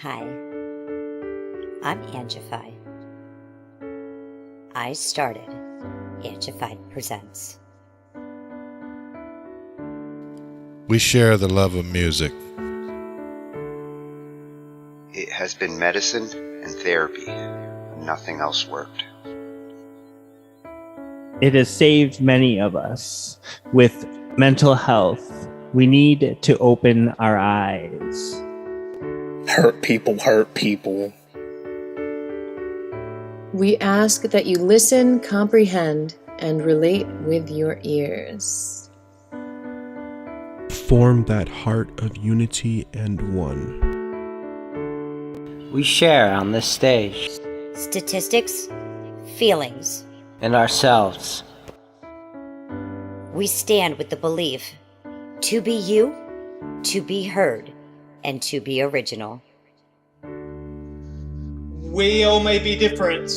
Hi, I'm Angified. I started Angified Presents. We share the love of music. It has been medicine and therapy, and nothing else worked. It has saved many of us. With mental health, we need to open our eyes. Hurt people hurt people. We ask that you listen, comprehend, and relate with your ears. Form that heart of unity and one. We share on this stage. Statistics, feelings. And ourselves. We stand with the belief to be you, to be heard, and to be original. We all may be different,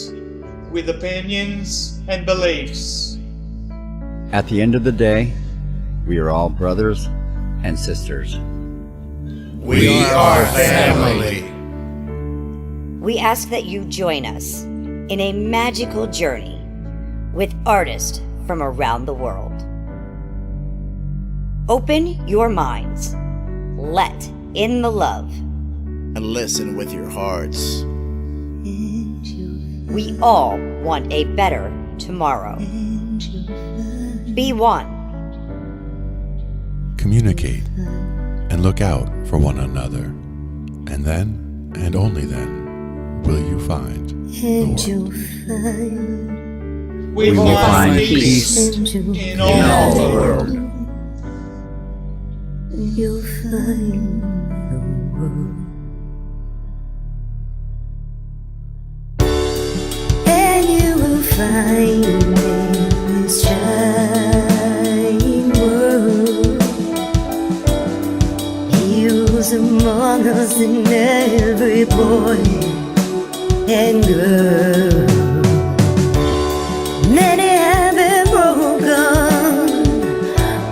with opinions and beliefs. At the end of the day, we are all brothers and sisters. We are family. We ask that you join us in a magical journey with artists from around the world. Open your minds, let in the love, and listen with your hearts. We all want a better tomorrow. Be one. Communicate and look out for one another. And then, and only then, will you find the world. We will find peace in all the world. You'll find the world. And you will find in this shining world heroes among us and every boy and girl. Many have been broken,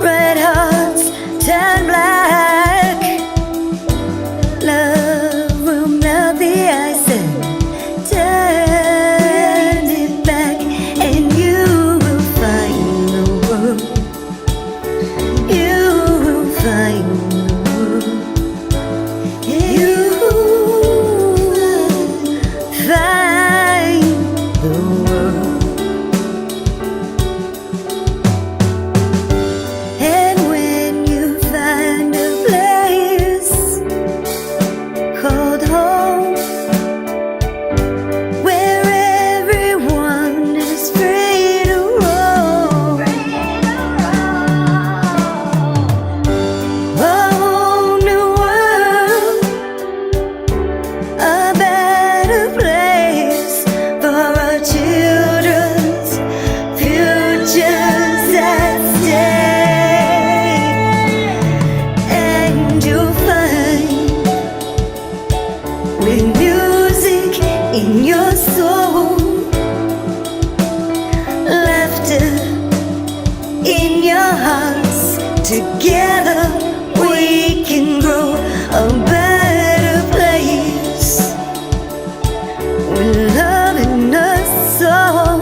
red hearts turn black. Love will melt the ice and turn it back, and you will find the world. You will find the world. You will find the world. And when you find a place called home, where everyone is free to roam, a whole new world, a better place for our children's futures at stake. And you'll find, with music in your soul, laughter in your hearts, together we can grow a better place, with love in our soul.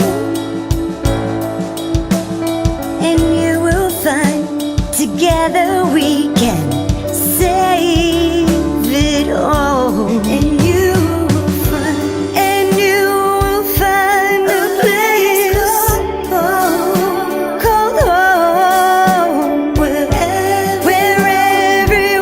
And you will find, together we can save it all. And you will find, and you will find a place called home, where everyone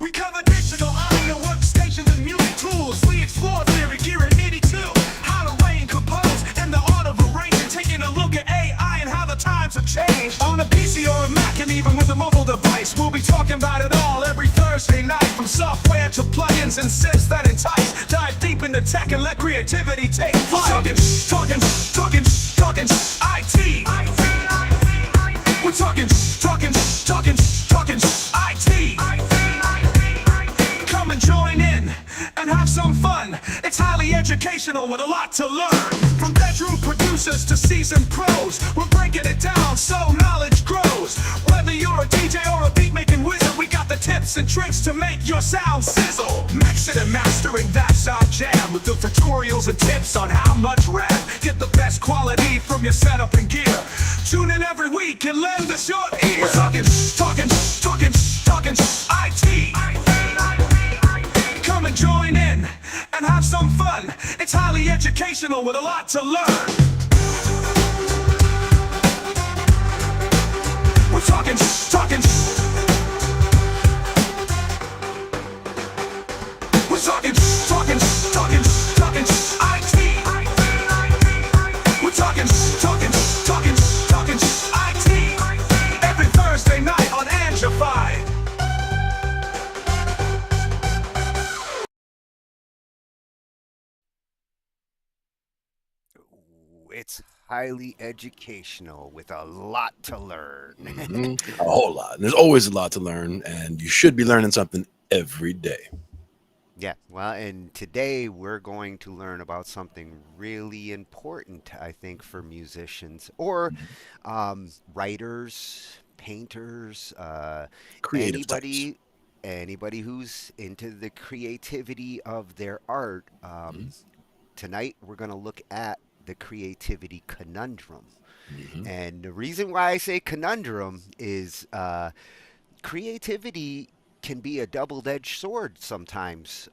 We cover digital audio workstations and music tools. We explore theory, gear, and MIDI too. How to arrange, compose, and the art of arranging. Taking a look at AI and how the times have changed. On a PC or a Mac and even with a mobile device, we'll be talking about it all every Thursday night. From software to plugins and synths that entice. Dive deep into tech and let creativity take flight. Talkin IT. We're talking IT. Come and join in and have some fun. It's highly educational with a lot to learn. From bedroom producers to seasoned pros, we're breaking it down so knowledge grows. Whether you're a DJ or a beat making wizard, we got the tips and tricks to make your sound sizzle. Mixing and mastering, that's our jam. With the tutorials and tips on how much RAM. Get the best quality from your setup and gear. Tune in every week and lend us your ear. We're talking IT. Come and join in and have some fun. It's highly educational with a lot to learn. We're talking IT. We're talking IT. Every Thursday night on Angified. It's highly educational with a lot to learn. A whole lot. There's always a lot to learn, and you should be learning something every day. Yeah, well, and today we're going to learn about something really important, I think, for musicians or writers, painters, Creative anybody who's into the creativity of their art. Tonight we're going to look at the Creativity Conundrum. And the reason why I say conundrum is creativity can be a double-edged sword sometimes.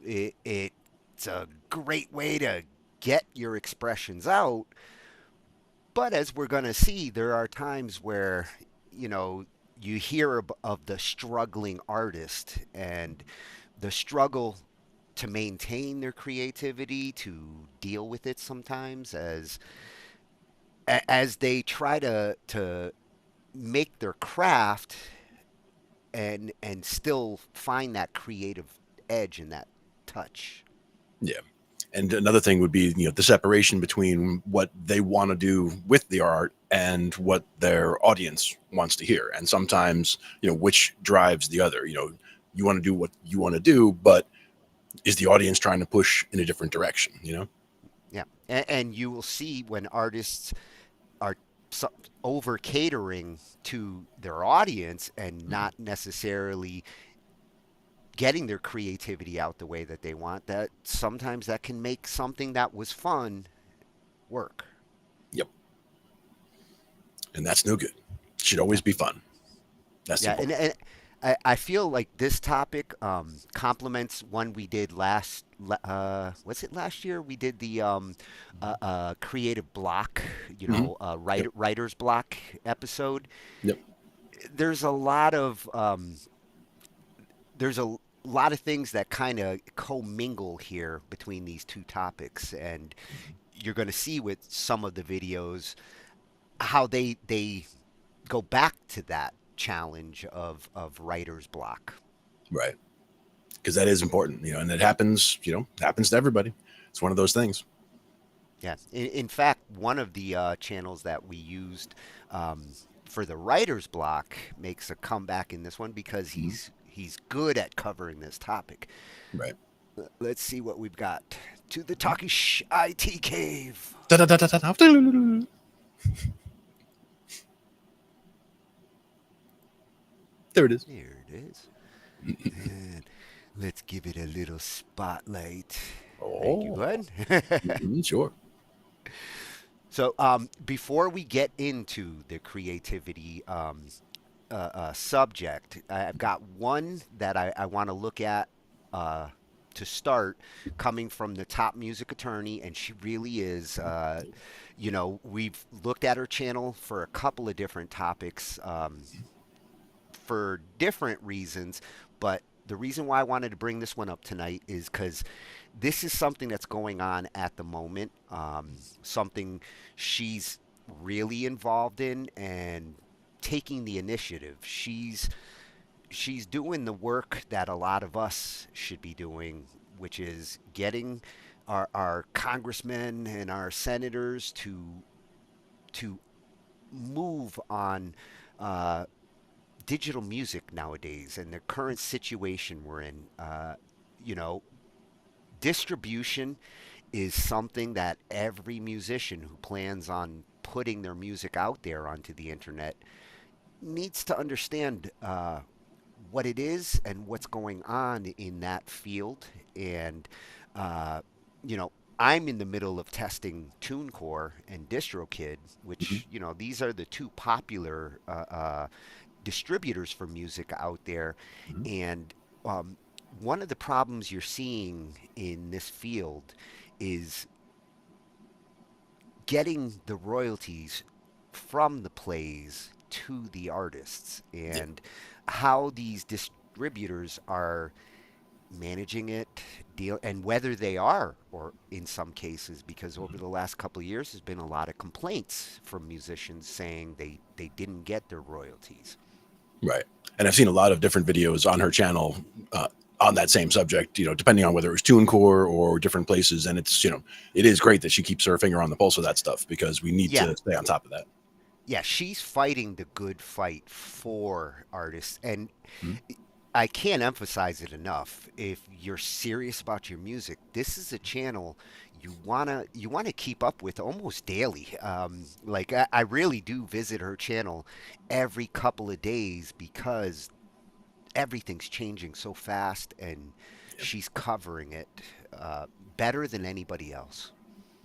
It's a great way to get your expressions out, but as we're going to see, there are times where, you hear of the struggling artist and the struggle to maintain their creativity, to deal with it sometimes as they try to make their craft and still find that creative edge and that touch. Yeah. And another thing would be, the separation between what they want to do with the art and what their audience wants to hear. And sometimes, which drives the other. You want to do what you want to do, but is the audience trying to push in a different direction, Yeah. And you will see when artists are over catering to their audience and not necessarily getting their creativity out the way that they want, that sometimes that can make something that was fun work. Yep. And that's no good. It should always be fun. That's yeah. And I feel like this topic complements one we did last. Was it last year? We did the creative block, writer's block episode. Yep. There's a lot of things that kind of commingle here between these two topics, and you're going to see with some of the videos how they go back to that challenge of writer's block. Right. Because that is important, and it happens, happens to everybody. It's one of those things. Yeah. In fact, one of the channels that we used for the writer's block makes a comeback in this one because he's good at covering this topic. Right. Let's see what we've got. To the Talkin Shhh I.T cave. There it is. There it is. And let's give it a little spotlight. Thank you, bud. Sure. So before we get into the creativity subject, I've got one that I want to look at to start, coming from the top music attorney, and she really is, we've looked at her channel for a couple of different topics. for different reasons. But the reason why I wanted to bring this one up tonight is because this is something that's going on at the moment, something she's really involved in and taking the initiative. She's doing the work that a lot of us should be doing, which is getting our congressmen and our senators to move on digital music nowadays and the current situation we're in. You know, distribution is something that every musician who plans on putting their music out there onto the internet needs to understand what it is and what's going on in that field. And, you know, I'm in the middle of testing TuneCore and DistroKid, which, you know, these are the two popular distributors for music out there. And one of the problems you're seeing in this field is getting the royalties from the plays to the artists, and how these distributors are managing it, and whether they are, or in some cases, because over the last couple of years, there's been a lot of complaints from musicians saying they didn't get their royalties. Right. And I've seen a lot of different videos on her channel on that same subject, you know, depending on whether it was TuneCore or different places. And it's, you know, it is great that she keeps her finger on the pulse of that stuff, because we need to stay on top of that. Yeah, she's fighting the good fight for artists. And I can't emphasize it enough. If you're serious about your music, this is a channel you wanna keep up with almost daily. Like I really do visit her channel every couple of days, because everything's changing so fast, and she's covering it better than anybody else.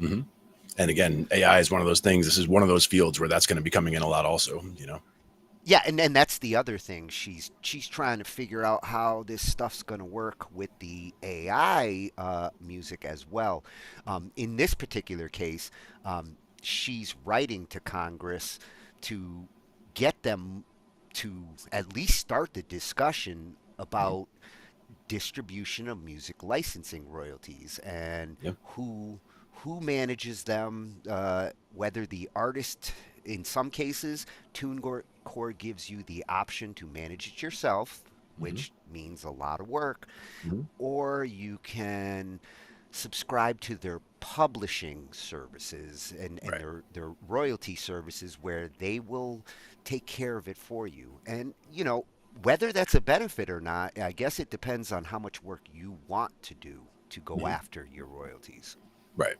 And again, AI is one of those things. This is one of those fields where that's going to be coming in a lot also, you know. Yeah, and that's the other thing. She's trying to figure out how this stuff's going to work with the AI music as well. In this particular case, she's writing to Congress to get them to at least start the discussion about distribution of music licensing royalties, and who manages them, whether the artist, in some cases, TuneCore gives you the option to manage it yourself, which means a lot of work, or you can subscribe to their publishing services and their royalty services, where they will take care of it for you. And, you know, whether that's a benefit or not, I guess it depends on how much work you want to do to go after your royalties. Right.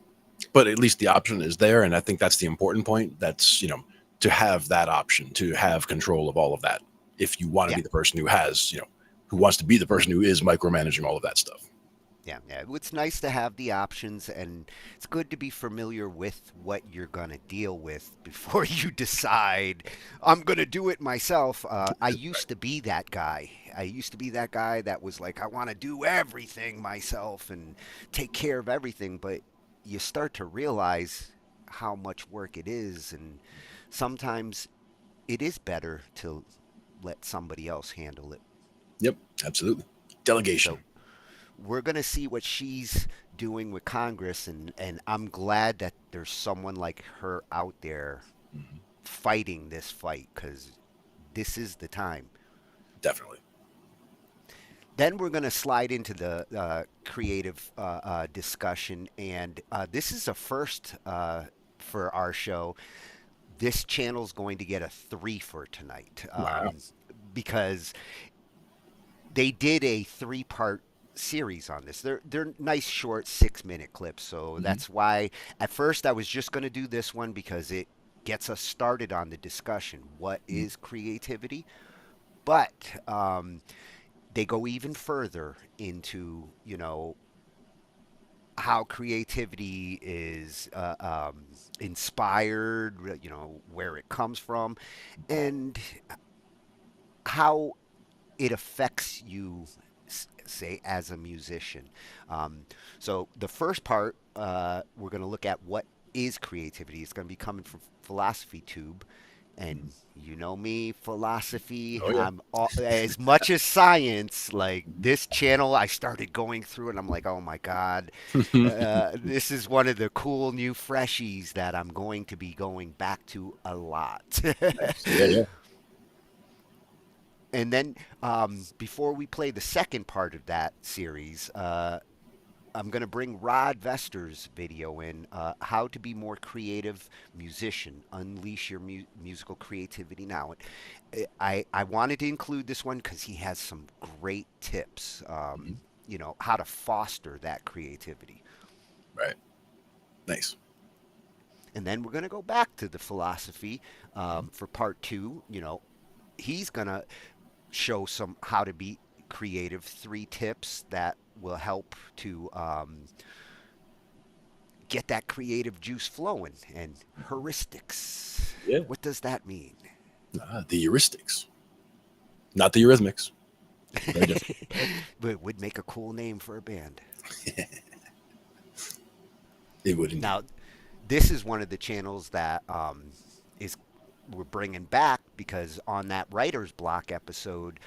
But at least the option is there. And I think that's the important point. That's, you know, to have that option, to have control of all of that. If you want to be the person who has, you know, who wants to be the person who is micromanaging all of that stuff. Yeah, it's nice to have the options, and it's good to be familiar with what you're going to deal with before you decide, I'm going to do it myself. I used to be that guy. I used to be that guy that was like, I want to do everything myself and take care of everything. But you start to realize how much work it is, and sometimes it is better to let somebody else handle it. Yep, absolutely. Delegation. So we're going to see what she's doing with Congress, and I'm glad that there's someone like her out there fighting this fight, because this is the time. Definitely. Then we're going to slide into the creative discussion, and this is a first for our show. This channel's going to get a 3 for tonight, because they did a 3-part series on this. They're nice short 6-minute clips, so that's why at first I was just going to do this one, because it gets us started on the discussion. What is creativity? But they go even further into, you know, how creativity is inspired, you know, where it comes from, and how it affects you, say, as a musician. So the first part, we're going to look at what is creativity. It's going to be coming from Philosophy Tube, And you know me, philosophy. Oh, yeah. I'm as much as science. Like this channel, I started going through, and I'm like, oh my god, this is one of the cool new freshies that I'm going to be going back to a lot. Nice. Yeah, yeah. And then before we play the second part of that series, I'm going to bring Rod Vester's video in, How to Be More Creative Musician, Unleash Your Musical Creativity Now. I wanted to include this one because he has some great tips, how to foster that creativity. Right. Nice. And then we're going to go back to the philosophy for part two. He's going to show some how to be creative, 3 tips that will help to get that creative juice flowing. And heuristics. Yeah. What does that mean? The heuristics, not the Eurythmics. Very different. But it would make a cool name for a band. It would indeed. Now, this is one of the channels that we're bringing back because on that writer's block episode,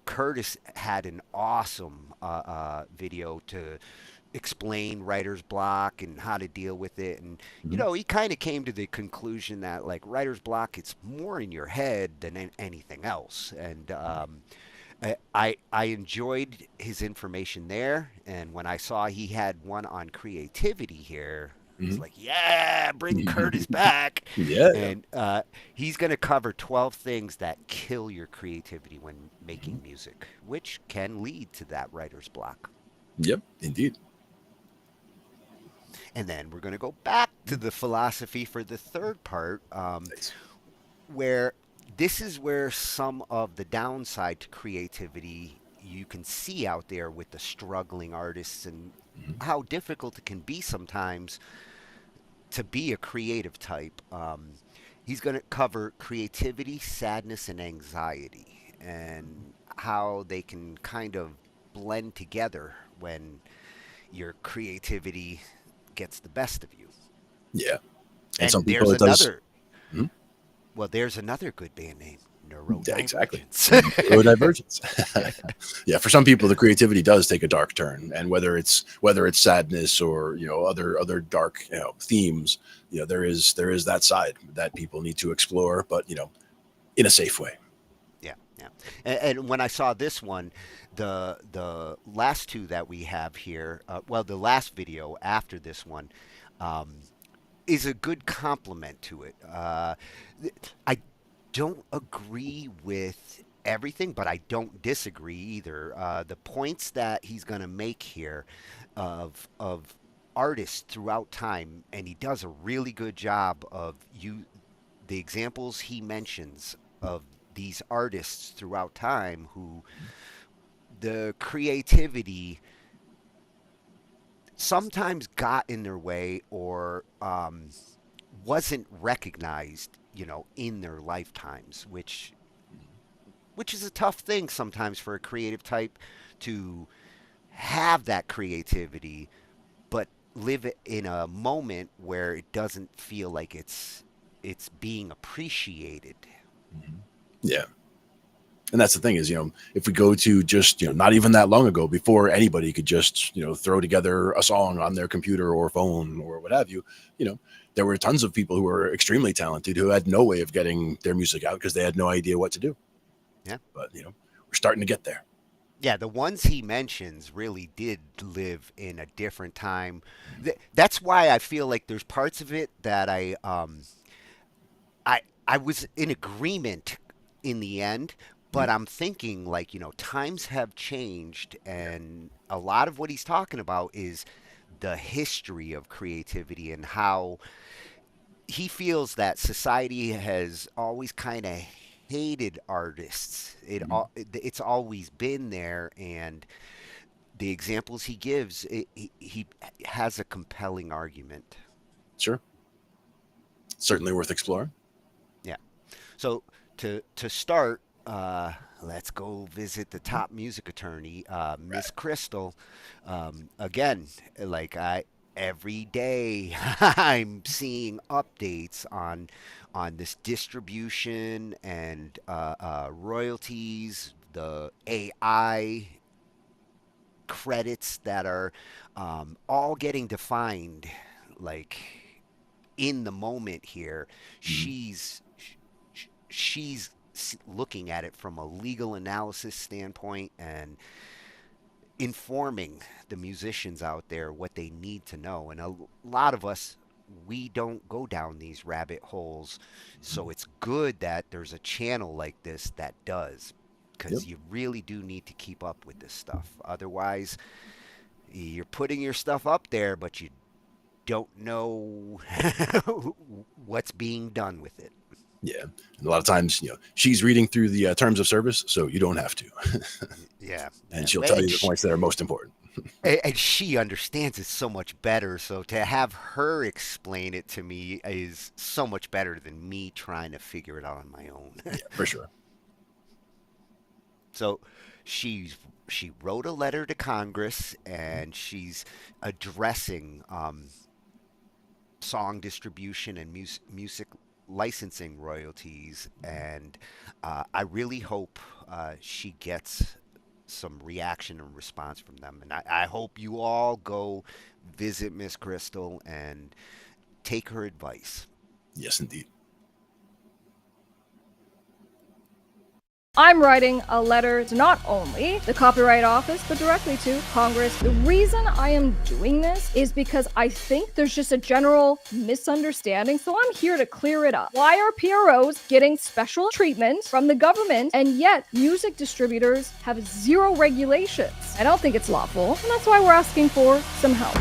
Curtis had an awesome video to explain writer's block and how to deal with it. And, he kind of came to the conclusion that, like, writer's block, it's more in your head than anything else. And I enjoyed his information there. And when I saw he had one on creativity here, it's like, yeah, bring Curtis back. Yeah. And he's going to cover 12 things that kill your creativity when making music, which can lead to that writer's block. Yep, indeed. And then we're going to go back to the philosophy for the third part, where this is where some of the downside to creativity you can see out there with the struggling artists and how difficult it can be sometimes to be a creative type. He's going to cover creativity, sadness, and anxiety, and how they can kind of blend together when your creativity gets the best of you. Yeah. And some people there's it does. another. Well, there's another good band name. Yeah, exactly. Neurodivergence. Yeah, for some people, the creativity does take a dark turn, and whether it's sadness or other dark themes, there is that side that people need to explore, but in a safe way. Yeah, yeah. And when I saw this one, the last 2 that we have here, the last video after this one, is a good complement to it. I don't agree with everything, but I don't disagree either. The points that he's going to make here of artists throughout time, and he does a really good job of the examples he mentions of these artists throughout time who the creativity sometimes got in their way or wasn't recognized, in their lifetimes, which is a tough thing sometimes for a creative type to have that creativity, but live it in a moment where it doesn't feel like it's being appreciated. Yeah. And that's the thing is, if we go to just, not even that long ago, before anybody could just, throw together a song on their computer or phone or what have you, there were tons of people who were extremely talented who had no way of getting their music out because they had no idea what to do. Yeah. But, we're starting to get there. Yeah, the ones he mentions really did live in a different time. That's why I feel like there's parts of it that I was in agreement in the end, but I'm thinking like, times have changed, and a lot of what he's talking about is the history of creativity and how he feels that society has always kind of hated artists. It's always been there, and the examples he gives, he has a compelling argument. Sure. Certainly worth exploring. Yeah. So to start, let's go visit the top music attorney, Miss Crystal. Again, like every day I'm seeing updates on this distribution and royalties, the AI credits that are all getting defined like in the moment here. She's looking at it from a legal analysis standpoint and informing the musicians out there what they need to know. And a lot of us, we don't go down these rabbit holes. So it's good that there's a channel like this that does, because you really do need to keep up with this stuff. Otherwise, you're putting your stuff up there, but you don't know what's being done with it. Yeah. And a lot of times, she's reading through the terms of service, so you don't have to. Yeah. And she'll tell you the points that are most important. And she understands it so much better. So to have her explain it to me is so much better than me trying to figure it out on my own. Yeah, for sure. So she wrote a letter to Congress, and she's addressing song distribution and music licensing royalties, and I really hope she gets some reaction and response from them. And I hope you all go visit Miss Crystal and take her advice. Yes, indeed. I'm writing a letter to not only the Copyright Office, but directly to Congress. The reason I am doing this is because I think there's just a general misunderstanding, so I'm here to clear it up. Why are PROs getting special treatment from the government, and yet music distributors have zero regulations? I don't think it's lawful, and that's why we're asking for some help.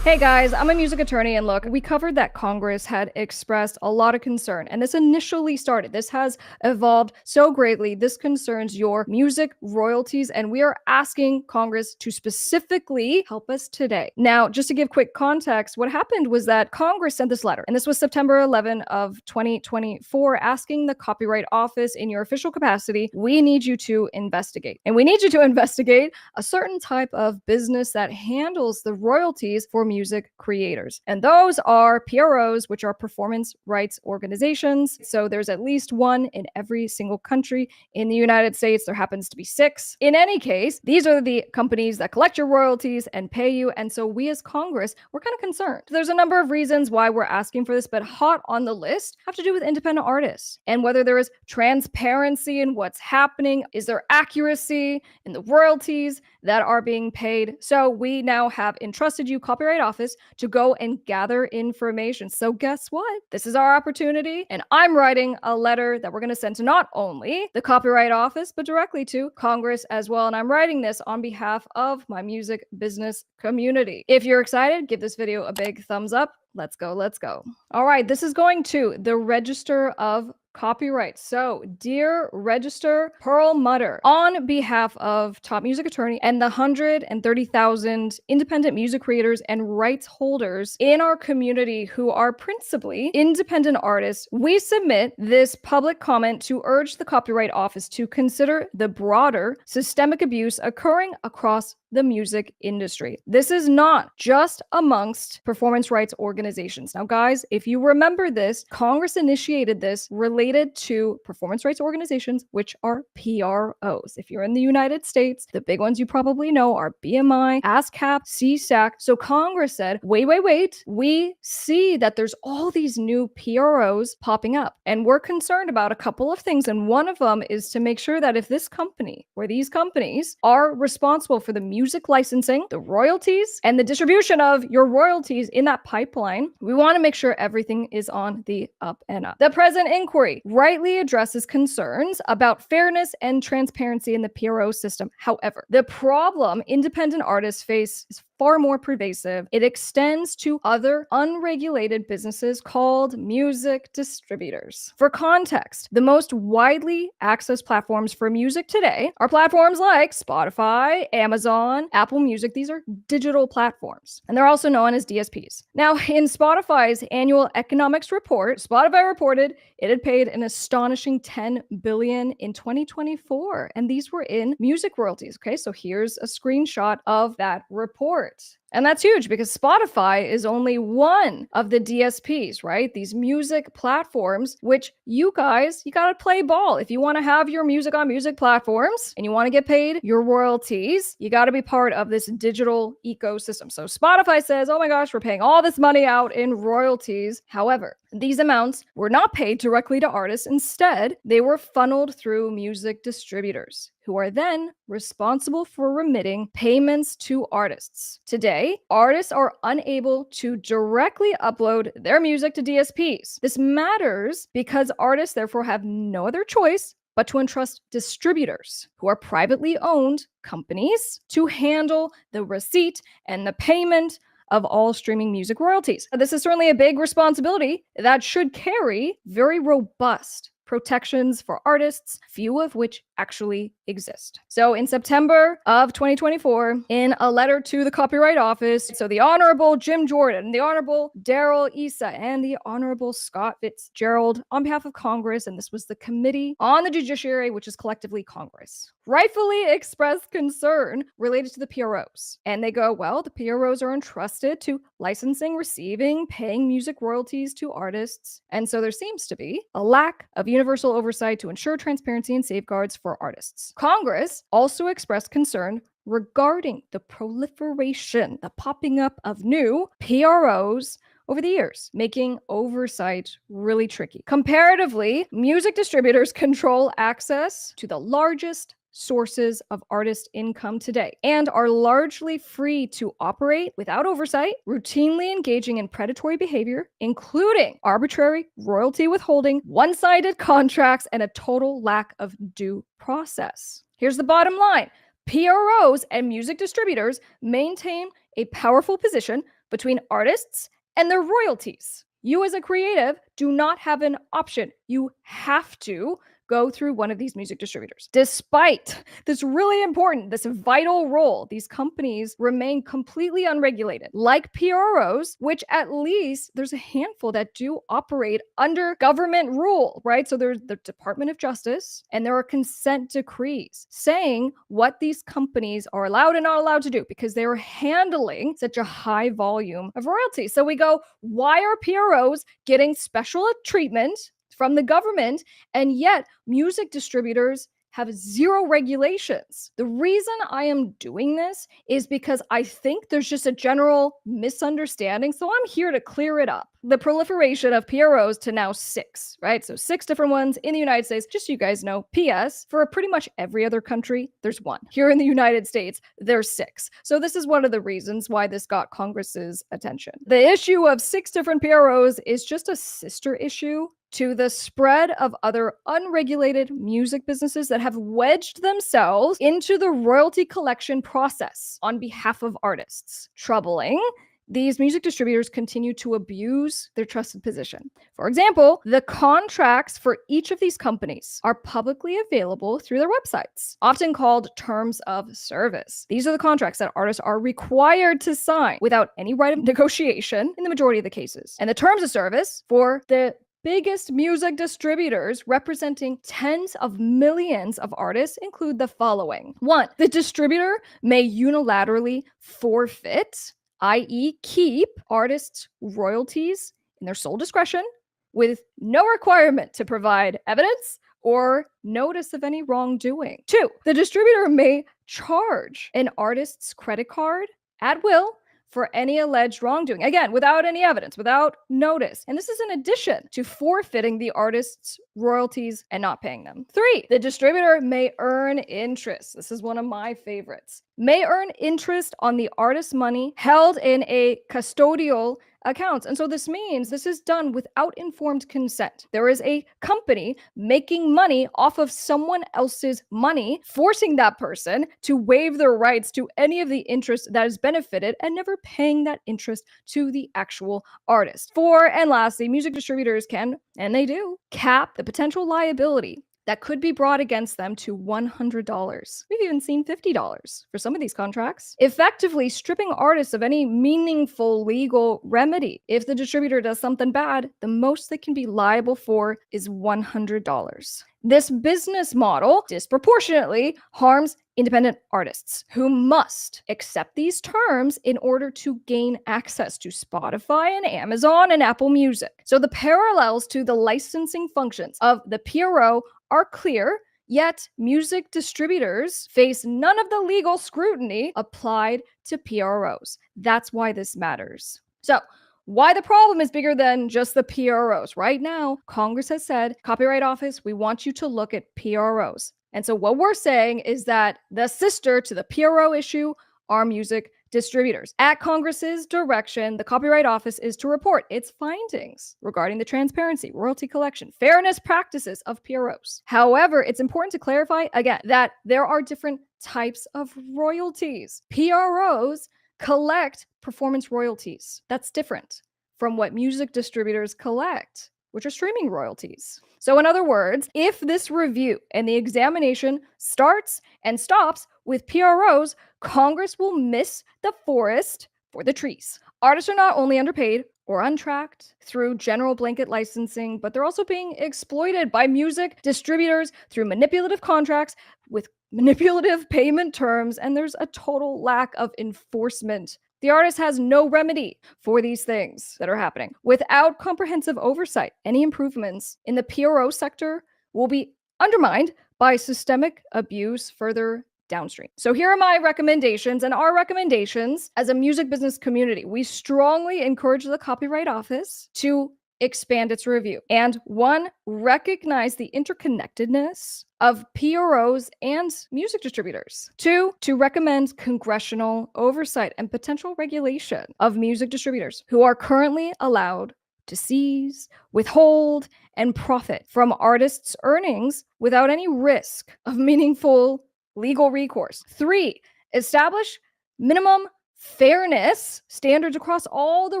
Hey guys, I'm a music attorney, and look, we covered that Congress had expressed a lot of concern, and this initially started. This has evolved so greatly. This concerns your music royalties, and we are asking Congress to specifically help us today. Now, just to give quick context, what happened was that Congress sent this letter, and this was September 11 of 2024, asking the Copyright Office, in your official capacity, we need you to investigate. And we need you to investigate a certain type of business that handles the royalties for music creators. And those are PROs, which are performance rights organizations. So there's at least one in every single country. In the United States, there happens to be 6. In any case, these are the companies that collect your royalties and pay you. And so we as Congress, we're kind of concerned. There's a number of reasons why we're asking for this, but hot on the list have to do with independent artists and whether there is transparency in what's happening. Is there accuracy in the royalties that are being paid? So we now have entrusted you, Copyright Office, to go and gather information. So guess what? This is our opportunity, and I'm writing a letter that we're going to send to not only the Copyright Office, but directly to Congress as well. And I'm writing this on behalf of my music business community. If you're excited, give this video a big thumbs up. Let's go, let's go. All right, this is going to the Register of Copyright. So, dear Register Perlmutter, on behalf of Top Music Attorney and the 130,000 independent music creators and rights holders in our community who are principally independent artists, we submit this public comment to urge the Copyright Office to consider the broader systemic abuse occurring across the music industry. This is not just amongst performance rights organizations. Now, guys, if you remember this, Congress initiated this related to performance rights organizations, which are PROs. If you're in the United States, the big ones you probably know are BMI, ASCAP, CSAC. So Congress said, wait, we see that there's all these new PROs popping up, and we're concerned about a couple of things. And one of them is to make sure that if this company or these companies are responsible for the music licensing, the royalties, and the distribution of your royalties in that pipeline, we want to make sure everything is on the up and up. The present inquiry rightly addresses concerns about fairness and transparency in the PRO system. However, the problem independent artists face is far more pervasive. It extends to other unregulated businesses called music distributors. For context, the most widely accessed platforms for music today are platforms like Spotify, Amazon, Apple Music. These are digital platforms, and they're also known as DSPs. Now, in Spotify's annual economics report, Spotify reported it had paid an astonishing $10 billion in 2024, and these were in music royalties. Okay, so here's a screenshot of that report. it. And that's huge because Spotify is only one of the DSPs, right? These music platforms, which you guys, you gotta play ball. If you wanna have your music on music platforms and you wanna get paid your royalties, you gotta be part of this digital ecosystem. So Spotify says, oh my gosh, we're paying all this money out in royalties. However, these amounts were not paid directly to artists. Instead, they were funneled through music distributors, who are then responsible for remitting payments to artists. Today, artists are unable to directly upload their music to DSPs. This matters because artists therefore have no other choice but to entrust distributors, who are privately owned companies, to handle the receipt and the payment of all streaming music royalties. This is certainly a big responsibility that should carry very robust protections for artists, few of which actually exist. So in September of 2024, in a letter to the Copyright Office, so the Honorable Jim Jordan, the Honorable Daryl Issa, and the Honorable Scott Fitzgerald, on behalf of Congress, and this was the Committee on the Judiciary, which is collectively Congress, rightfully expressed concern related to the PROs. And they go, well, the PROs are entrusted to licensing, receiving, paying music royalties to artists. And so there seems to be a lack of universal oversight to ensure transparency and safeguards for artists. Congress also expressed concern regarding the proliferation, the popping up of new PROs over the years, making oversight really tricky. Comparatively, music distributors control access to the largest sources of artist income today and are largely free to operate without oversight, routinely engaging in predatory behavior, including arbitrary royalty withholding, one-sided contracts, and a total lack of due process. Here's the bottom line. PROs and music distributors maintain a powerful position between artists and their royalties. You as a creative do not have an option. You have to go through one of these music distributors. Despite this really important, this vital role, these companies remain completely unregulated, like PROs, which at least there's a handful that do operate under government rule, right? So there's the Department of Justice, and there are consent decrees saying what these companies are allowed and not allowed to do because they're handling such a high volume of royalties. So we go, why are PROs getting special treatment from the government, and yet music distributors have zero regulations? The reason I am doing this is because I think there's just a general misunderstanding. So I'm here to clear it up. The proliferation of PROs to now 6, right? So 6 different ones in the United States. Just so you guys know, PS, for pretty much every other country, there's 1. Here in the United States, there's 6. So this is one of the reasons why this got Congress's attention. The issue of 6 different PROs is just a sister issue to the spread of other unregulated music businesses that have wedged themselves into the royalty collection process on behalf of artists. Troubling, these music distributors continue to abuse their trusted position. For example, the contracts for each of these companies are publicly available through their websites, often called terms of service. These are the contracts that artists are required to sign without any right of negotiation in the majority of the cases. And the terms of service for the biggest music distributors, representing tens of millions of artists, include the following. 1, the distributor may unilaterally forfeit, i.e. keep, artists' royalties in their sole discretion with no requirement to provide evidence or notice of any wrongdoing. 2, the distributor may charge an artist's credit card at will for any alleged wrongdoing. Again, without any evidence, without notice. And this is in addition to forfeiting the artist's royalties and not paying them. 3, the distributor may earn interest. This is one of my favorites. May earn interest on the artist's money held in a custodial accounts. And so this means this is done without informed consent. There is a company making money off of someone else's money, forcing that person to waive their rights to any of the interest that is benefited and never paying that interest to the actual artist. 4, and lastly, music distributors can, and they do, cap the potential liability that could be brought against them to $100. We've even seen $50 for some of these contracts, effectively stripping artists of any meaningful legal remedy. If the distributor does something bad, the most they can be liable for is $100. This business model disproportionately harms independent artists who must accept these terms in order to gain access to Spotify and Amazon and Apple Music. So the parallels to the licensing functions of the PRO are clear, yet music distributors face none of the legal scrutiny applied to PROs. That's why this matters. So, why the problem is bigger than just the PROs. Right now, Congress has said, Copyright Office, we want you to look at PROs. And so what we're saying is that the sister to the PRO issue are music distributors. At Congress's direction, the Copyright Office is to report its findings regarding the transparency, royalty collection, fairness practices of PROs. However, it's important to clarify again that there are different types of royalties. PROs collect performance royalties. That's different from what music distributors collect, which are streaming royalties. So in other words, if this review and the examination starts and stops with PROs, Congress will miss the forest for the trees. Artists are not only underpaid or untracked through general blanket licensing, but they're also being exploited by music distributors through manipulative contracts with manipulative payment terms, and there's a total lack of enforcement. The artist has no remedy for these things that are happening. Without comprehensive oversight, any improvements in the PRO sector will be undermined by systemic abuse further downstream. So here are my recommendations and our recommendations as a music business community. We strongly encourage the Copyright Office to expand its review. And one, recognize the interconnectedness of PROs and music distributors. Two, to recommend congressional oversight and potential regulation of music distributors who are currently allowed to seize, withhold, and profit from artists' earnings without any risk of meaningful legal recourse. Three, establish minimum fairness standards across all the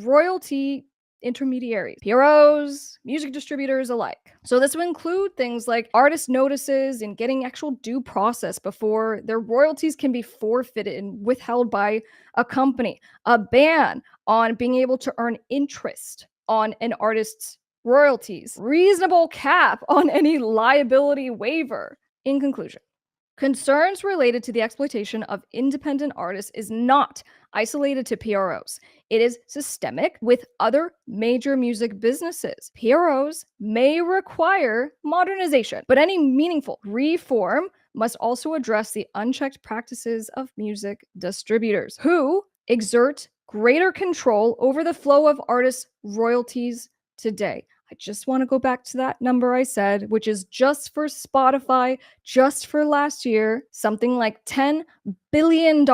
royalty intermediaries, PROs, music distributors alike. So this will include things like artist notices and getting actual due process before their royalties can be forfeited and withheld by a company, a ban on being able to earn interest on an artist's royalties, reasonable cap on any liability waiver. In conclusion, concerns related to the exploitation of independent artists is not isolated to PROs. It is systemic with other major music businesses. PROs may require modernization, but any meaningful reform must also address the unchecked practices of music distributors who exert greater control over the flow of artists' royalties today. I just want to go back to that number I said, which is just for Spotify, just for last year, something like $10 billion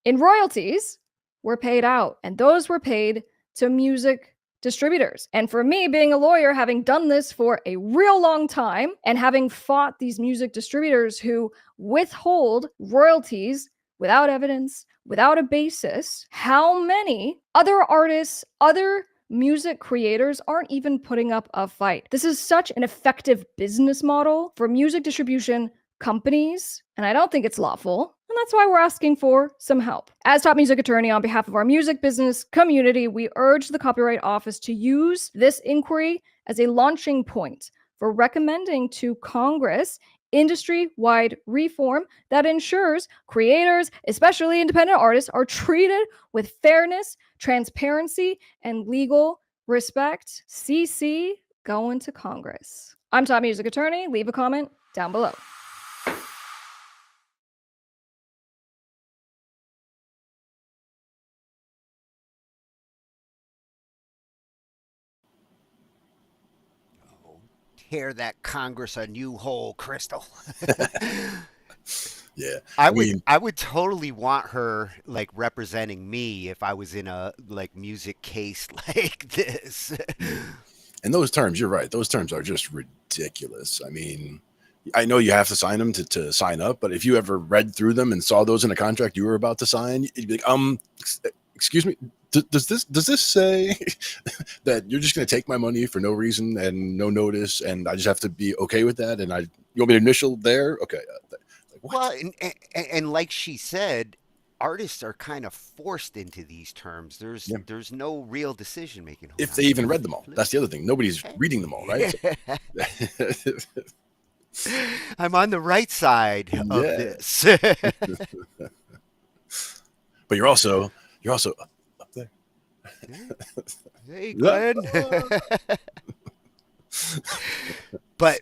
in royalties were paid out. And those were paid to music distributors. And for me, being a lawyer, having done this for a real long time and having fought these music distributors who withhold royalties without evidence, without a basis, how many other artists, other music creators aren't even putting up a fight? This is such an effective business model for music distribution companies, and I don't think it's lawful. And that's why we're asking for some help. As top music attorney on behalf of our music business community, we urge the Copyright Office to use this inquiry as a launching point for recommending to Congress industry-wide reform that ensures creators, especially independent artists, are treated with fairness, transparency, and legal respect. CC going to Congress. I'm top music attorney. Leave a comment down below. Tear that Congress a new hole, Crystal. Yeah, I would totally want her like representing me if I was in a like music case like this. And those terms, you're right. Those terms are just ridiculous. I mean, I know you have to sign them to sign up, but if you ever read through them and saw those in a contract you were about to sign, you'd be like, excuse me, does this say that you're just going to take my money for no reason and no notice, and I just have to be okay with that? And you want me to initial there? Okay. Well, and like she said, artists are kind of forced into these terms. There's no real decision making. If they even read them all, that's the other thing. Nobody's reading them all, right? I'm on the right side of Yeah. this. But you're also up there. Hey, Glenn. But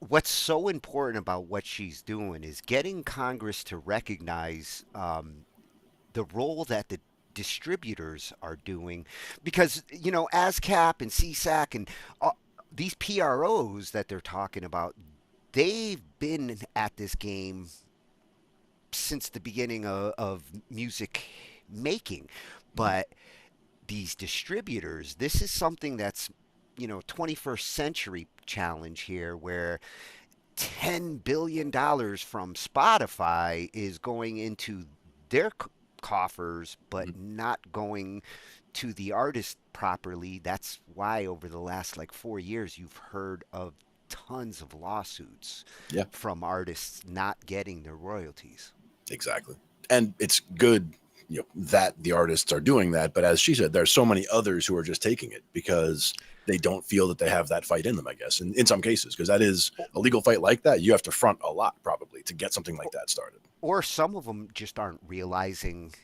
what's so important about what she's doing is getting Congress to recognize the role that the distributors are doing, because ASCAP and CSAC and these PROs that they're talking about, they've been at this game since the beginning of music making, but these distributors, this is something that's 21st century challenge here, where $10 billion from Spotify is going into their coffers, but not going to the artist properly. That's why over the last like 4 years, you've heard of tons of lawsuits from artists not getting their royalties. Exactly. And it's good, that the artists are doing that. But as she said, there's so many others who are just taking it because they don't feel that they have that fight in them, I guess, in some cases, because that is a legal fight like that. You have to front a lot probably to get something like that started. Or some of them just aren't realizing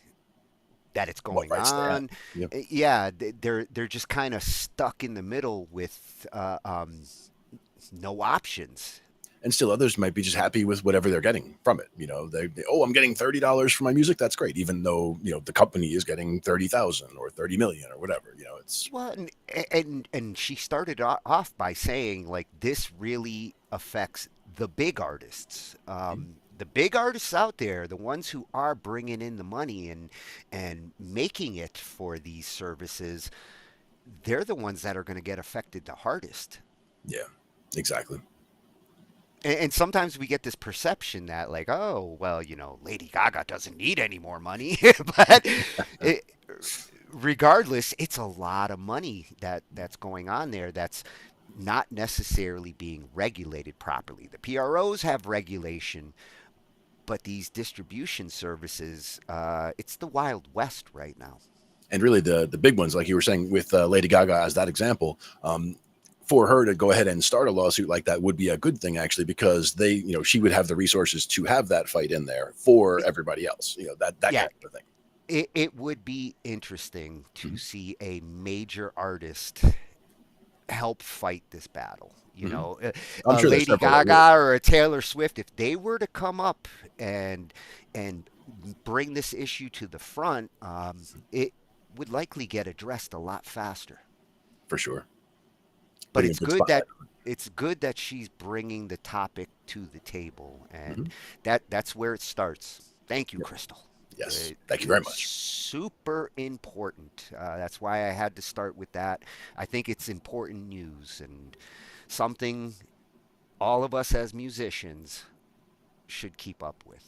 that it's going on. Yep. Yeah, they're just kind of stuck in the middle with no options. And still others might be just happy with whatever they're getting from it. I'm getting $30 for my music. That's great. Even though, the company is getting 30,000 or 30 million or whatever, it's. Well, and she started off by saying like, this really affects the big artists. The big artists out there, the ones who are bringing in the money and making it for these services, they're the ones that are going to get affected the hardest. Yeah, exactly. And sometimes we get this perception that like, oh, well, Lady Gaga doesn't need any more money. But regardless, it's a lot of money that's going on there that's not necessarily being regulated properly. The PROs have regulation, but these distribution services, it's the Wild West right now. And really the big ones, like you were saying with Lady Gaga as that example, for her to go ahead and start a lawsuit like that would be a good thing, actually, because she would have the resources to have that fight in there for everybody else, that kind of thing. It would be interesting to see a major artist help fight this battle. I'm sure Lady Gaga or a Taylor Swift, if they were to come up and bring this issue to the front, it would likely get addressed a lot faster. For sure. But it's good that she's bringing the topic to the table, and that's where it starts. Thank you, Crystal. Yes, thank you very much. Super important. That's why I had to start with that. I think it's important news and something all of us as musicians should keep up with.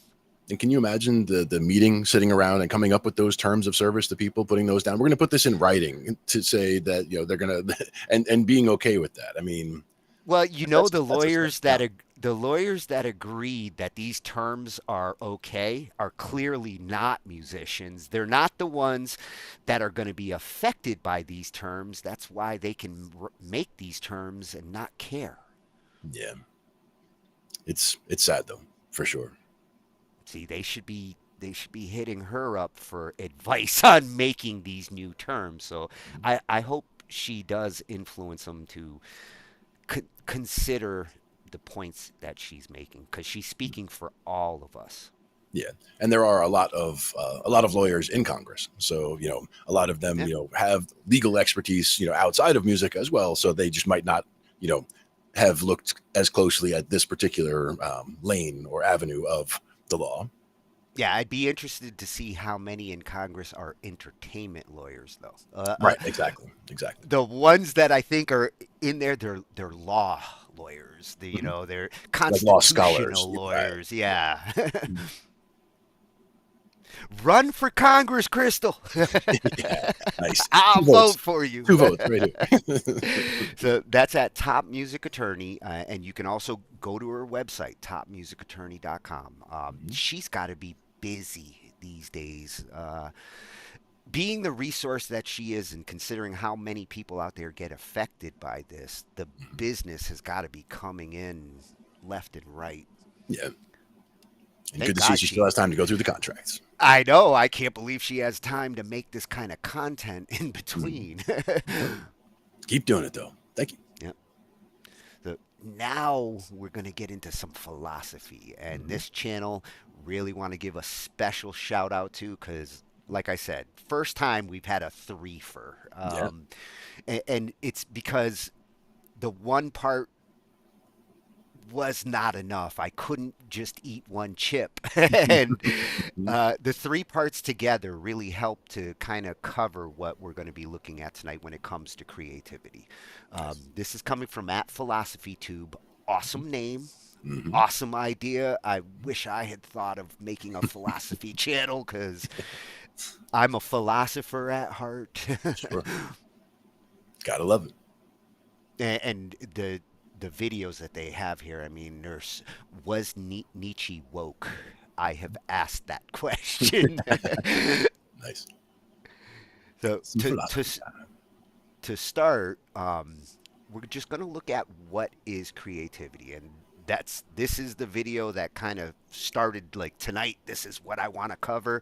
And can you imagine the meeting, sitting around and coming up with those terms of service to people, putting those down? We're going to put this in writing to say that, they're going to, and being okay with that. I mean, well, the lawyers that agreed that these terms are okay are clearly not musicians. They're not the ones that are going to be affected by these terms. That's why they can make these terms and not care. Yeah. It's sad though, for sure. See, they should be hitting her up for advice on making these new terms. So I hope she does influence them to consider the points that she's making, because she's speaking for all of us. Yeah, and there are a lot of lawyers in Congress, so a lot of them have legal expertise outside of music as well. So they just might not have looked as closely at this particular lane or avenue of the law. Yeah, I'd be interested to see how many in Congress are entertainment lawyers, though. Right, exactly. The ones that I think are in there, they're law lawyers. They're constitutional law scholars. Lawyers. Yeah. Run for Congress, Crystal. Yeah, nice. I'll vote for you. 2 votes right here. So that's at Top Music Attorney, and you can also go to her website, topmusicattorney.com. She's got to be busy these days. Being the resource that she is, and considering how many people out there get affected by this, the business has got to be coming in left and right. Yeah. And Thank good to see God she still has time to go through the contracts. I know. I can't believe she has time to make this kind of content in between. Keep doing it, though. Thank you. Yep. So now we're going to get into some philosophy. And this channel, really want to give a special shout out to, because, like I said, first time we've had a threefer. And it's because the one part was not enough. I couldn't just eat one chip. And the three parts together really helped to kind of cover what we're going to be looking at tonight when it comes to creativity. This is coming from @PhilosophyTube. Awesome name. Awesome idea. I wish I had thought of making a philosophy channel, because I'm a philosopher at heart. Sure. Gotta love it. And the videos that they have here, I mean, was Nietzsche woke? I have asked that question. Nice. So to start, we're just going to look at what is creativity, and this is the video that kind of started like tonight. This is what I want to cover.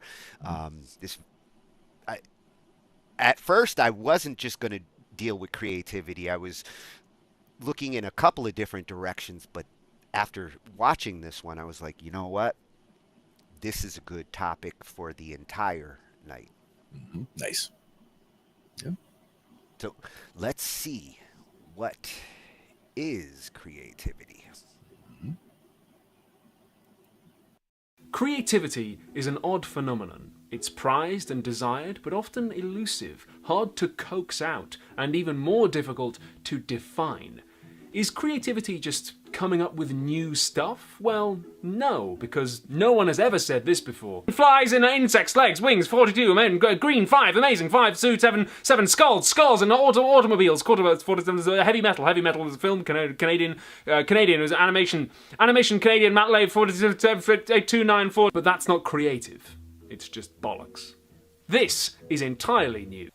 At first, I wasn't just going to deal with creativity. I was looking in a couple of different directions, but after watching this one, I was like, you know what? This is a good topic for the entire night. Nice. Yeah. So let's see, what is creativity? Creativity is an odd phenomenon. It's prized and desired, but often elusive, hard to coax out, and even more difficult to define. Is creativity just coming up with new stuff? Well, no, because no one has ever said this before. Flies in insects, legs, wings, 42 men, green 5, amazing 5, suit 7, skulls and automobiles, quarterboats, 47, heavy metal was a film, Canadian was animation Canadian, Matt Lave, 8294, but that's not creative. It's just bollocks. This is entirely new.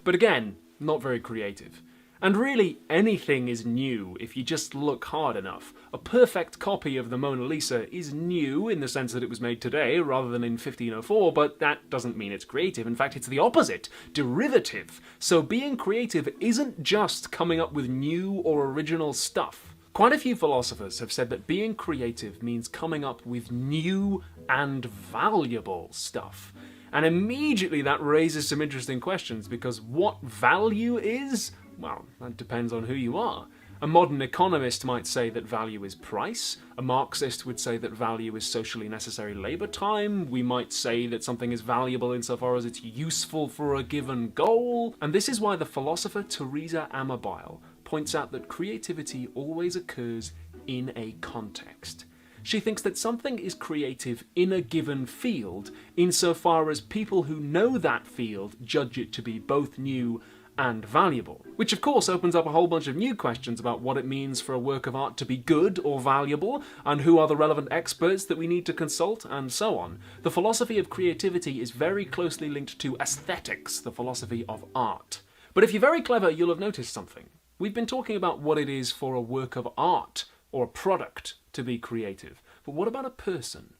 But again, not very creative. And really, anything is new if you just look hard enough. A perfect copy of the Mona Lisa is new in the sense that it was made today rather than in 1504, but that doesn't mean it's creative. In fact, it's the opposite, derivative. So being creative isn't just coming up with new or original stuff. Quite a few philosophers have said that being creative means coming up with new and valuable stuff. And immediately that raises some interesting questions, because what value is? Well, that depends on who you are. A modern economist might say that value is price. A Marxist would say that value is socially necessary labor time. We might say that something is valuable insofar as it's useful for a given goal. And this is why the philosopher Teresa Amabile points out that creativity always occurs in a context. She thinks that something is creative in a given field insofar as people who know that field judge it to be both new and valuable. Which of course opens up a whole bunch of new questions about what it means for a work of art to be good or valuable, and who are the relevant experts that we need to consult, and so on. The philosophy of creativity is very closely linked to aesthetics, the philosophy of art. But if you're very clever, you'll have noticed something. We've been talking about what it is for a work of art or a product to be creative. But what about a person?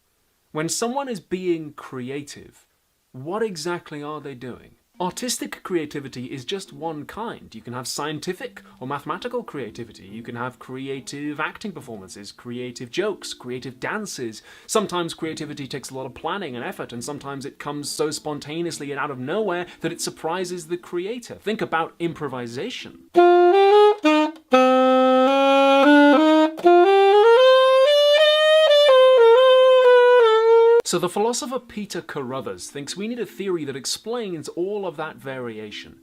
When someone is being creative, what exactly are they doing? Artistic creativity is just one kind. You can have scientific or mathematical creativity. You can have creative acting performances, creative jokes, creative dances. Sometimes creativity takes a lot of planning and effort, and sometimes it comes so spontaneously and out of nowhere that it surprises the creator. Think about improvisation. So the philosopher Peter Carruthers thinks we need a theory that explains all of that variation.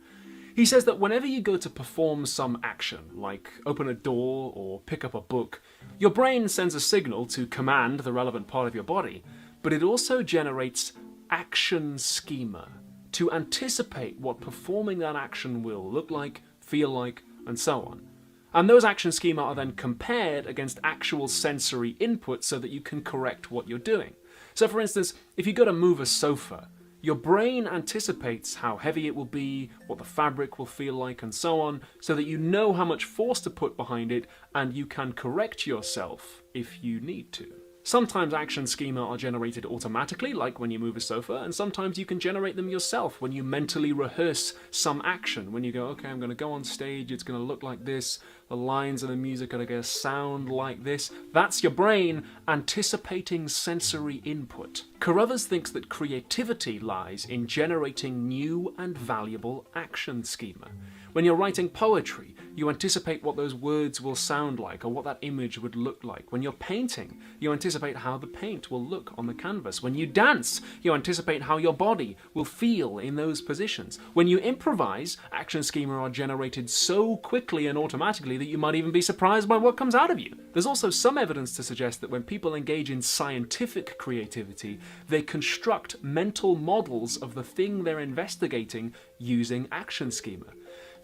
He says that whenever you go to perform some action, like open a door or pick up a book, your brain sends a signal to command the relevant part of your body, but it also generates action schema to anticipate what performing that action will look like, feel like, and so on. And those action schema are then compared against actual sensory input so that you can correct what you're doing. So for instance, if you go to move a sofa, Your brain anticipates how heavy it will be, what the fabric will feel like, and so on, so that you know how much force to put behind it, and you can correct yourself if you need to. Sometimes action schema are generated automatically, like when you move a sofa, and sometimes you can generate them yourself when you mentally rehearse some action. When you go, okay, I'm going to go on stage, it's going to look like this, the lines of the music are going to sound like this. That's your brain anticipating sensory input. Carruthers thinks that creativity lies in generating new and valuable action schema. When you're writing poetry, you anticipate what those words will sound like or what that image would look like. When you're painting, you anticipate how the paint will look on the canvas. When you dance, you anticipate how your body will feel in those positions. When you improvise, action schema are generated so quickly and automatically that you might even be surprised by what comes out of you. There's also some evidence to suggest that when people engage in scientific creativity, they construct mental models of the thing they're investigating using action schema.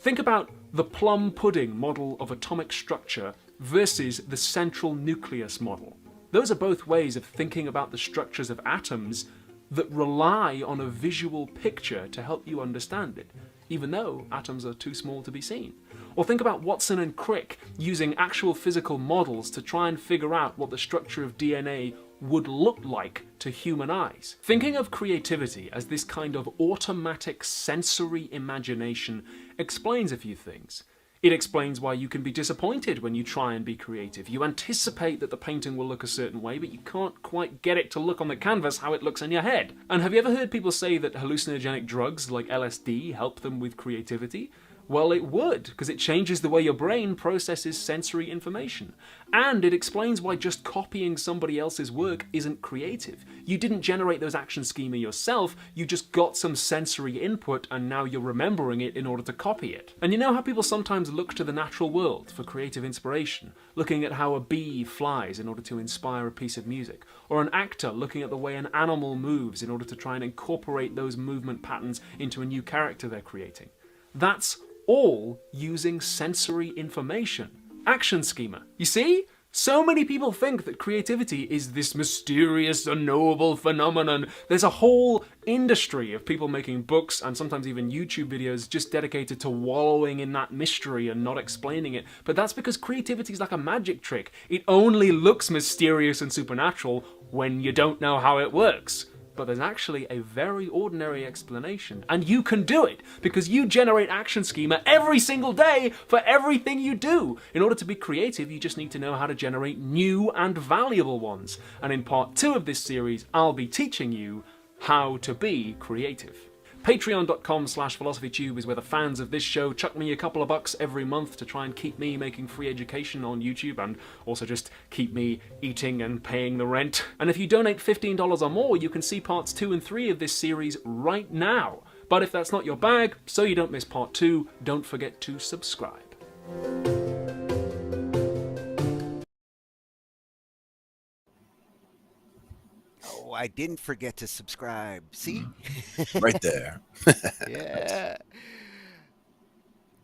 Think about the plum pudding model of atomic structure versus the central nucleus model. Those are both ways of thinking about the structures of atoms that rely on a visual picture to help you understand it, even though atoms are too small to be seen. Or think about Watson and Crick using actual physical models to try and figure out what the structure of DNA would look like to human eyes. Thinking of creativity as this kind of automatic sensory imagination explains a few things. It explains why you can be disappointed when you try and be creative. You anticipate that the painting will look a certain way, but you can't quite get it to look on the canvas how it looks in your head. And have you ever heard people say that hallucinogenic drugs like LSD help them with creativity? Well, it would, because it changes the way your brain processes sensory information. And it explains why just copying somebody else's work isn't creative. You didn't generate those action schema yourself, you just got some sensory input and now you're remembering it in order to copy it. And you know how people sometimes look to the natural world for creative inspiration, looking at how a bee flies in order to inspire a piece of music, or an actor looking at the way an animal moves in order to try and incorporate those movement patterns into a new character they're creating. That's all using sensory information. Action schema. You see? So many people think that creativity is this mysterious, unknowable phenomenon. There's a whole industry of people making books and sometimes even YouTube videos just dedicated to wallowing in that mystery and not explaining it. But that's because creativity is like a magic trick. It only looks mysterious and supernatural when you don't know how it works. But there's actually a very ordinary explanation, and you can do it because you generate action schema every single day for everything you do. In order to be creative, you just need to know how to generate new and valuable ones. And in part 2 of this series, I'll be teaching you how to be creative. Patreon.com/philosophytube is where the fans of this show chuck me a couple of bucks every month to try and keep me making free education on YouTube and also just keep me eating and paying the rent. And if you donate $15 or more, you can see parts 2 and 3 of this series right now. But if that's not your bag, so you don't miss part 2, don't forget to subscribe. I didn't forget to subscribe. See? Right there. Yeah.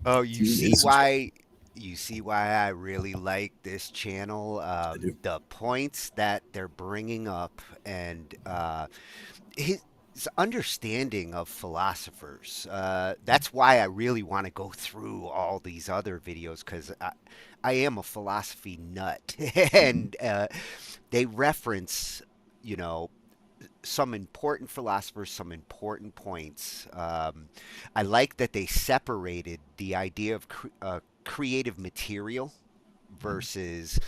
Oh, you see why I really like this channel? The points that they're bringing up and his understanding of philosophers. That's why I really want to go through all these other videos, because I am a philosophy nut. And they reference, some important philosophers, some important points. I like that they separated the idea of creative material versus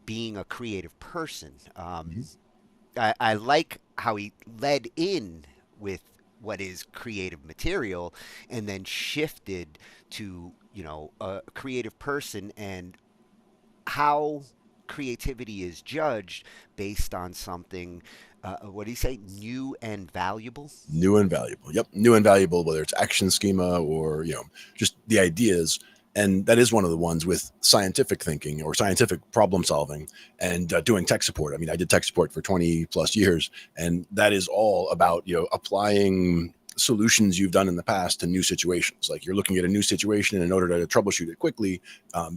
being a creative person. I like how he led in with what is creative material and then shifted to, a creative person and how creativity is judged based on something, what do you say, new and valuable? New and valuable. Yep. New and valuable, whether it's action schema or, just the ideas. And that is one of the ones with scientific thinking or scientific problem solving and doing tech support. I mean, I did tech support for 20 plus years, and that is all about, applying solutions you've done in the past to new situations. Like you're looking at a new situation, and in order to troubleshoot it quickly,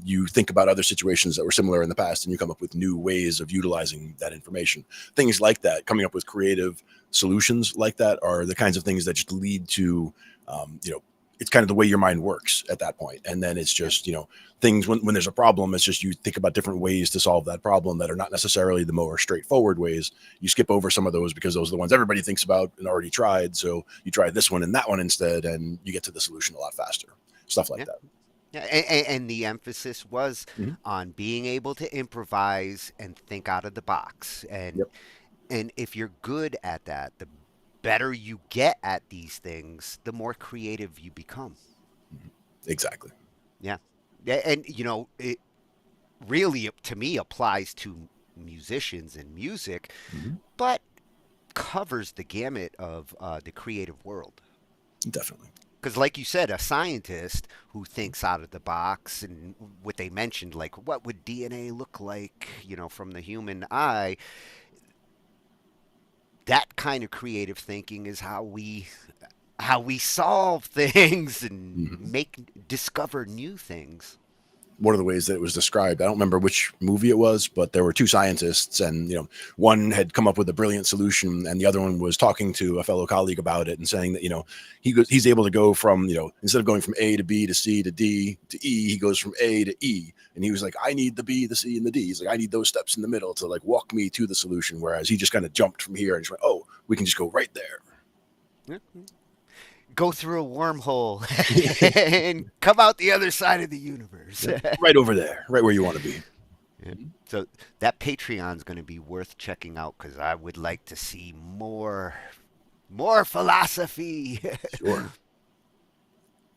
you think about other situations that were similar in the past, and you come up with new ways of utilizing that information. Things like that, coming up with creative solutions like that, are the kinds of things that just lead to, it's kind of the way your mind works at that point. And then it's just, things when there's a problem, it's just you think about different ways to solve that problem that are not necessarily the more straightforward ways. You skip over some of those because those are the ones everybody thinks about and already tried. So you try this one and that one instead, and you get to the solution a lot faster. Stuff like that. Yeah, and the emphasis was on being able to improvise and think out of the box. And if you're good at that, the better you get at these things, the more creative you become. Exactly. Yeah. And, it really, to me, applies to musicians and music, but covers the gamut of the creative world. Definitely. Because like you said, a scientist who thinks out of the box, and what they mentioned, like what would DNA look like, from the human eye, that kind of creative thinking is how we solve things and discover new things. One of the ways that it was described, I don't remember which movie it was, but there were two scientists, and one had come up with a brilliant solution, and the other one was talking to a fellow colleague about it and saying that he's able to go from instead of going from A to B to C to D to E, he goes from A to E, and he was like, I need the B, the C, and the D. He's like, I need those steps in the middle to like walk me to the solution, whereas he just kind of jumped from here and just went, oh, we can just go right there. Go through a wormhole and come out the other side of the universe. Right over there, right where you want to be. Yeah. So that Patreon's going to be worth checking out, because I would like to see more philosophy. Sure.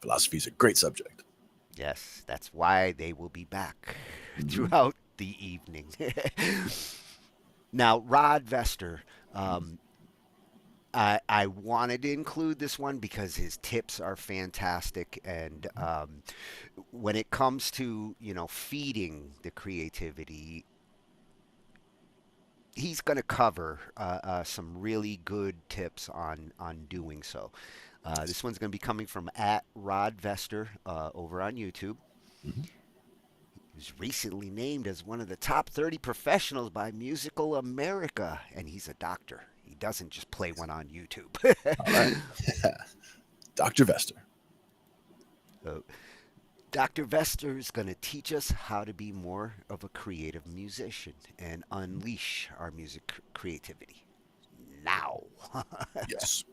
Philosophy is a great subject. Yes, that's why they will be back throughout the evening. Now, Rod Vester, I wanted to include this one because his tips are fantastic, and when it comes to feeding the creativity, he's going to cover some really good tips on doing so. This one's going to be coming from @RodVester over on YouTube. He was recently named as one of the top 30 professionals by Musical America, and he's a doctor. He doesn't just play one on YouTube. All right. Dr. Vester. So, Dr. Vester is going to teach us how to be more of a creative musician and unleash our music creativity now. Yes.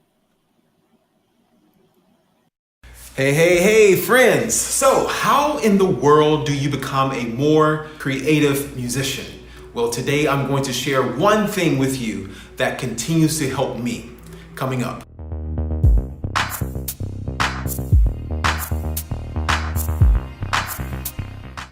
Hey, friends. So, how in the world do you become a more creative musician? Well, today I'm going to share one thing with you that continues to help me. Coming up.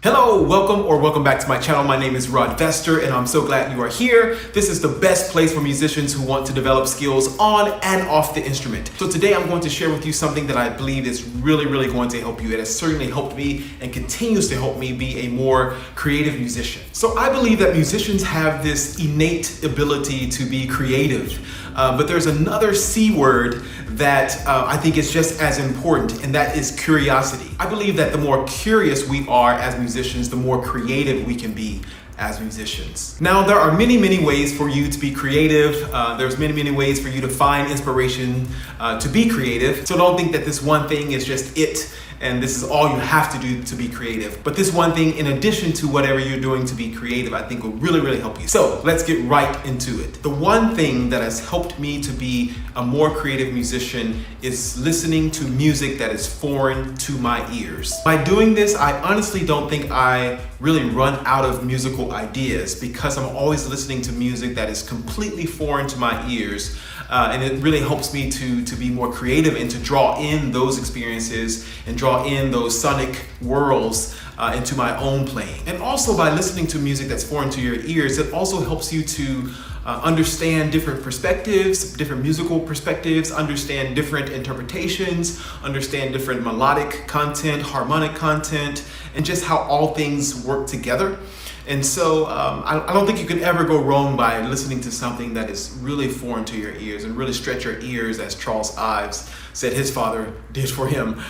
Hello, welcome back to my channel. My name is Rod Vester, and I'm so glad you are here. This is the best place for musicians who want to develop skills on and off the instrument. So today I'm going to share with you something that I believe is really going to help you. It has certainly helped me and continues to help me be a more creative musician. So I believe that musicians have this innate ability to be creative. But there's another C word that I think is just as important, and that is curiosity. I believe that the more curious we are as musicians, the more creative we can be as musicians. Now, there are many ways for you to be creative. There's many ways for you to find inspiration to be creative. So don't think that this one thing is just it, and this is all you have to do to be creative. But this one thing, in addition to whatever you're doing to be creative, I think will really help you. So let's get right into it. The one thing that has helped me to be a more creative musician is listening to music that is foreign to my ears. By doing this, I honestly don't think I really run out of musical ideas, because I'm always listening to music that is completely foreign to my ears. And it really helps me to be more creative and to draw in those experiences and draw in those sonic worlds into my own playing. And also, by listening to music that's foreign to your ears, it also helps you to understand different perspectives, different musical perspectives, understand different interpretations, understand different melodic content, harmonic content, and just how all things work together. And so I don't think you can ever go wrong by listening to something that is really foreign to your ears and really stretch your ears, as Charles Ives said his father did for him.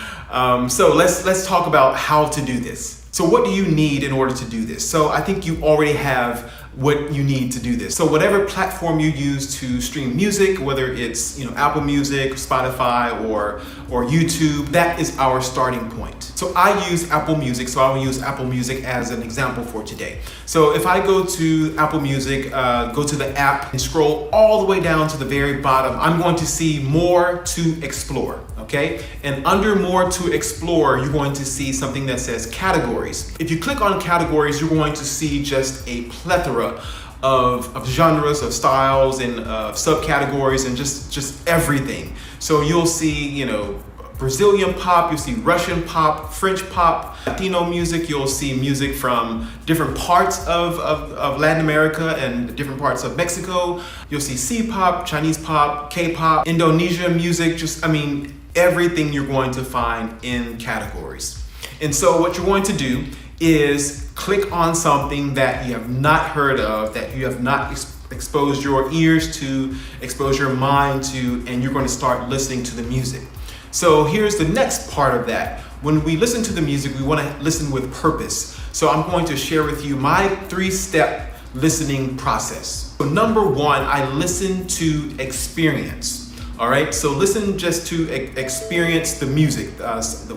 So let's talk about how to do this. So what do you need in order to do this? So I think you already have what you need to do this. So whatever platform you use to stream music, whether it's Apple Music, Spotify, or YouTube, that is our starting point. So I use Apple Music, so I will use Apple Music as an example for today. So if I go to Apple Music, go to the app and scroll all the way down to the very bottom, I'm going to see More to Explore, okay? And under More to Explore, you're going to see something that says Categories. If you click on Categories, you're going to see just a plethora of genres, of styles, and subcategories, and just everything. So you'll see, Brazilian pop, you'll see Russian pop, French pop, Latino music, you'll see music from different parts of Latin America and different parts of Mexico. You'll see C-pop, Chinese pop, K-pop, Indonesia music, everything you're going to find in categories. And so what you're going to do is click on something that you have not heard of, that you have not exposed your ears to, expose your mind to, and you're going to start listening to the music. So here's the next part of that. When we listen to the music, we want to listen with purpose. So I'm going to share with you my 3-step listening process. So number 1, I listen to experience. All right, so listen just to experience the music,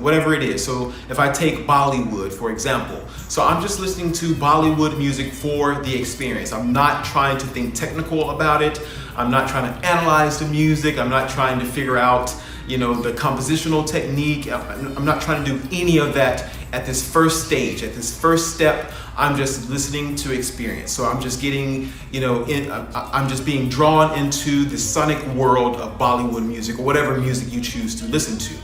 whatever it is. So if I take Bollywood, for example, so I'm just listening to Bollywood music for the experience. I'm not trying to think technical about it. I'm not trying to analyze the music. I'm not trying to figure out, the compositional technique. I'm not trying to do any of that at this first stage, at this first step. I'm just listening to experience. So I'm just getting, I'm just being drawn into the sonic world of Bollywood music, or whatever music you choose to listen to.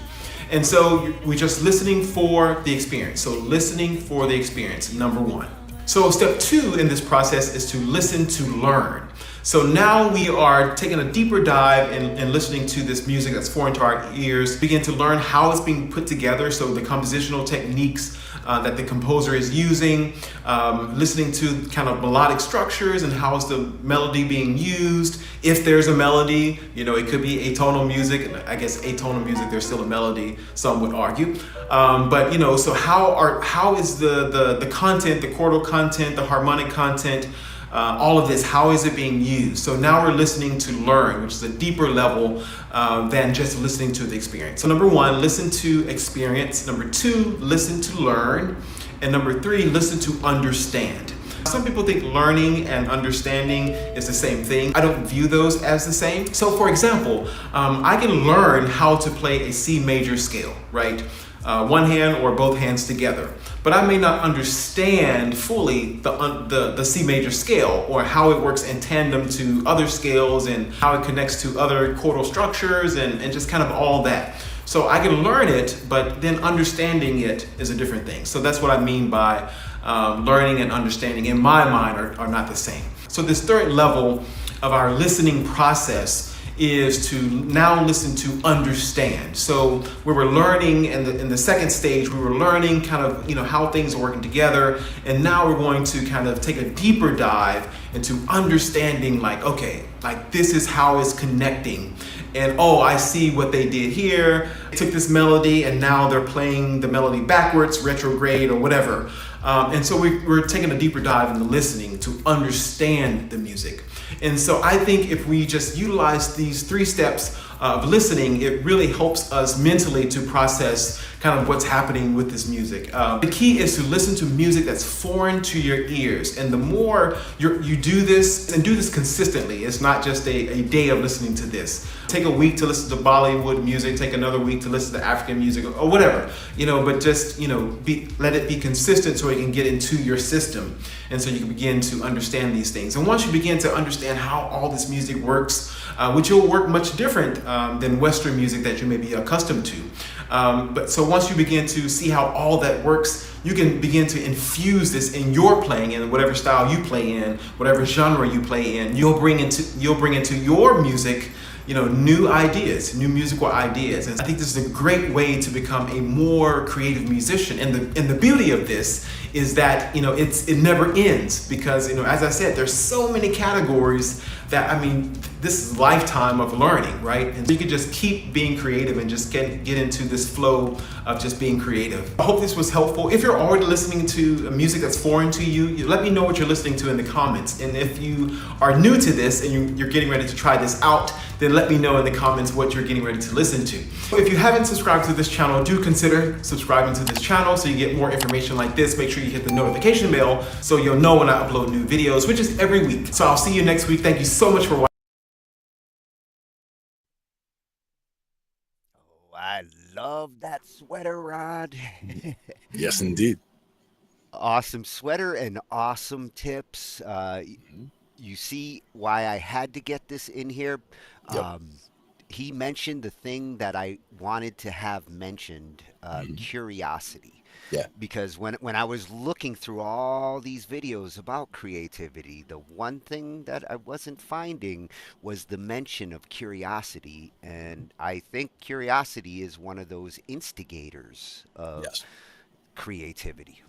And so we're just listening for the experience. So listening for the experience, number 1. So step 2 in this process is to listen to learn. So now we are taking a deeper dive and listening to this music that's foreign to our ears, begin to learn how it's being put together. So the compositional techniques that the composer is using, listening to kind of melodic structures and how is the melody being used. If there's a melody, it could be atonal music. And I guess atonal music, there's still a melody, some would argue. But so how is the content, the chordal content, the harmonic content, all of this, how is it being used? So now we're listening to learn, which is a deeper level than just listening to the experience. So number 1, listen to experience. Number 2, listen to learn. And number 3, listen to understand. Some people think learning and understanding is the same thing. I don't view those as the same. So for example, I can learn how to play a C major scale, right? One hand or both hands together. But I may not understand fully the C major scale, or how it works in tandem to other scales and how it connects to other chordal structures and just kind of all that. So I can learn it, but then understanding it is a different thing. So that's what I mean by learning and understanding in my mind are not the same. So this third level of our listening process is to now listen to understand. So we were learning in the second stage, we were learning kind of, how things are working together. And now we're going to kind of take a deeper dive into understanding, okay, this is how it's connecting. And I see what they did here. They took this melody and now they're playing the melody backwards, retrograde, or whatever. And so we're taking a deeper dive into listening to understand the music. And so I think if we just utilize these 3 steps of listening, it really helps us mentally to process kind of what's happening with this music. The key is to listen to music that's foreign to your ears. And the more you do this, and do this consistently, it's not just a day of listening to this. Take a week to listen to Bollywood music, take another week to listen to African music, or whatever, but just, let it be consistent so it can get into your system. And so you can begin to understand these things. And once you begin to understand how all this music works, which will work much different than Western music that you may be accustomed to. But so once you begin to see how all that works, you can begin to infuse this in your playing, in whatever style you play in, whatever genre you play in. You'll bring into your music, new ideas, new musical ideas. And I think this is a great way to become a more creative musician. And the beauty of this is that, it never ends, because, as I said, there's so many categories that, this is a lifetime of learning, right? And so you can just keep being creative and just get into this flow of just being creative. I hope this was helpful. If you're already listening to music that's foreign to you, let me know what you're listening to in the comments. And if you are new to this and you're getting ready to try this out, then let me know in the comments what you're getting ready to listen to. If you haven't subscribed to this channel, do consider subscribing to this channel so you get more information like this. Make sure you hit the notification bell so you'll know when I upload new videos, which is every week. So I'll see you next week. Thank you so much for watching. I love that sweater, Rod. Yes, indeed. Awesome sweater and awesome tips. You see why I had to get this in here. Yep. He mentioned the thing that I wanted to have mentioned, curiosity. Yeah. Because when I was looking through all these videos about creativity, the one thing that I wasn't finding was the mention of curiosity. And I think curiosity is one of those instigators of creativity.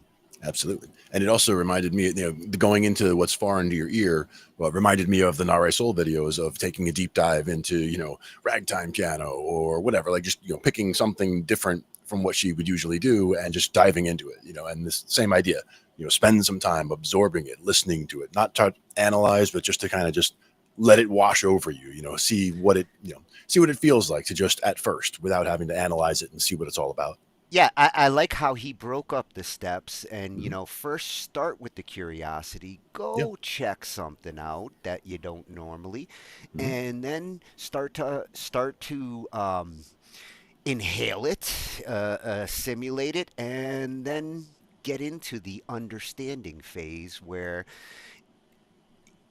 Absolutely. And it also reminded me, going into what's foreign to your ear, well, it reminded me of the Nare Soul videos of taking a deep dive into, ragtime piano or whatever, like just, picking something different from what she would usually do and just diving into it, and this same idea, spend some time absorbing it, listening to it, not to analyze, but just to kind of just let it wash over you, see what it feels like to just at first without having to analyze it and see what it's all about. Yeah, I like how he broke up the steps and, first start with the curiosity, go check something out that you don't normally, and then start to inhale it, simulate it, and then get into the understanding phase where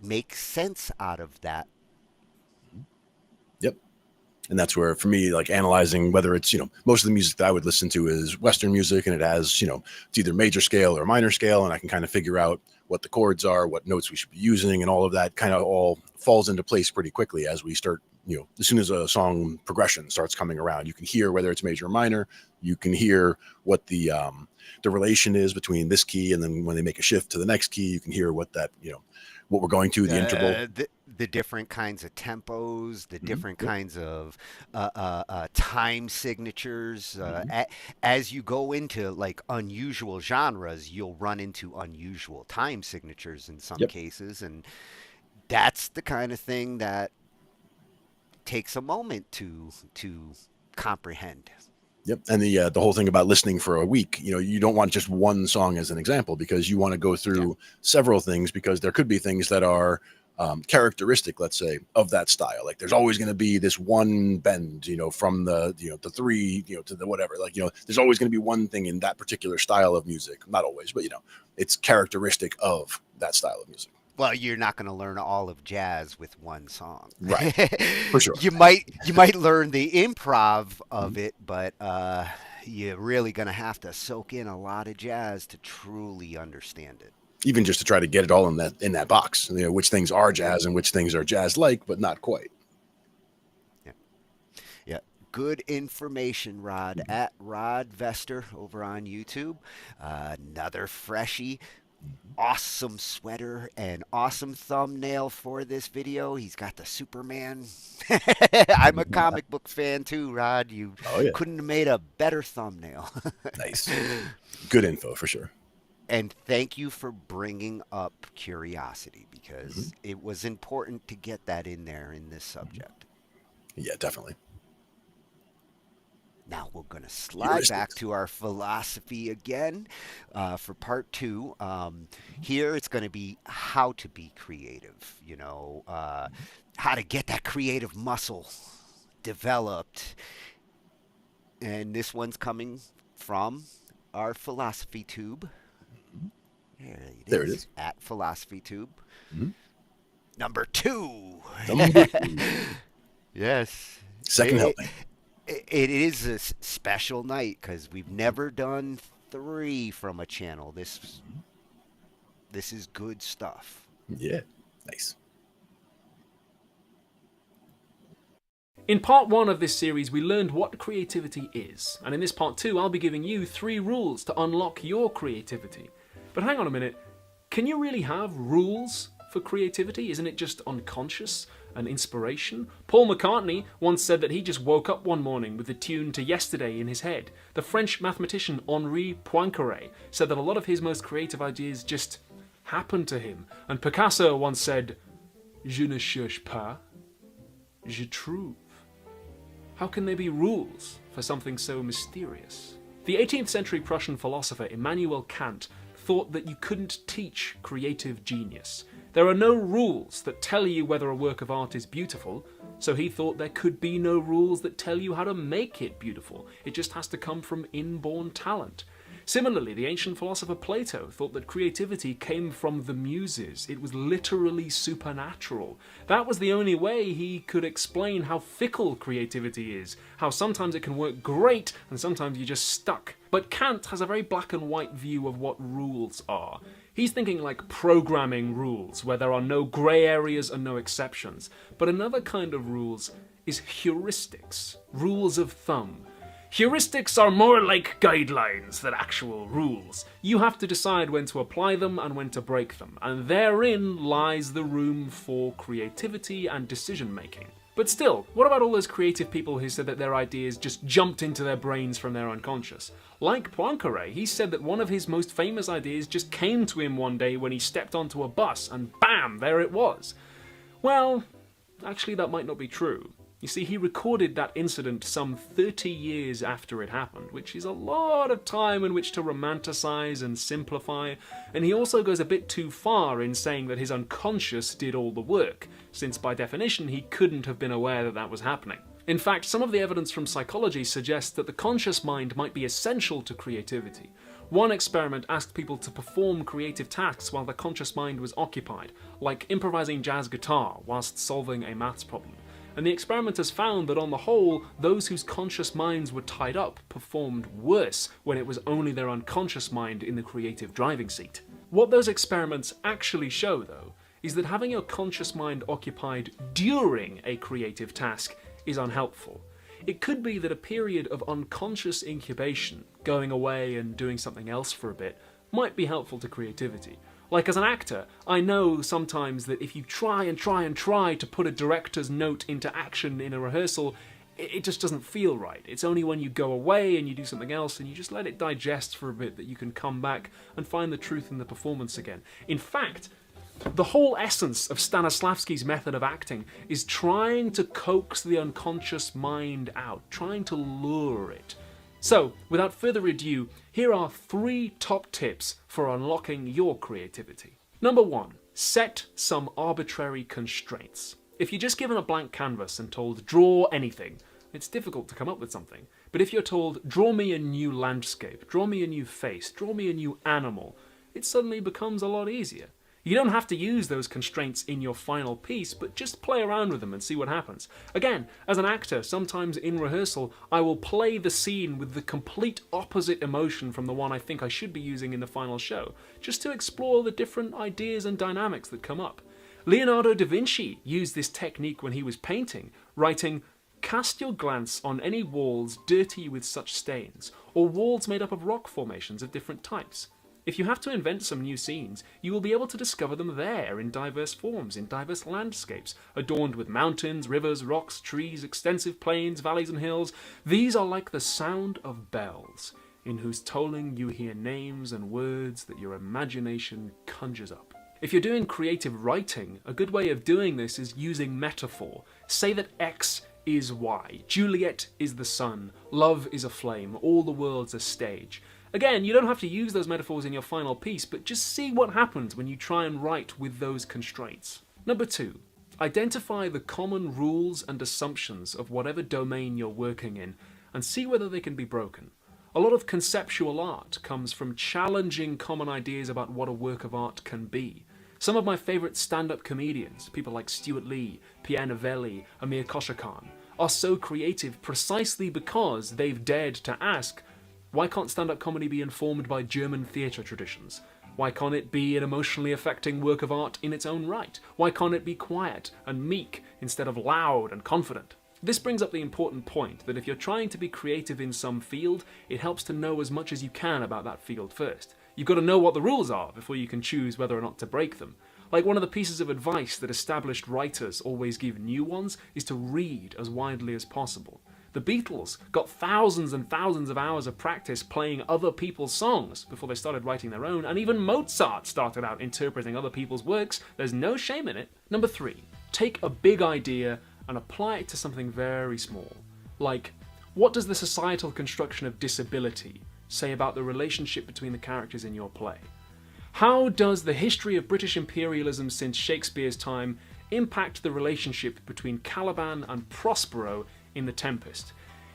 make sense out of that. Yep. And that's where, for me, like analyzing whether it's, most of the music that I would listen to is Western music, and it has, it's either major scale or minor scale, and I can kind of figure out what the chords are, what notes we should be using, and all of that kind of all falls into place pretty quickly as we start, as soon as a song progression starts coming around, you can hear whether it's major or minor, you can hear what the relation is between this key, and then when they make a shift to the next key, you can hear what that, what we're going to, the interval. The different kinds of tempos, the different kinds of time signatures. As you go into like unusual genres, you'll run into unusual time signatures in some cases, and that's the kind of thing that takes a moment to comprehend. Yep. And the whole thing about listening for a week, you don't want just one song as an example, because you want to go through several things, because there could be things that are characteristic, let's say, of that style. Like there's always going to be this one bend, from the, the three, to the whatever, like, there's always going to be one thing in that particular style of music. Not always, but, it's characteristic of that style of music. Well, you're not going to learn all of jazz with one song. Right. For sure. You might learn the improv of it, but you're really going to have to soak in a lot of jazz to truly understand it. Even just to try to get it all in that box, which things are jazz and which things are jazz-like, but not quite. Yeah. Good information, Rod, at Rod Vester over on YouTube. Another freshie. Awesome sweater and awesome thumbnail for this video. He's got the Superman. I'm a comic book fan too, Rod. You couldn't have made a better thumbnail. Nice. Good info for sure. And thank you for bringing up curiosity, because it was important to get that in there in this subject. Yeah, definitely. Now we're going to slide back to our philosophy again for part 2. Here it's going to be how to be creative, how to get that creative muscle developed. And this one's coming from our philosophy tube. There it is. At philosophy tube. Number 2. Yes. Second helping. It is a special night because we've never done 3 from a channel. This is good stuff. Yeah, nice. In part 1 of this series, we learned what creativity is, and in this part 2, I'll be giving you 3 rules to unlock your creativity. But hang on a minute, can you really have rules for creativity? Isn't it just unconscious and inspiration? Paul McCartney once said that he just woke up one morning with the tune to Yesterday in his head. The French mathematician Henri Poincaré said that a lot of his most creative ideas just happened to him. And Picasso once said, "Je ne cherche pas, je trouve." How can there be rules for something so mysterious? The 18th century Prussian philosopher Immanuel Kant thought that you couldn't teach creative genius. There are no rules that tell you whether a work of art is beautiful, so he thought there could be no rules that tell you how to make it beautiful. It just has to come from inborn talent. Similarly, the ancient philosopher Plato thought that creativity came from the muses. It was literally supernatural. That was the only way he could explain how fickle creativity is, how sometimes it can work great and sometimes you're just stuck. But Kant has a very black and white view of what rules are. He's thinking like programming rules, where there are no grey areas and no exceptions. But another kind of rules is heuristics, rules of thumb. Heuristics are more like guidelines than actual rules. You have to decide when to apply them and when to break them, and therein lies the room for creativity and decision making. But still, what about all those creative people who said that their ideas just jumped into their brains from their unconscious? Like Poincaré, he said that one of his most famous ideas just came to him one day when he stepped onto a bus, and bam, there it was. Well, actually that might not be true. You see, he recorded that incident some 30 years after it happened, which is a lot of time in which to romanticize and simplify, and he also goes a bit too far in saying that his unconscious did all the work, since by definition he couldn't have been aware that that was happening. In fact, some of the evidence from psychology suggests that the conscious mind might be essential to creativity. One experiment asked people to perform creative tasks while the conscious mind was occupied, like improvising jazz guitar whilst solving a maths problem. And the experimenters found that on the whole, those whose conscious minds were tied up performed worse when it was only their unconscious mind in the creative driving seat. What those experiments actually show, though, is that having your conscious mind occupied during a creative task is unhelpful. It could be that a period of unconscious incubation, going away and doing something else for a bit, might be helpful to creativity. Like as an actor, I know sometimes that if you try to put a director's note into action in a rehearsal, it just doesn't feel right. It's only when you go away and you do something else and you just let it digest for a bit that you can come back and find the truth in the performance again. In fact, the whole essence of Stanislavski's method of acting is trying to coax the unconscious mind out, trying to lure it. So, without further ado, here are 3 top tips for unlocking your creativity. Number 1, set some arbitrary constraints. If you're just given a blank canvas and told, draw anything, it's difficult to come up with something. But if you're told, draw me a new landscape, draw me a new face, draw me a new animal, it suddenly becomes a lot easier. You don't have to use those constraints in your final piece, but just play around with them and see what happens. Again, as an actor, sometimes in rehearsal, I will play the scene with the complete opposite emotion from the one I think I should be using in the final show, just to explore the different ideas and dynamics that come up. Leonardo da Vinci used this technique when he was painting, writing, "Cast your glance on any walls dirty with such stains, or walls made up of rock formations of different types." If you have to invent some new scenes, you will be able to discover them there in diverse forms, in diverse landscapes, adorned with mountains, rivers, rocks, trees, extensive plains, valleys and hills. These are like the sound of bells, in whose tolling you hear names and words that your imagination conjures up. If you're doing creative writing, a good way of doing this is using metaphor. Say that X is Y, Juliet is the sun, love is a flame, all the world's a stage. Again, you don't have to use those metaphors in your final piece, but just see what happens when you try and write with those constraints. Number 2, identify the common rules and assumptions of whatever domain you're working in, and see whether they can be broken. A lot of conceptual art comes from challenging common ideas about what a work of art can be. Some of my favourite stand-up comedians, people like Stuart Lee, Pierre Novelli, Amir Khosrokhan, are so creative precisely because they've dared to ask, Why can't stand-up comedy be informed by German theatre traditions? Why can't it be an emotionally affecting work of art in its own right? Why can't it be quiet and meek instead of loud and confident? This brings up the important point that if you're trying to be creative in some field, it helps to know as much as you can about that field first. You've got to know what the rules are before you can choose whether or not to break them. Like, one of the pieces of advice that established writers always give new ones is to read as widely as possible. The Beatles got thousands and thousands of hours of practice playing other people's songs before they started writing their own, and even Mozart started out interpreting other people's works. There's no shame in it. Number 3, take a big idea and apply it to something very small. Like, what does the societal construction of disability say about the relationship between the characters in your play? How does the history of British imperialism since Shakespeare's time impact the relationship between Caliban and Prospero in The Tempest?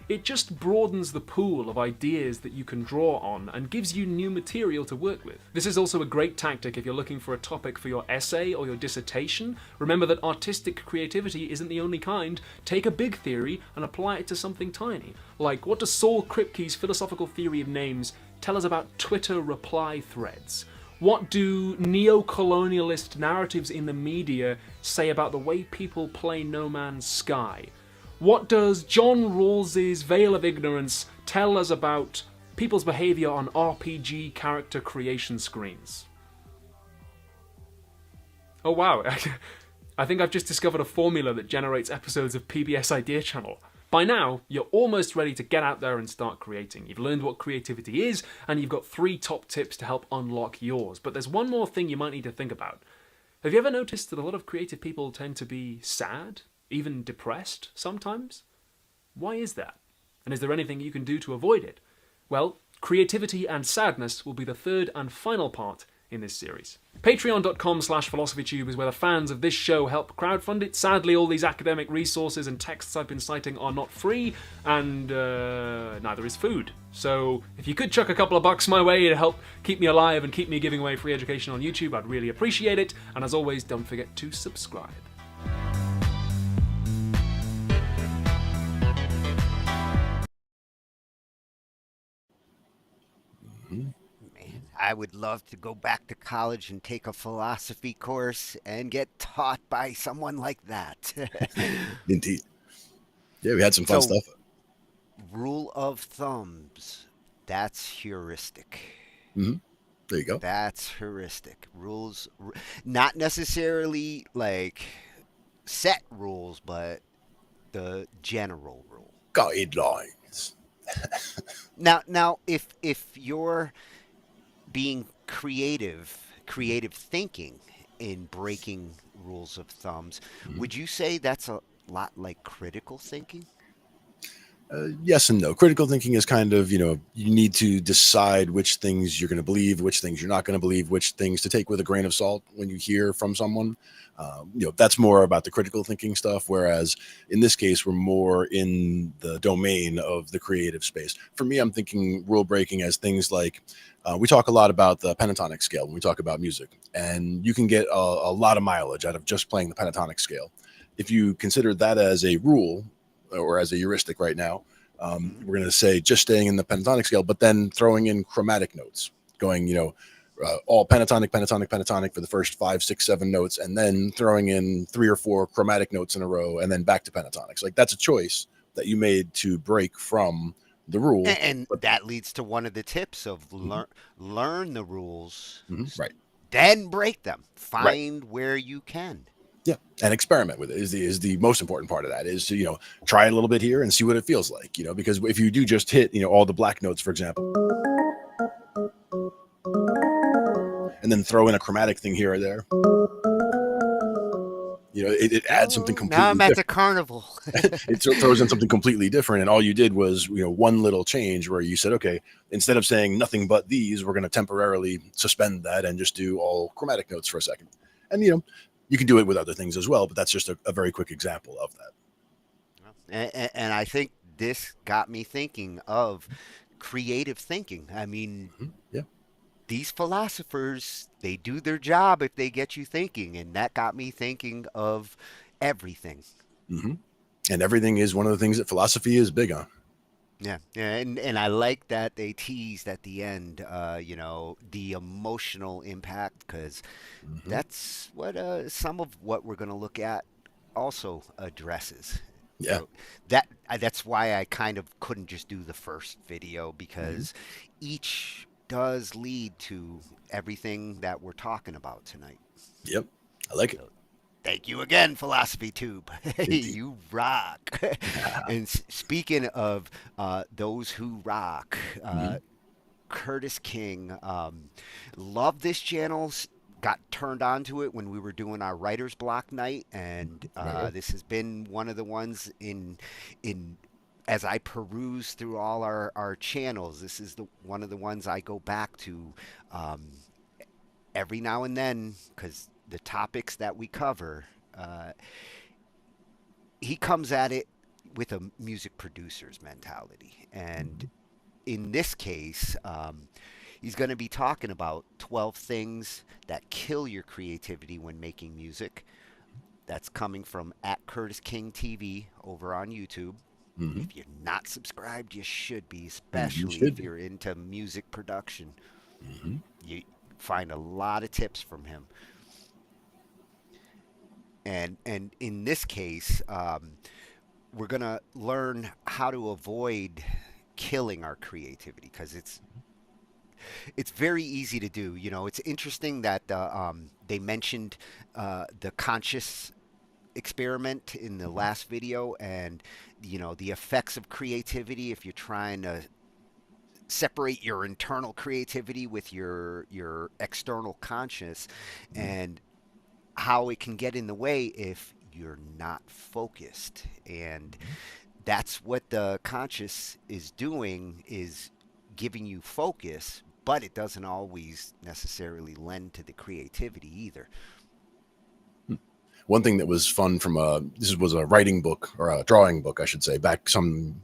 It just broadens the pool of ideas that you can draw on and gives you new material to work with. This is also a great tactic if you're looking for a topic for your essay or your dissertation. Remember that artistic creativity isn't the only kind. Take a big theory and apply it to something tiny. Like, what does Saul Kripke's philosophical theory of names tell us about Twitter reply threads? What do neo-colonialist narratives in the media say about the way people play No Man's Sky? What does John Rawls's Veil of Ignorance tell us about people's behaviour on RPG character creation screens? Oh wow, I think I've just discovered a formula that generates episodes of PBS Idea Channel. By now, you're almost ready to get out there and start creating. You've learned what creativity is, and you've got 3 top tips to help unlock yours. But there's one more thing you might need to think about. Have you ever noticed that a lot of creative people tend to be sad, even depressed sometimes? Why is that? And is there anything you can do to avoid it? Well, creativity and sadness will be the 3rd and final part in this series. Patreon.com/philosophytube is where the fans of this show help crowdfund it. Sadly, all these academic resources and texts I've been citing are not free, and neither is food. So if you could chuck a couple of bucks my way to help keep me alive and keep me giving away free education on YouTube, I'd really appreciate it. And as always, don't forget to subscribe. I would love to go back to college and take a philosophy course and get taught by someone like that. Indeed. Yeah, we had some fun stuff. Rule of thumbs. That's heuristic. Mm-hmm. There you go. That's heuristic. Rules, not necessarily like set rules, but the general rule. Guidelines. Now, if you're being creative thinking in breaking rules of thumbs, would you say that's a lot like critical thinking? Yes and no. Critical thinking is kind of, you need to decide which things you're going to believe, which things you're not going to believe, which things to take with a grain of salt when you hear from someone. That's more about the critical thinking stuff, whereas in this case, we're more in the domain of the creative space. For me, I'm thinking rule breaking as things like, we talk a lot about the pentatonic scale when we talk about music, and you can get a lot of mileage out of just playing the pentatonic scale. If you consider that as a rule, or as a heuristic right now, we're going to say just staying in the pentatonic scale, but then throwing in chromatic notes, going, all pentatonic for the first 5, 6, 7 notes, and then throwing in 3 or 4 chromatic notes in a row, and then back to pentatonics. Like, that's a choice that you made to break from the rule. And that leads to one of the tips of learn the rules, right? Then break them. Find where you can. Yeah, and experiment with it is the most important part of that, is to, try it a little bit here and see what it feels like, because if you do just hit, all the black notes, for example, and then throw in a chromatic thing here or there, it adds something completely now I'm at different. the carnival. It throws in something completely different, and all you did was, one little change where you said, okay, instead of saying nothing but these, we're going to temporarily suspend that and just do all chromatic notes for a second. And, you can do it with other things as well, but that's just a very quick example of that. And I think this got me thinking of creative thinking. I mean, these philosophers, they do their job if they get you thinking, and that got me thinking of everything. And everything is one of the things that philosophy is big on. Yeah, yeah, and I like that they teased at the end, the emotional impact, because that's what some of what we're going to look at also addresses. Yeah. That's why I kind of couldn't just do the first video, because each does lead to everything that we're talking about tonight. Yep. I like it. Thank you again, Philosophy Tube. You rock. And speaking of those who rock, Curtis King, loved this channel. Got turned on to it when we were doing our writer's block night, and this has been one of the ones in as I peruse through all our channels. This is one of the ones I go back to every now and then, because the topics that we cover, he comes at it with a music producer's mentality. And in this case, he's going to be talking about 12 things that kill your creativity when making music. That's coming from at Curtis King TV over on YouTube. If you're not subscribed, you should be, especially if you're into music production. You find a lot of tips from him. And in this case, we're going to learn how to avoid killing our creativity, because it's very easy to do. It's interesting that they mentioned the conscious experiment in the last video, and the effects of creativity if you're trying to separate your internal creativity with your external conscious, and how it can get in the way if you're not focused. And that's what the conscious is doing, is giving you focus, but it doesn't always necessarily lend to the creativity either. One thing that was fun from this was a writing book, or a drawing book, I should say, back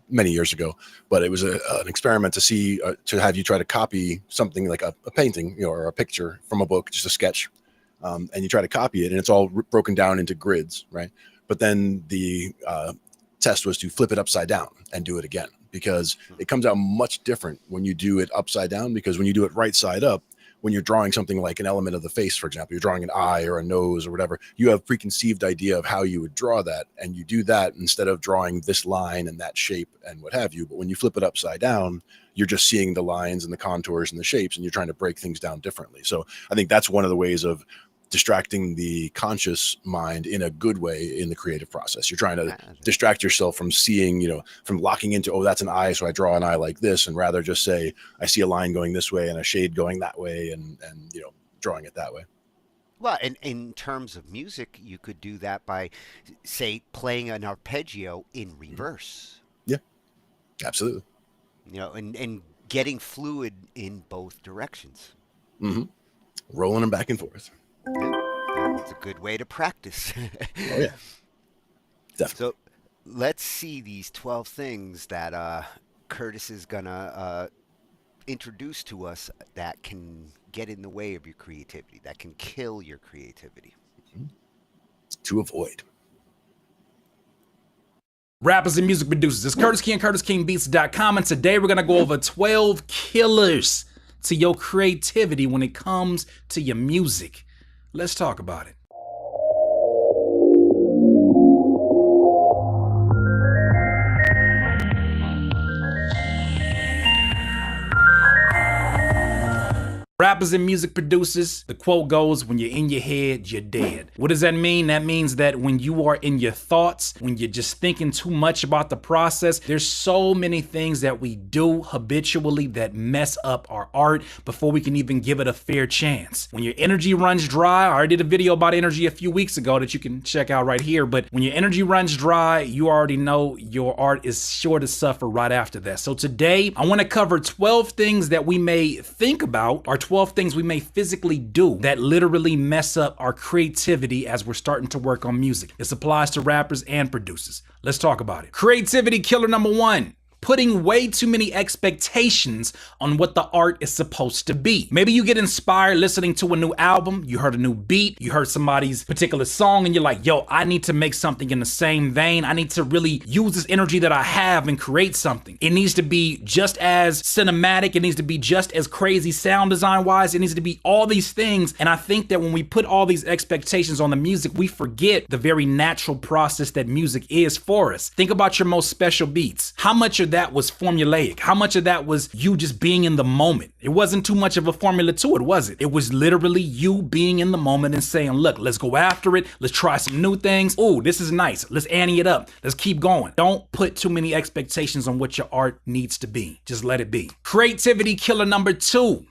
many years ago. But it was an experiment to see, to have you try to copy something like a painting, or a picture from a book, just a sketch, and you try to copy it, and it's all broken down into grids, right? But then the test was to flip it upside down and do it again, because it comes out much different when you do it upside down. Because when you do it right side up, when you're drawing something like an element of the face, for example, you're drawing an eye or a nose or whatever, you have preconceived idea of how you would draw that. And you do that instead of drawing this line and that shape and what have you. But when you flip it upside down, you're just seeing the lines and the contours and the shapes, and you're trying to break things down differently. So I think that's one of the ways of distracting the conscious mind in a good way in the creative process. You're trying to distract yourself from seeing, from locking into, oh, that's an eye, so I draw an eye like this, and rather just say, I see a line going this way and a shade going that way, and drawing it that way. Well, and in terms of music, you could do that by, say, playing an arpeggio in reverse. Yeah, absolutely. And getting fluid in both directions. Rolling them back and forth. It's a good way to practice. Oh, yeah. Definitely. So let's see these 12 things that Curtis is going to introduce to us that can get in the way of your creativity, that can kill your creativity. To avoid. Rappers and music producers, it's Curtis King, CurtisKingBeats.com, and today we're going to go over 12 killers to your creativity when it comes to your music. Let's talk about it. Rappers and music producers, the quote goes, when you're in your head, you're dead. What does that mean? That means that when you are in your thoughts, when you're just thinking too much about the process, there's so many things that we do habitually that mess up our art before we can even give it a fair chance. When your energy runs dry, I already did a video about energy a few weeks ago that you can check out right here, but when your energy runs dry, you already know your art is sure to suffer right after that. So today, I want to cover 12 things that we may think about, or 12 things we may physically do that literally mess up our creativity as we're starting to work on music. This applies to rappers and producers. Let's talk about it. Creativity killer number 1, putting way too many expectations on what the art is supposed to be. Maybe you get inspired listening to a new album, you heard a new beat, you heard somebody's particular song, and you're like, yo, I need to make something in the same vein. I need to really use this energy that I have and create something. It needs to be just as cinematic, it needs to be just as crazy sound design wise, it needs to be all these things. And I think that when we put all these expectations on the music, we forget the very natural process that music is for us. Think about your most special beats. How much of that was formulaic? How much of that was you just being in the moment? It wasn't too much of a formula to it, was it? It was literally you being in the moment and saying, look, let's go after it. Let's try some new things. Oh, this is nice. Let's ante it up. Let's keep going. Don't put too many expectations on what your art needs to be. Just let it be. Creativity killer number 2.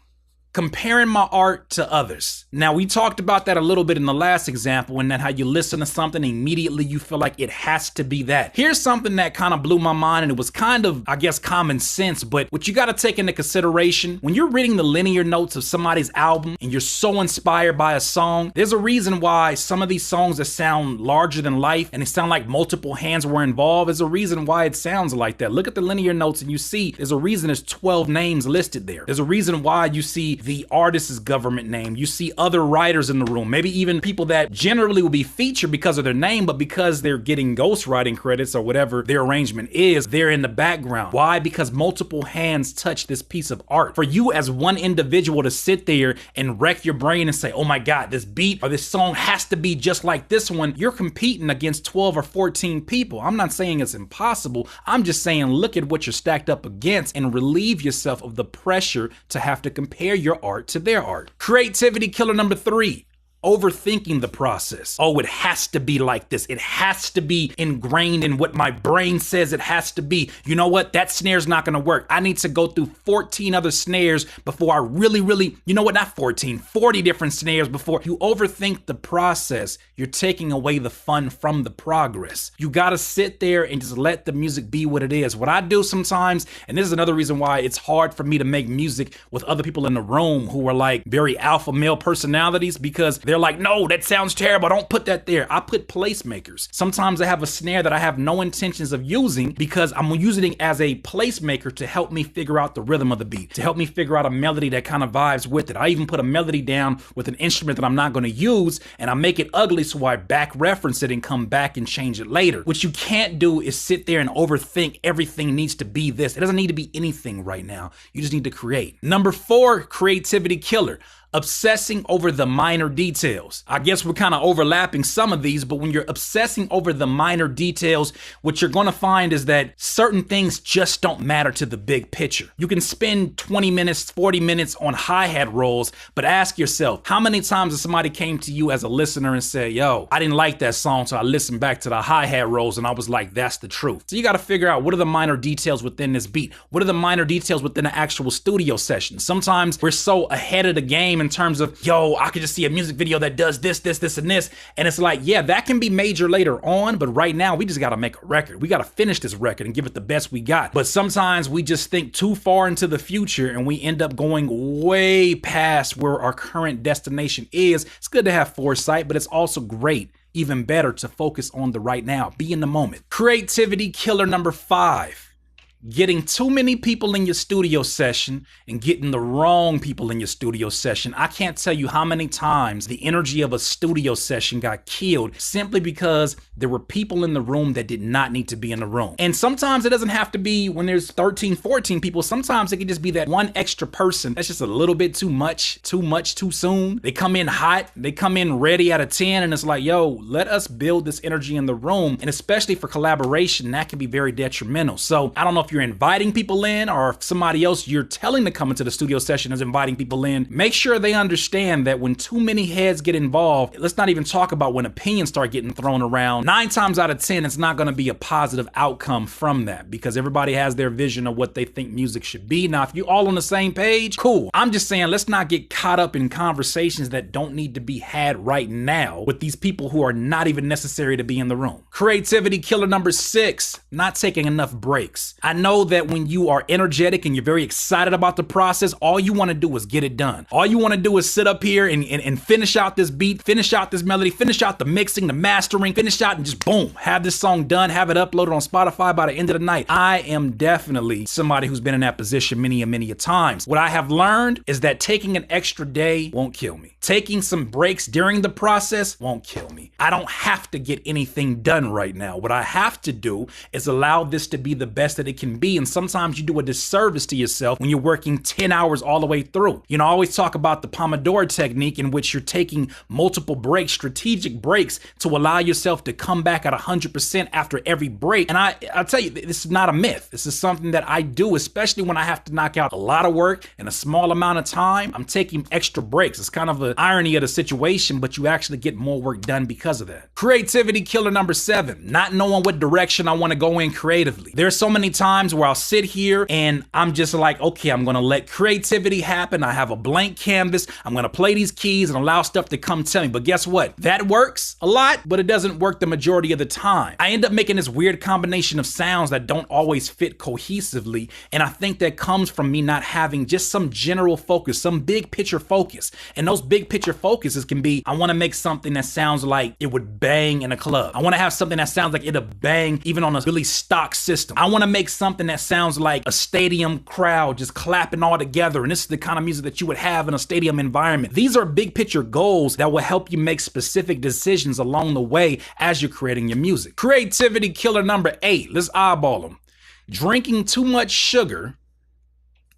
Comparing my art to others. Now, we talked about that a little bit in the last example, and then how you listen to something and immediately you feel like it has to be that. Here's something that kind of blew my mind, and it was kind of, I guess, common sense, but what you got to take into consideration when you're reading the linear notes of somebody's album and you're so inspired by a song, there's a reason why some of these songs that sound larger than life and they sound like multiple hands were involved. There's a reason why it sounds like that. Look at the linear notes and you see there's a reason there's 12 names listed there. There's a reason why you see the artist's government name. You see other writers in the room, maybe even people that generally will be featured because of their name, but because they're getting ghostwriting credits or whatever their arrangement is, they're in the background. Why? Because multiple hands touch this piece of art. For you as one individual to sit there and wreck your brain and say, oh my God, this beat or this song has to be just like this one, you're competing against 12 or 14 people. I'm not saying it's impossible. I'm just saying look at what you're stacked up against and relieve yourself of the pressure to have to compare your art to their art. Creativity killer number 3. Overthinking the process. Oh, it has to be like this. It has to be ingrained in what my brain says it has to be. You know what? That snare's not going to work. I need to go through 14 other snares before I really, you know what? Not 14, 40 different snares before you overthink the process. You're taking away the fun from the progress. You got to sit there and just let the music be what it is. What I do sometimes, and this is another reason why it's hard for me to make music with other people in the room who are like very alpha male personalities, because they're like, no, that sounds terrible. Don't put that there. I put placemakers. Sometimes I have a snare that I have no intentions of using because I'm using it as a placemaker to help me figure out the rhythm of the beat, to help me figure out a melody that kind of vibes with it. I even put a melody down with an instrument that I'm not going to use, and I make it ugly so I back reference it and come back and change it later. What you can't do is sit there and overthink everything needs to be this. It doesn't need to be anything right now. You just need to create. Number 4, creativity killer. Obsessing over the minor details. I guess we're kind of overlapping some of these, but when you're obsessing over the minor details, what you're going to find is that certain things just don't matter to the big picture. You can spend 20 minutes, 40 minutes on hi-hat rolls, but ask yourself, how many times has somebody came to you as a listener and said, yo, I didn't like that song, so I listened back to the hi-hat rolls and I was like, that's the truth. So you got to figure out, what are the minor details within this beat? What are the minor details within the actual studio session? Sometimes we're so ahead of the game in terms of, yo, I could just see a music video that does this, and this. And it's like, yeah, that can be major later on, but right now we just got to make a record. We got to finish this record and give it the best we got. But sometimes we just think too far into the future and we end up going way past where our current destination is. It's good to have foresight, but it's also great, even better, to focus on the right now. Be in the moment. Creativity killer number 5. Getting too many people in your studio session and getting the wrong people in your studio session. I can't tell you how many times the energy of a studio session got killed simply because there were people in the room that did not need to be in the room. And sometimes it doesn't have to be when there's 13, 14 people. Sometimes it can just be that one extra person that's just a little bit too much, too soon. They come in hot, they come in ready out of 10, and it's like, yo, let us build this energy in the room. And especially for collaboration, that can be very detrimental. So I don't know if you're inviting people in or if somebody else you're telling to come into the studio session is inviting people in. Make sure they understand that when too many heads get involved, let's not even talk about when opinions start getting thrown around. 9 times out of 10, it's not going to be a positive outcome from that because everybody has their vision of what they think music should be. Now, if you all on the same page, cool. I'm just saying, let's not get caught up in conversations that don't need to be had right now with these people who are not even necessary to be in the room. Creativity killer number 6, not taking enough breaks. I know that when you are energetic and you're very excited about the process, all you want to do is get it done. All you want to do is sit up here and finish out this beat, finish out this melody, finish out the mixing, the mastering, finish out and just boom, have this song done, have it uploaded on Spotify by the end of the night. I am definitely somebody who's been in that position many a times. What I have learned is that taking an extra day won't kill me. Taking some breaks during the process won't kill me. I don't have to get anything done right now. What I have to do is allow this to be the best that it can be. And sometimes you do a disservice to yourself when you're working 10 hours all the way through. You know, I always talk about the Pomodoro technique, in which you're taking multiple breaks, strategic breaks, to allow yourself to come back at 100% after every break. And I'll tell you, this is not a myth. This is something that I do, especially when I have to knock out a lot of work in a small amount of time. I'm taking extra breaks. It's kind of the irony of the situation, but you actually get more work done because of that. Creativity killer number 7, not knowing what direction I want to go in creatively. There's so many times where I'll sit here and I'm just like, okay, I'm going to let creativity happen. I have a blank canvas. I'm going to play these keys and allow stuff to come to me. But guess what? That works a lot, but it doesn't work the majority of the time. I end up making this weird combination of sounds that don't always fit cohesively. And I think that comes from me not having just some general focus, some big picture focus. And those big picture focuses can be, I want to make something that sounds like it would bang in a club. I want to have something that sounds like it'll bang even on a really stock system. I want to make something that sounds like a stadium crowd just clapping all together. And this is the kind of music that you would have in a stadium environment. These are big picture goals that will help you make specific decisions along the way as you're creating your music. Creativity killer number 8. Let's eyeball them. Drinking too much sugar,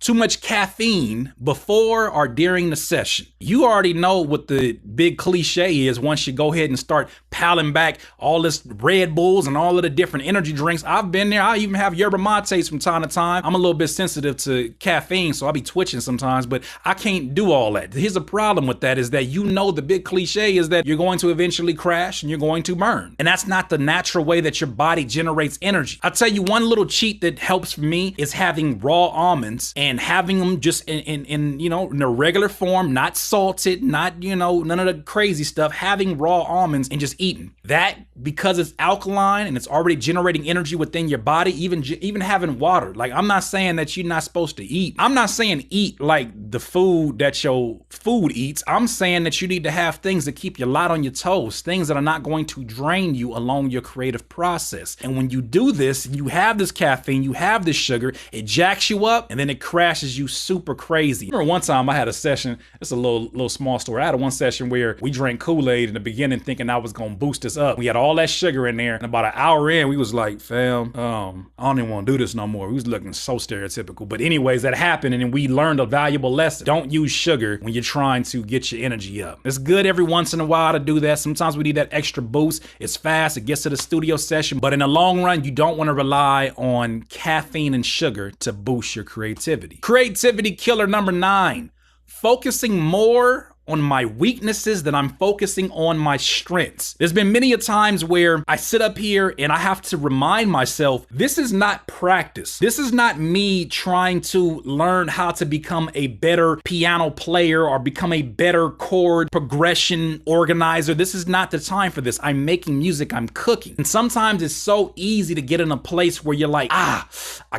too much caffeine before or during the session. You already know what the big cliche is once you go ahead and start piling back all this Red Bulls and all of the different energy drinks. I've been there. I even have yerba mates from time to time. I'm a little bit sensitive to caffeine, so I'll be twitching sometimes, but I can't do all that. Here's the problem with that, is that you know the big cliche is that you're going to eventually crash and you're going to burn. And that's not the natural way that your body generates energy. I'll tell you one little cheat that helps for me is having raw almonds and having them just in you know, in a regular form, not salted, not, you know, none of the crazy stuff, having raw almonds and just eating. That, because it's alkaline and it's already generating energy within your body, even having water. Like, I'm not saying that you're not supposed to eat. I'm not saying eat like the food that your food eats. I'm saying that you need to have things that keep you light on your toes, things that are not going to drain you along your creative process. And when you do this, you have this caffeine, you have this sugar, it jacks you up and then it crashes you super crazy. I remember one time I had a session, it's a little small story. I had one session where we drank Kool-Aid in the beginning thinking I was gonna boost us up. We had all that sugar in there, and about an hour in, we was like, fam, I don't even want to do this no more. We was looking so stereotypical. But anyways, that happened, and then we learned a valuable lesson. Don't use sugar when you're trying to get your energy up. It's good every once in a while to do that. Sometimes we need that extra boost. It's fast, it gets to the studio session, but in the long run, you don't want to rely on caffeine and sugar to boost your creativity. Creativity killer number 9, focusing more on my weaknesses than I'm focusing on my strengths. There's been many a times where I sit up here and I have to remind myself, this is not practice. This is not me trying to learn how to become a better piano player or become a better chord progression organizer. This is not the time for this. I'm making music, I'm cooking. And sometimes it's so easy to get in a place where you're like, I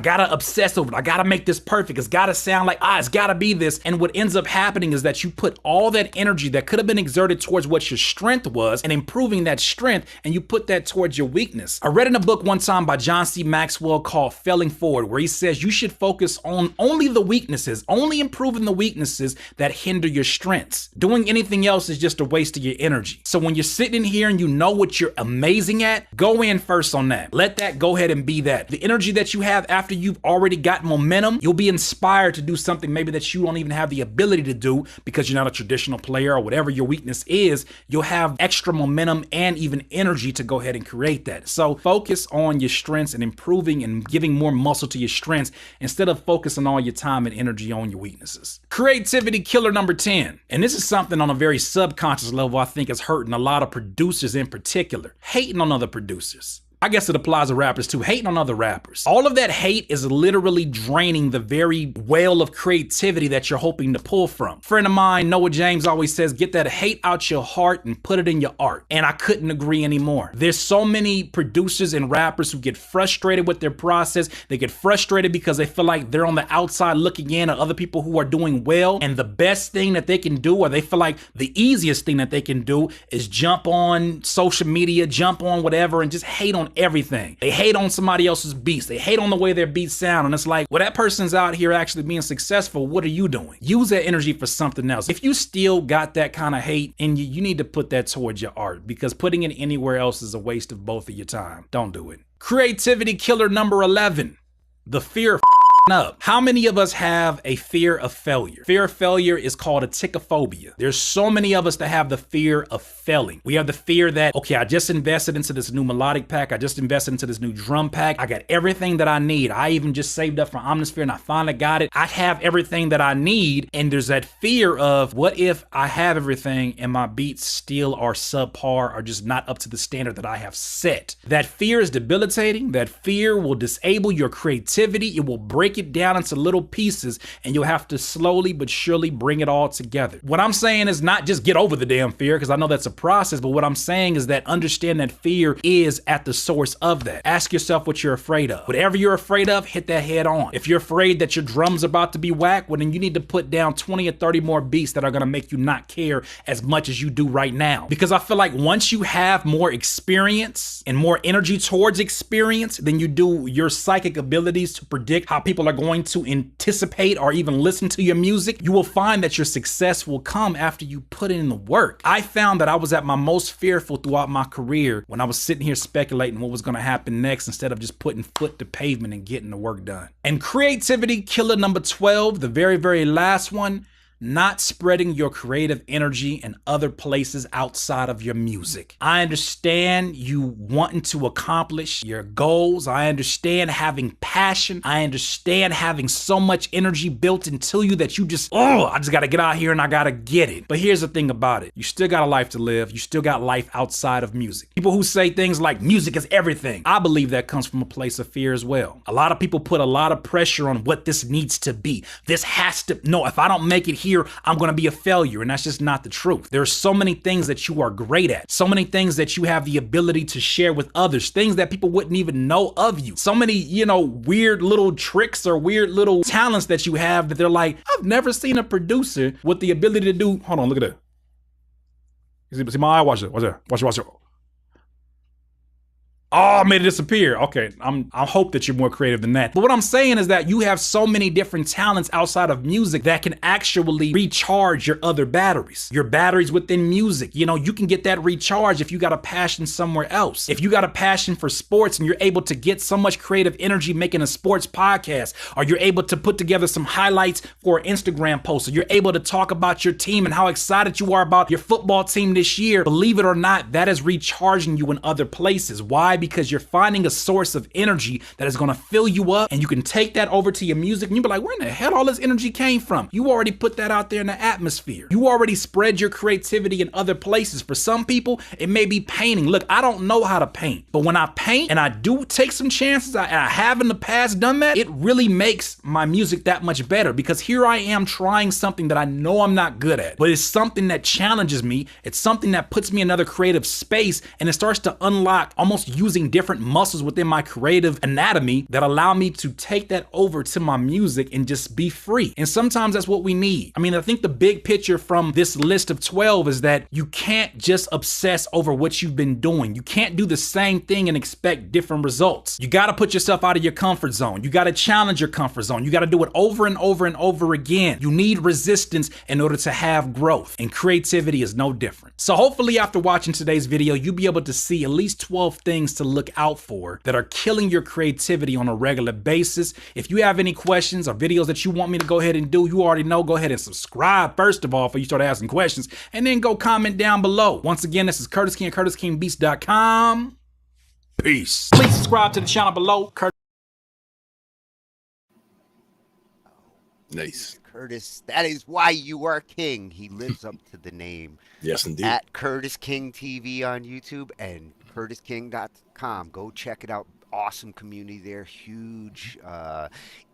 gotta obsess over it. I gotta make this perfect. It's gotta sound like, it's gotta be this. And what ends up happening is that you put all that energy that could have been exerted towards what your strength was and improving that strength, and you put that towards your weakness. I read in a book one time by John C. Maxwell called Failing Forward, where he says you should focus on only the weaknesses, only improving the weaknesses that hinder your strengths. Doing anything else is just a waste of your energy. So when you're sitting in here and you know what you're amazing at, go in first on that. Let that go ahead and be that. The energy that you have after you've already got momentum, you'll be inspired to do something maybe that you don't even have the ability to do because you're not a traditional player or whatever your weakness is. You'll have extra momentum and even energy to go ahead and create that. So focus on your strengths and improving and giving more muscle to your strengths instead of focusing all your time and energy on your weaknesses. Creativity killer number 10. And this is something on a very subconscious level I think is hurting a lot of producers in particular. Hating on other producers. I guess it applies to rappers too, hating on other rappers. All of that hate is literally draining the very well of creativity that you're hoping to pull from. Friend of mine, Noah James, always says, get that hate out your heart and put it in your art. And I couldn't agree anymore. There's so many producers and rappers who get frustrated with their process. They get frustrated because they feel like they're on the outside looking in at other people who are doing well. And the best thing that they can do, or they feel like the easiest thing that they can do, is jump on social media, jump on whatever, and just hate on everything. They hate on somebody else's beats. They hate on the way their beats sound. And it's like, well, that person's out here actually being successful. What are you doing? Use that energy for something else. If you still got that kind of hate in you, you need to put that towards your art, because putting it anywhere else is a waste of both of your time. Don't do it. Creativity killer number 11, the fear of up. How many of us have a fear of failure? Fear of failure is called a ticophobia. There's so many of us that have the fear of failing. We have the fear that, okay, I just invested into this new melodic pack. I just invested into this new drum pack. I got everything that I need. I even just saved up for Omnisphere and I finally got it. I have everything that I need. And there's that fear of, what if I have everything and my beats still are subpar or just not up to the standard that I have set? That fear is debilitating. That fear will disable your creativity. It will break it down into little pieces, and you'll have to slowly but surely bring it all together. What I'm saying is not just get over the damn fear, because I know that's a process, but what I'm saying is that understand that fear is at the source of that. Ask yourself what you're afraid of. Whatever you're afraid of, hit that head on. If you're afraid that your drum's about to be whack, well then you need to put down 20 or 30 more beats that are gonna make you not care as much as you do right now. Because I feel like once you have more experience and more energy towards experience than you do your psychic abilities to predict how people are going to anticipate or even listen to your music, you will find that your success will come after you put in the work. I found that I was at my most fearful throughout my career when I was sitting here speculating what was going to happen next instead of just putting foot to pavement and getting the work done. And creativity killer number 12, the very, very last one, not spreading your creative energy in other places outside of your music. I understand you wanting to accomplish your goals. I understand having passion. I understand having so much energy built into you that you just, I just gotta get out here and I gotta get it. But here's the thing about it. You still got a life to live. You still got life outside of music. People who say things like music is everything, I believe that comes from a place of fear as well. A lot of people put a lot of pressure on what this needs to be. This has to, no, if I don't make it here, I'm gonna be a failure, and that's just not the truth. There are so many things that you are great at, so many things that you have the ability to share with others, things that people wouldn't even know of you. So many, weird little tricks or weird little talents that you have that they're like, I've never seen a producer with the ability to do, hold on, look at that. See my eye, watch it, watch it. Oh, I made it disappear. Okay, I hope that you're more creative than that. But what I'm saying is that you have so many different talents outside of music that can actually recharge your other batteries. Your batteries within music. You can get that recharge if you got a passion somewhere else. If you got a passion for sports and you're able to get so much creative energy making a sports podcast, or you're able to put together some highlights for an Instagram post, or you're able to talk about your team and how excited you are about your football team this year, believe it or not, that is recharging you in other places. Why? Because you're finding a source of energy that is going to fill you up, and you can take that over to your music and you'll be like, where in the hell all this energy came from? You already put that out there in the atmosphere. You already spread your creativity in other places. For some people, it may be painting. Look, I don't know how to paint, but when I paint and I do take some chances, I have in the past done that, it really makes my music that much better, because here I am trying something that I know I'm not good at, but it's something that challenges me. It's something that puts me in another creative space, and it starts to unlock almost using different muscles within my creative anatomy that allow me to take that over to my music and just be free. And sometimes that's what we need. I think the big picture from this list of 12 is that you can't just obsess over what you've been doing. You can't do the same thing and expect different results. You got to put yourself out of your comfort zone. You got to challenge your comfort zone. You got to do it over and over and over again. You need resistance in order to have growth, and creativity is no different. So hopefully after watching today's video, you'll be able to see at least 12 things to look out for that are killing your creativity on a regular basis. If you have any questions or videos that you want me to go ahead and do, you already know, go ahead and subscribe first of all before you start asking questions, and then go comment down below. Once again, this is Curtis King at CurtisKingBeats.com. Peace. Please subscribe to the channel below. Nice. Curtis, that is why you are king. He lives up to the name. Yes, indeed. At Curtis King TV on YouTube and curtisking.com. Go check it out. Awesome community there. Huge.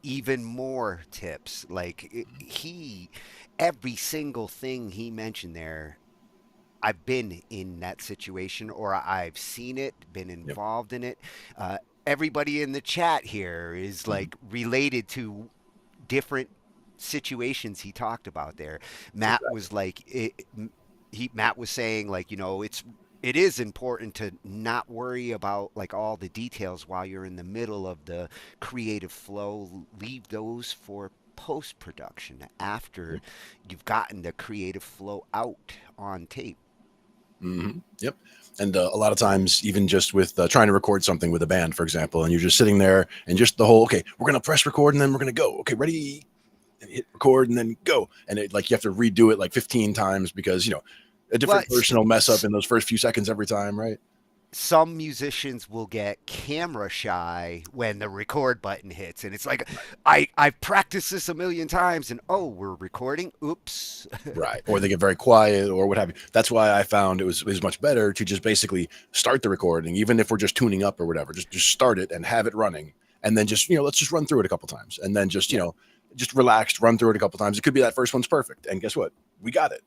Even more tips. Like every single thing he mentioned there, I've been in that situation or I've seen it, been involved in it. Everybody in the chat here is like related to different situations he talked about there. Matt was like, Matt was saying like, it is important to not worry about like all the details while you're in the middle of the creative flow. Leave those for post production after you've gotten the creative flow out on tape. Yep. And a lot of times, even just with trying to record something with a band, for example, and you're just sitting there and just the whole, okay, we're going to press record and then we're going to go. Okay, ready, and hit record and then go. And it like you have to redo it like 15 times because, a different person will mess up in those first few seconds every time, right? Some musicians will get camera shy when the record button hits. And it's like, I've practiced this a million times and, oh, we're recording. Oops. Right. Or they get very quiet or what have you. That's why I found it was much better to just basically start the recording, even if we're just tuning up or whatever, just start it and have it running. And then just, let's just run through it a couple times. And then just, just relaxed, run through it a couple times. It could be that first one's perfect. And guess what? We got it.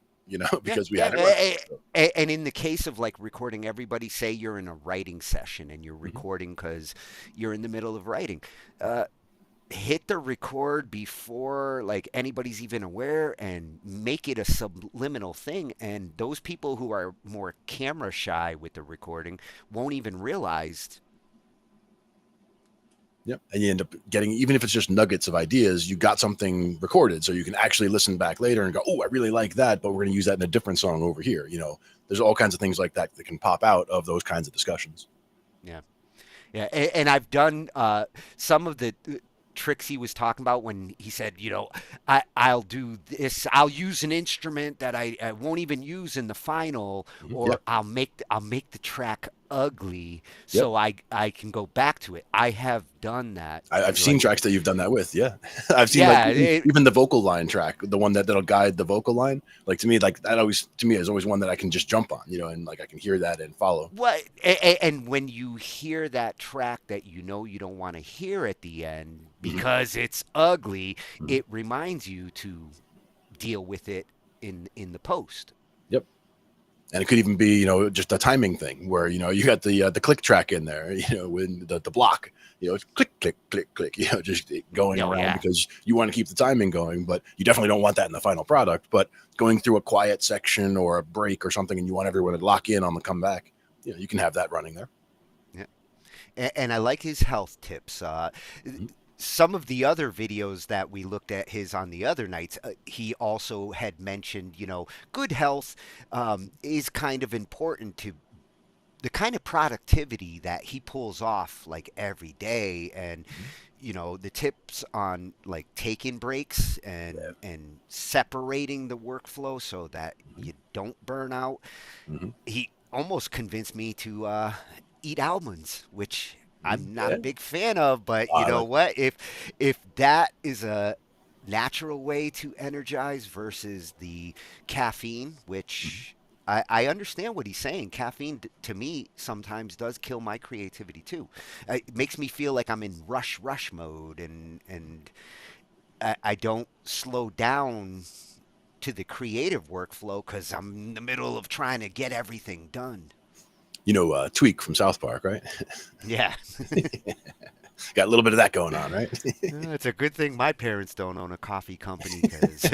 Because we had it. And in the case of like recording, everybody say you're in a writing session and you're recording because you're in the middle of writing. Hit the record before like anybody's even aware and make it a subliminal thing. And those people who are more camera shy with the recording won't even realize. Yep. And you end up getting, even if it's just nuggets of ideas, you got something recorded so you can actually listen back later and go, oh, I really like that, but we're going to use that in a different song over here. There's all kinds of things like that that can pop out of those kinds of discussions. Yeah. Yeah. And I've done some of the tricks he was talking about when he said, I'll do this. I'll use an instrument that I won't even use in the final, or I'll make the track ugly so I can go back to it. I have done that. I've seen tracks that you've done that with. Yeah. I've seen even the vocal line track, the one that'll guide the vocal line. Like to me, like that always to me is always one that I can just jump on, and like I can hear that and follow. What and when you hear that track that you don't want to hear at the end because it's ugly, it reminds you to deal with it in the post. Yep. And it could even be, just a timing thing where, you got the click track in there, when the block, it's click, click, click, click, just going around because you want to keep the timing going, but you definitely don't want that in the final product. But going through a quiet section or a break or something and you want everyone to lock in on the comeback, you can have that running there. Yeah. And I like his health tips. Some of the other videos that we looked at his on the other nights, he also had mentioned, good health is kind of important to the kind of productivity that he pulls off like every day. And, the tips on like taking breaks and separating the workflow so that you don't burn out. He almost convinced me to eat almonds, which I'm not a big fan of, but you know what? If that is a natural way to energize versus the caffeine, which I understand what he's saying. Caffeine to me sometimes does kill my creativity too. It makes me feel like I'm in rush mode and I don't slow down to the creative workflow because I'm in the middle of trying to get everything done. Tweak from South Park, right? Yeah. Got a little bit of that going on, right? It's a good thing my parents don't own a coffee company. Cause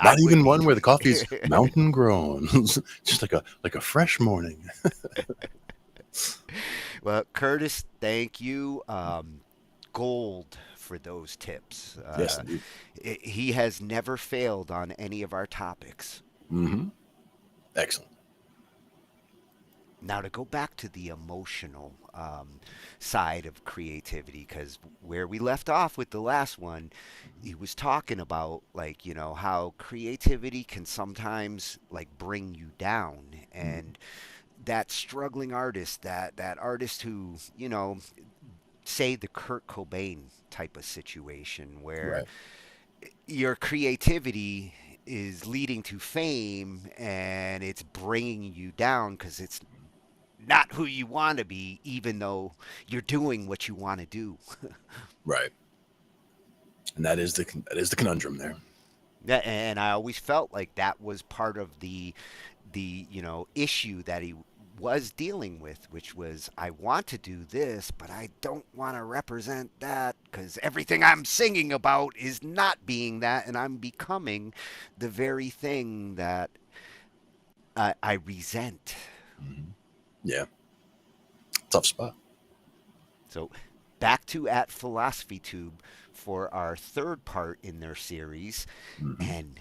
Not even one where the coffee's mountain grown. Just like a fresh morning. Well, Curtis, thank you. Gold for those tips. Yes, he has never failed on any of our topics. Excellent. Now to go back to the emotional side of creativity, because where we left off with the last one, he was talking about like, how creativity can sometimes like bring you down. And that struggling artist, that artist who, say the Kurt Cobain type of situation where your creativity is leading to fame and it's bringing you down because it's not who you want to be, even though you're doing what you want to do. Right. And that is the conundrum there. Yeah, and I always felt like that was part of the issue that he was dealing with, which was, I want to do this, but I don't want to represent that because everything I'm singing about is not being that, and I'm becoming the very thing that I resent. Mm-hmm. Yeah. Tough spot. So back to at Philosophy Tube for our third part in their series. Mm-hmm. And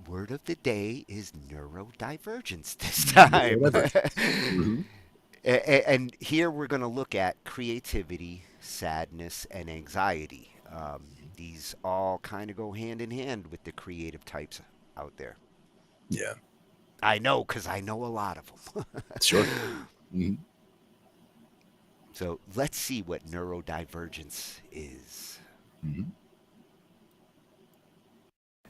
word of the day is neurodivergence this time. Mm-hmm. And here we're going to look at creativity, sadness, and anxiety. These all kind of go hand in hand with the creative types out there. Yeah. I know, because I know a lot of them. Sure. Mm-hmm. So let's see what neurodivergence is. Mm-hmm.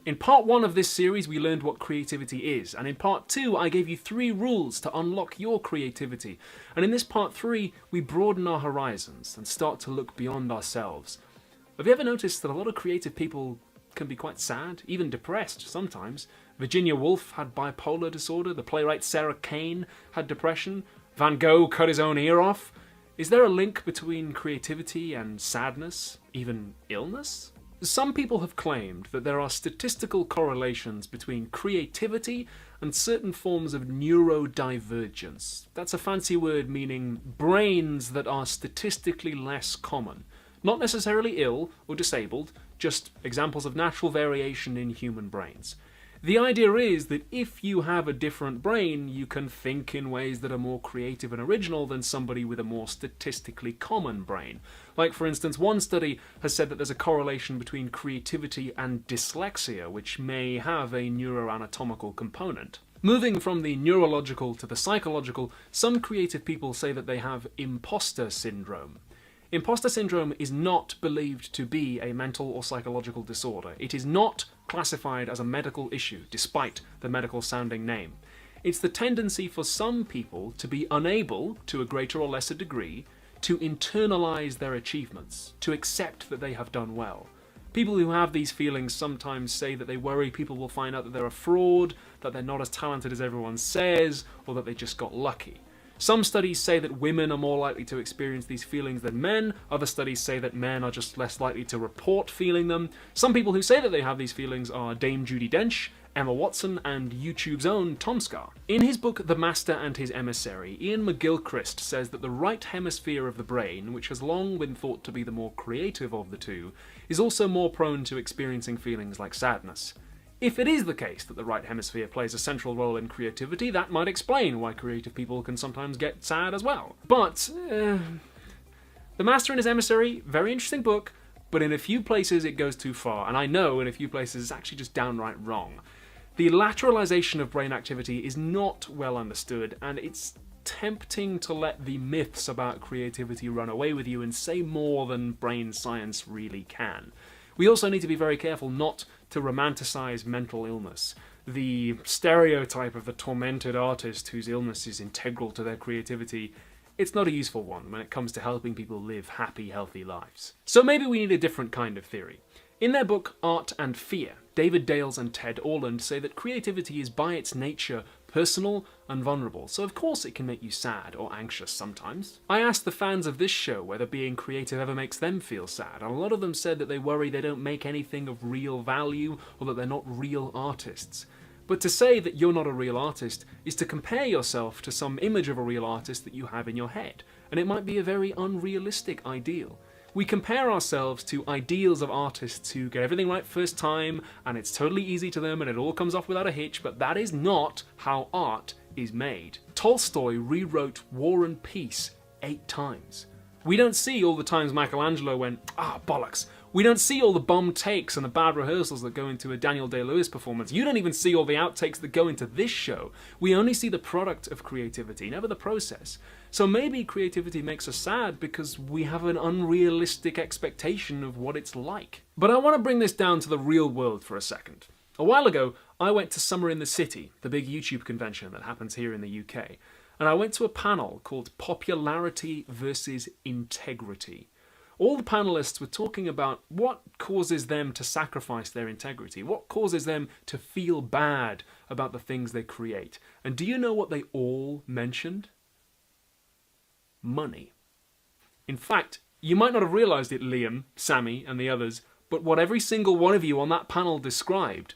In part 1 of this series, we learned what creativity is, and in part 2, I gave you 3 rules to unlock your creativity. And in this part 3, we broaden our horizons and start to look beyond ourselves. Have you ever noticed that a lot of creative people can be quite sad, even depressed sometimes? Virginia Woolf had bipolar disorder, the playwright Sarah Kane had depression, Van Gogh cut his own ear off. Is there a link between creativity and sadness, even illness? Some people have claimed that there are statistical correlations between creativity and certain forms of neurodivergence. That's a fancy word meaning brains that are statistically less common. Not necessarily ill or disabled, just examples of natural variation in human brains. The idea is that if you have a different brain, you can think in ways that are more creative and original than somebody with a more statistically common brain. Like, for instance, one study has said that there's a correlation between creativity and dyslexia, which may have a neuroanatomical component. Moving from the neurological to the psychological, some creative people say that they have imposter syndrome. Imposter syndrome is not believed to be a mental or psychological disorder. It is not classified as a medical issue, despite the medical-sounding name. It's the tendency for some people to be unable, to a greater or lesser degree, to internalize their achievements, to accept that they have done well. People who have these feelings sometimes say that they worry people will find out that they're a fraud, that they're not as talented as everyone says, or that they just got lucky. Some studies say that women are more likely to experience these feelings than men. Other studies say that men are just less likely to report feeling them. Some people who say that they have these feelings are Dame Judi Dench, Emma Watson, and YouTube's own Tom Scar. In his book The Master and His Emissary, Ian McGilchrist says that the right hemisphere of the brain, which has long been thought to be the more creative of the two, is also more prone to experiencing feelings like sadness. If it is the case that the right hemisphere plays a central role in creativity, that might explain why creative people can sometimes get sad as well. But, The Master and His Emissary, very interesting book, but in a few places it goes too far, and I know in a few places it's actually just downright wrong. The lateralization of brain activity is not well understood, and it's tempting to let the myths about creativity run away with you and say more than brain science really can. We also need to be very careful not to romanticize mental illness. The stereotype of the tormented artist whose illness is integral to their creativity, it's not a useful one when it comes to helping people live happy, healthy lives. So maybe we need a different kind of theory. In their book Art and Fear, David Dales and Ted Orland say that creativity is by its nature personal and vulnerable, so of course it can make you sad or anxious sometimes. I asked the fans of this show whether being creative ever makes them feel sad, and a lot of them said that they worry they don't make anything of real value or that they're not real artists. But to say that you're not a real artist is to compare yourself to some image of a real artist that you have in your head, and it might be a very unrealistic ideal. We compare ourselves to ideals of artists who get everything right first time, and it's totally easy to them and it all comes off without a hitch, but that is not how art is made. Tolstoy rewrote War and Peace 8 times. We don't see all the times Michelangelo went, bollocks, We don't see all the bomb takes and the bad rehearsals that go into a Daniel Day-Lewis performance. You don't even see all the outtakes that go into this show. We only see the product of creativity, never the process. So maybe creativity makes us sad because we have an unrealistic expectation of what it's like. But I want to bring this down to the real world for a second. A while ago, I went to Summer in the City, the big YouTube convention that happens here in the UK, and I went to a panel called Popularity versus Integrity. All the panelists were talking about what causes them to sacrifice their integrity, what causes them to feel bad about the things they create. And do you know what they all mentioned? Money. In fact, you might not have realized it, Liam, Sammy, and the others, but what every single one of you on that panel described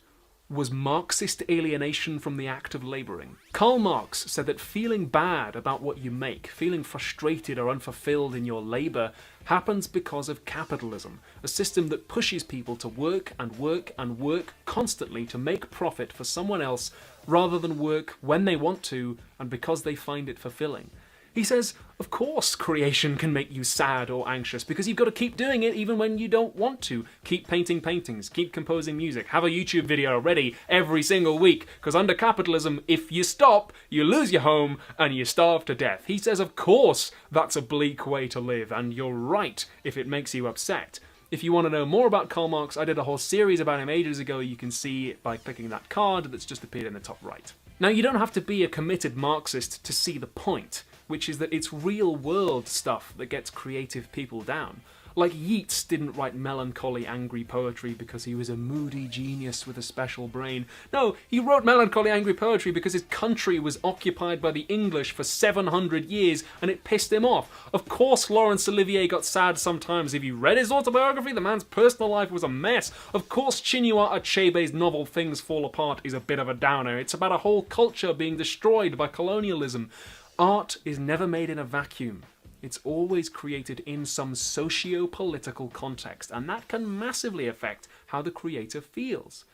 was Marxist alienation from the act of labouring. Karl Marx said that feeling bad about what you make, feeling frustrated or unfulfilled in your labour, happens because of capitalism, a system that pushes people to work and work and work constantly to make profit for someone else rather than work when they want to and because they find it fulfilling. He says, of course creation can make you sad or anxious because you've got to keep doing it even when you don't want to. Keep painting paintings, keep composing music, have a YouTube video ready every single week because under capitalism, if you stop, you lose your home and you starve to death. He says, of course that's a bleak way to live and you're right if it makes you upset. If you want to know more about Karl Marx, I did a whole series about him ages ago. You can see it by clicking that card that's just appeared in the top right. Now, you don't have to be a committed Marxist to see the point, which is that it's real-world stuff that gets creative people down. Like Yeats didn't write melancholy, angry poetry because he was a moody genius with a special brain. No, he wrote melancholy, angry poetry because his country was occupied by the English for 700 years and it pissed him off. Of course Laurence Olivier got sad sometimes. If you read his autobiography, the man's personal life was a mess. Of course Chinua Achebe's novel Things Fall Apart is a bit of a downer. It's about a whole culture being destroyed by colonialism. Art is never made in a vacuum. It's always created in some socio-political context, and that can massively affect how the creator feels.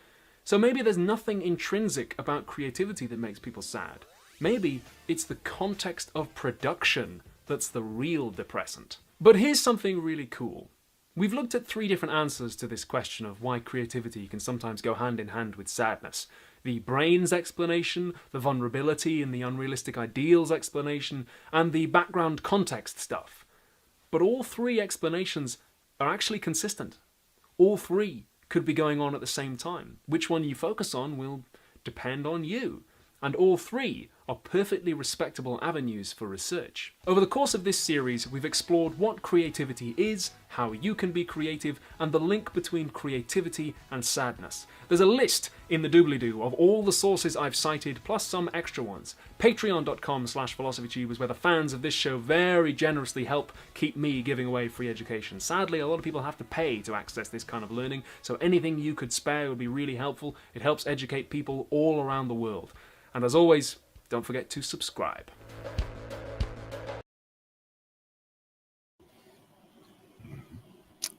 So maybe there's nothing intrinsic about creativity that makes people sad. Maybe it's the context of production that's the real depressant. But here's something really cool. We've looked at 3 different answers to this question of why creativity can sometimes go hand in hand with sadness. The brains explanation, the vulnerability and the unrealistic ideals explanation, and the background context stuff. But all 3 explanations are actually consistent. All 3 could be going on at the same time. Which one you focus on will depend on you. And all 3 are perfectly respectable avenues for research. Over the course of this series, we've explored what creativity is, how you can be creative, and the link between creativity and sadness. There's a list in the doobly-doo of all the sources I've cited, plus some extra ones. Patreon.com/philosophytube is where the fans of this show very generously help keep me giving away free education. Sadly, a lot of people have to pay to access this kind of learning, so anything you could spare would be really helpful. It helps educate people all around the world. And as always, don't forget to subscribe.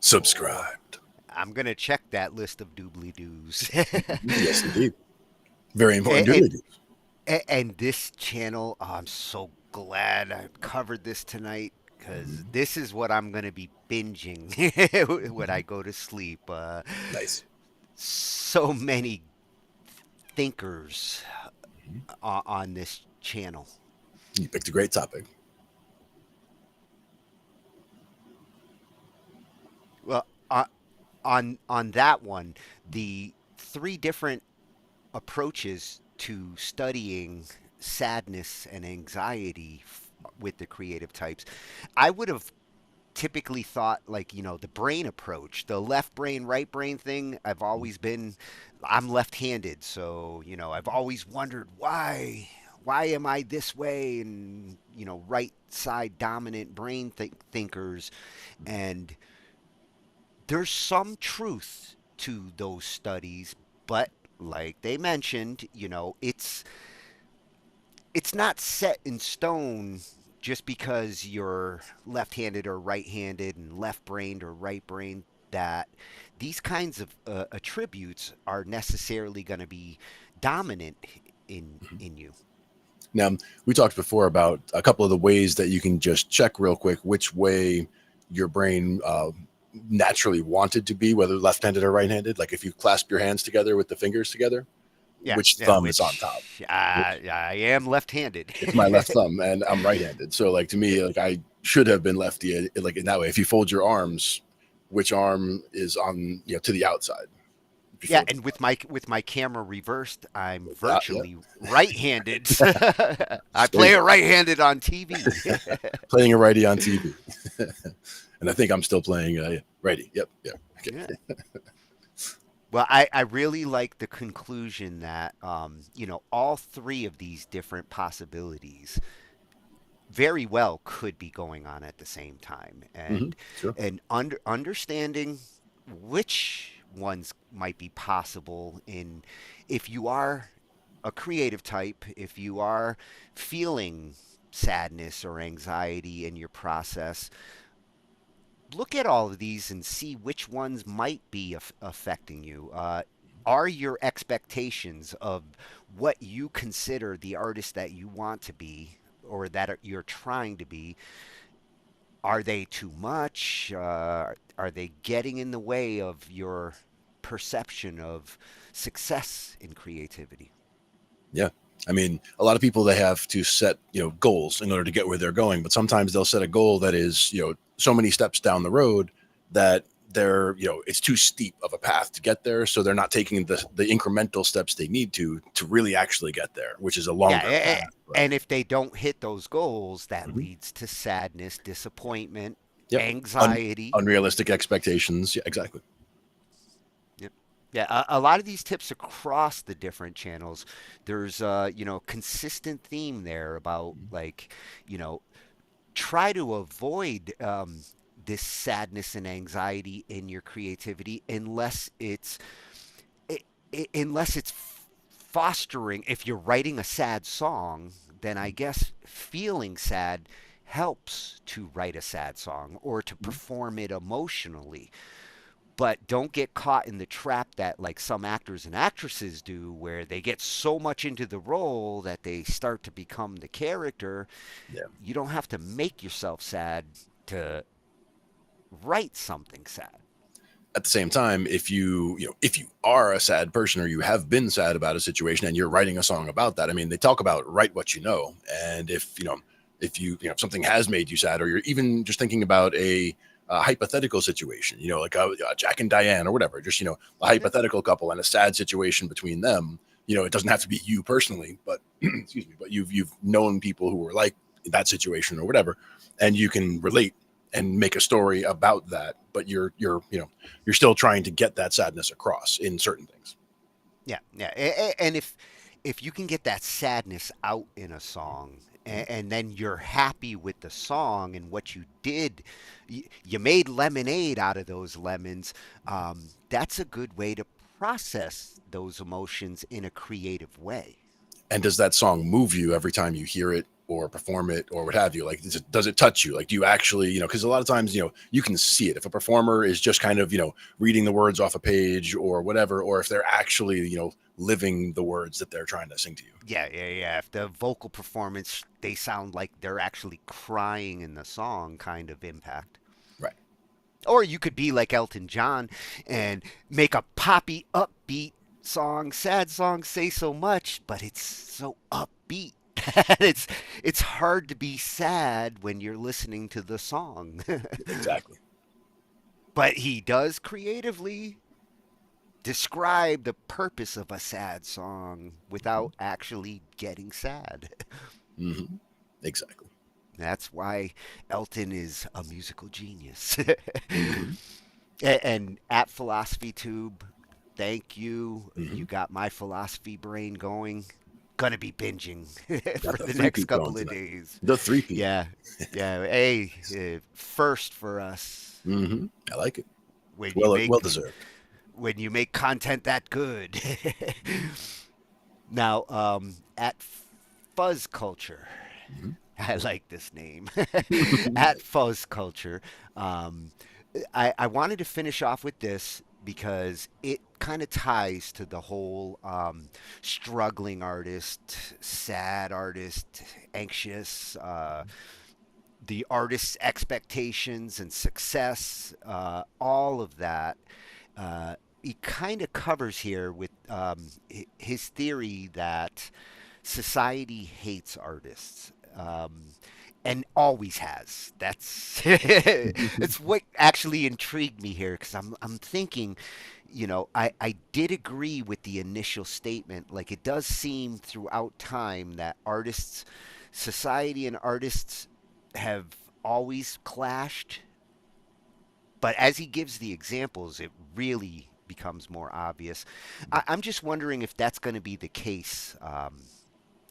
Subscribed. I'm going to check that list of doobly-doos. Yes, indeed. Very important doobly-doos. And this channel, I'm so glad I covered this tonight because this is what I'm going to be binging when I go to sleep. Nice. So many thinkers on this channel. You picked a great topic. Well, on that one, the 3 different approaches to studying sadness and anxiety with the creative types, I would have typically thought the brain approach, the left brain, right brain thing. I'm left-handed, so, I've always wondered why am I this way? And, right side dominant brain thinkers. And there's some truth to those studies, but like they mentioned, it's not set in stone just because you're left-handed or right-handed and left-brained or right-brained, that these kinds of attributes are necessarily going to be dominant in you. Now, we talked before about a couple of the ways that you can just check real quick which way your brain naturally wanted to be, whether left-handed or right-handed. Like if you clasp your hands together with the fingers together, which thumb is on top? I am left-handed. It's my left thumb, and I'm right-handed. So like to me, like I should have been lefty, like in that way. If you fold your arms, which arm is on, to the outside? Yeah, and with my camera reversed, I'm virtually right-handed. I play a right-handed on TV. Playing a righty on TV. And I think I'm still playing righty. Yep. Okay. Yeah. Well, I really like the conclusion that, all three of these different possibilities very well could be going on at the same time. And, Sure. and understanding which ones might be possible if you are a creative type, if you are feeling sadness or anxiety in your process, look at all of these and see which ones might be affecting you. Are your expectations of what you consider the artist that you want to be or that you're trying to be, are they too much? Are they getting in the way of your perception of success in creativity? Yeah. I mean, a lot of people, they have to set, goals in order to get where they're going. But sometimes they'll set a goal that is, so many steps down the road that they're, it's too steep of a path to get there. So they're not taking the incremental steps they need to really actually get there, which is a longer path. And if they don't hit those goals, that leads to sadness, disappointment, anxiety, unrealistic expectations. Yeah, exactly. Yeah, a lot of these tips across the different channels, there's consistent theme there about try to avoid this sadness and anxiety in your creativity unless it's fostering. If you're writing a sad song, then I guess feeling sad helps to write a sad song or to perform it emotionally. But don't get caught in the trap that like some actors and actresses do, where they get so much into the role that they start to become the character. Yeah. You don't have to make yourself sad to write something sad. At the same time, if you are a sad person or you have been sad about a situation and you're writing a song about that, I mean, they talk about write what you know. And if something has made you sad, or you're even just thinking about a hypothetical situation, like Jack and Diane or whatever, just, a hypothetical couple and a sad situation between them, it doesn't have to be you personally, but excuse me, but you've known people who were like that situation or whatever, and you can relate and make a story about that, but you're still trying to get that sadness across in certain things. Yeah. And if you can get that sadness out in a song, and then you're happy with the song and what you did, you made lemonade out of those lemons. That's a good way to process those emotions in a creative way. And does that song move you every time you hear it or perform it or what have you? Like, does it touch you? Like, do you actually, because a lot of times, you can see it. If a performer is just kind of, reading the words off a page or whatever, or if they're actually, living the words that they're trying to sing to you. Yeah. If the vocal performance, they sound like they're actually crying in the song, kind of impact. Right. Or you could be like Elton John and make a poppy, upbeat song. Sad songs say so much, but it's so upbeat. It's hard to be sad when you're listening to the song. Exactly. But he does creatively describe the purpose of a sad song without actually getting sad. Mm-hmm. Exactly. That's why Elton is a musical genius. Mm-hmm. And at Philosophy Tube, thank you. Mm-hmm. You got my philosophy brain going. Gonna be binging for the next couple of days. The 3P. Yeah. Hey, first for us. Mm-hmm. I like it. Well deserved. When you make content that good. Now, at Fuzz Culture, I like this name. At Fuzz Culture, I wanted to finish off with this because it kind of ties to the whole struggling artist, sad artist, anxious, the artist's expectations and success, all of that. He kind of covers here with his theory that society hates artists. And always has. That's it's what actually intrigued me here, because I'm thinking, I did agree with the initial statement. Like, it does seem throughout time that society and artists have always clashed. But as he gives the examples, it really becomes more obvious. I'm just wondering if that's going to be the case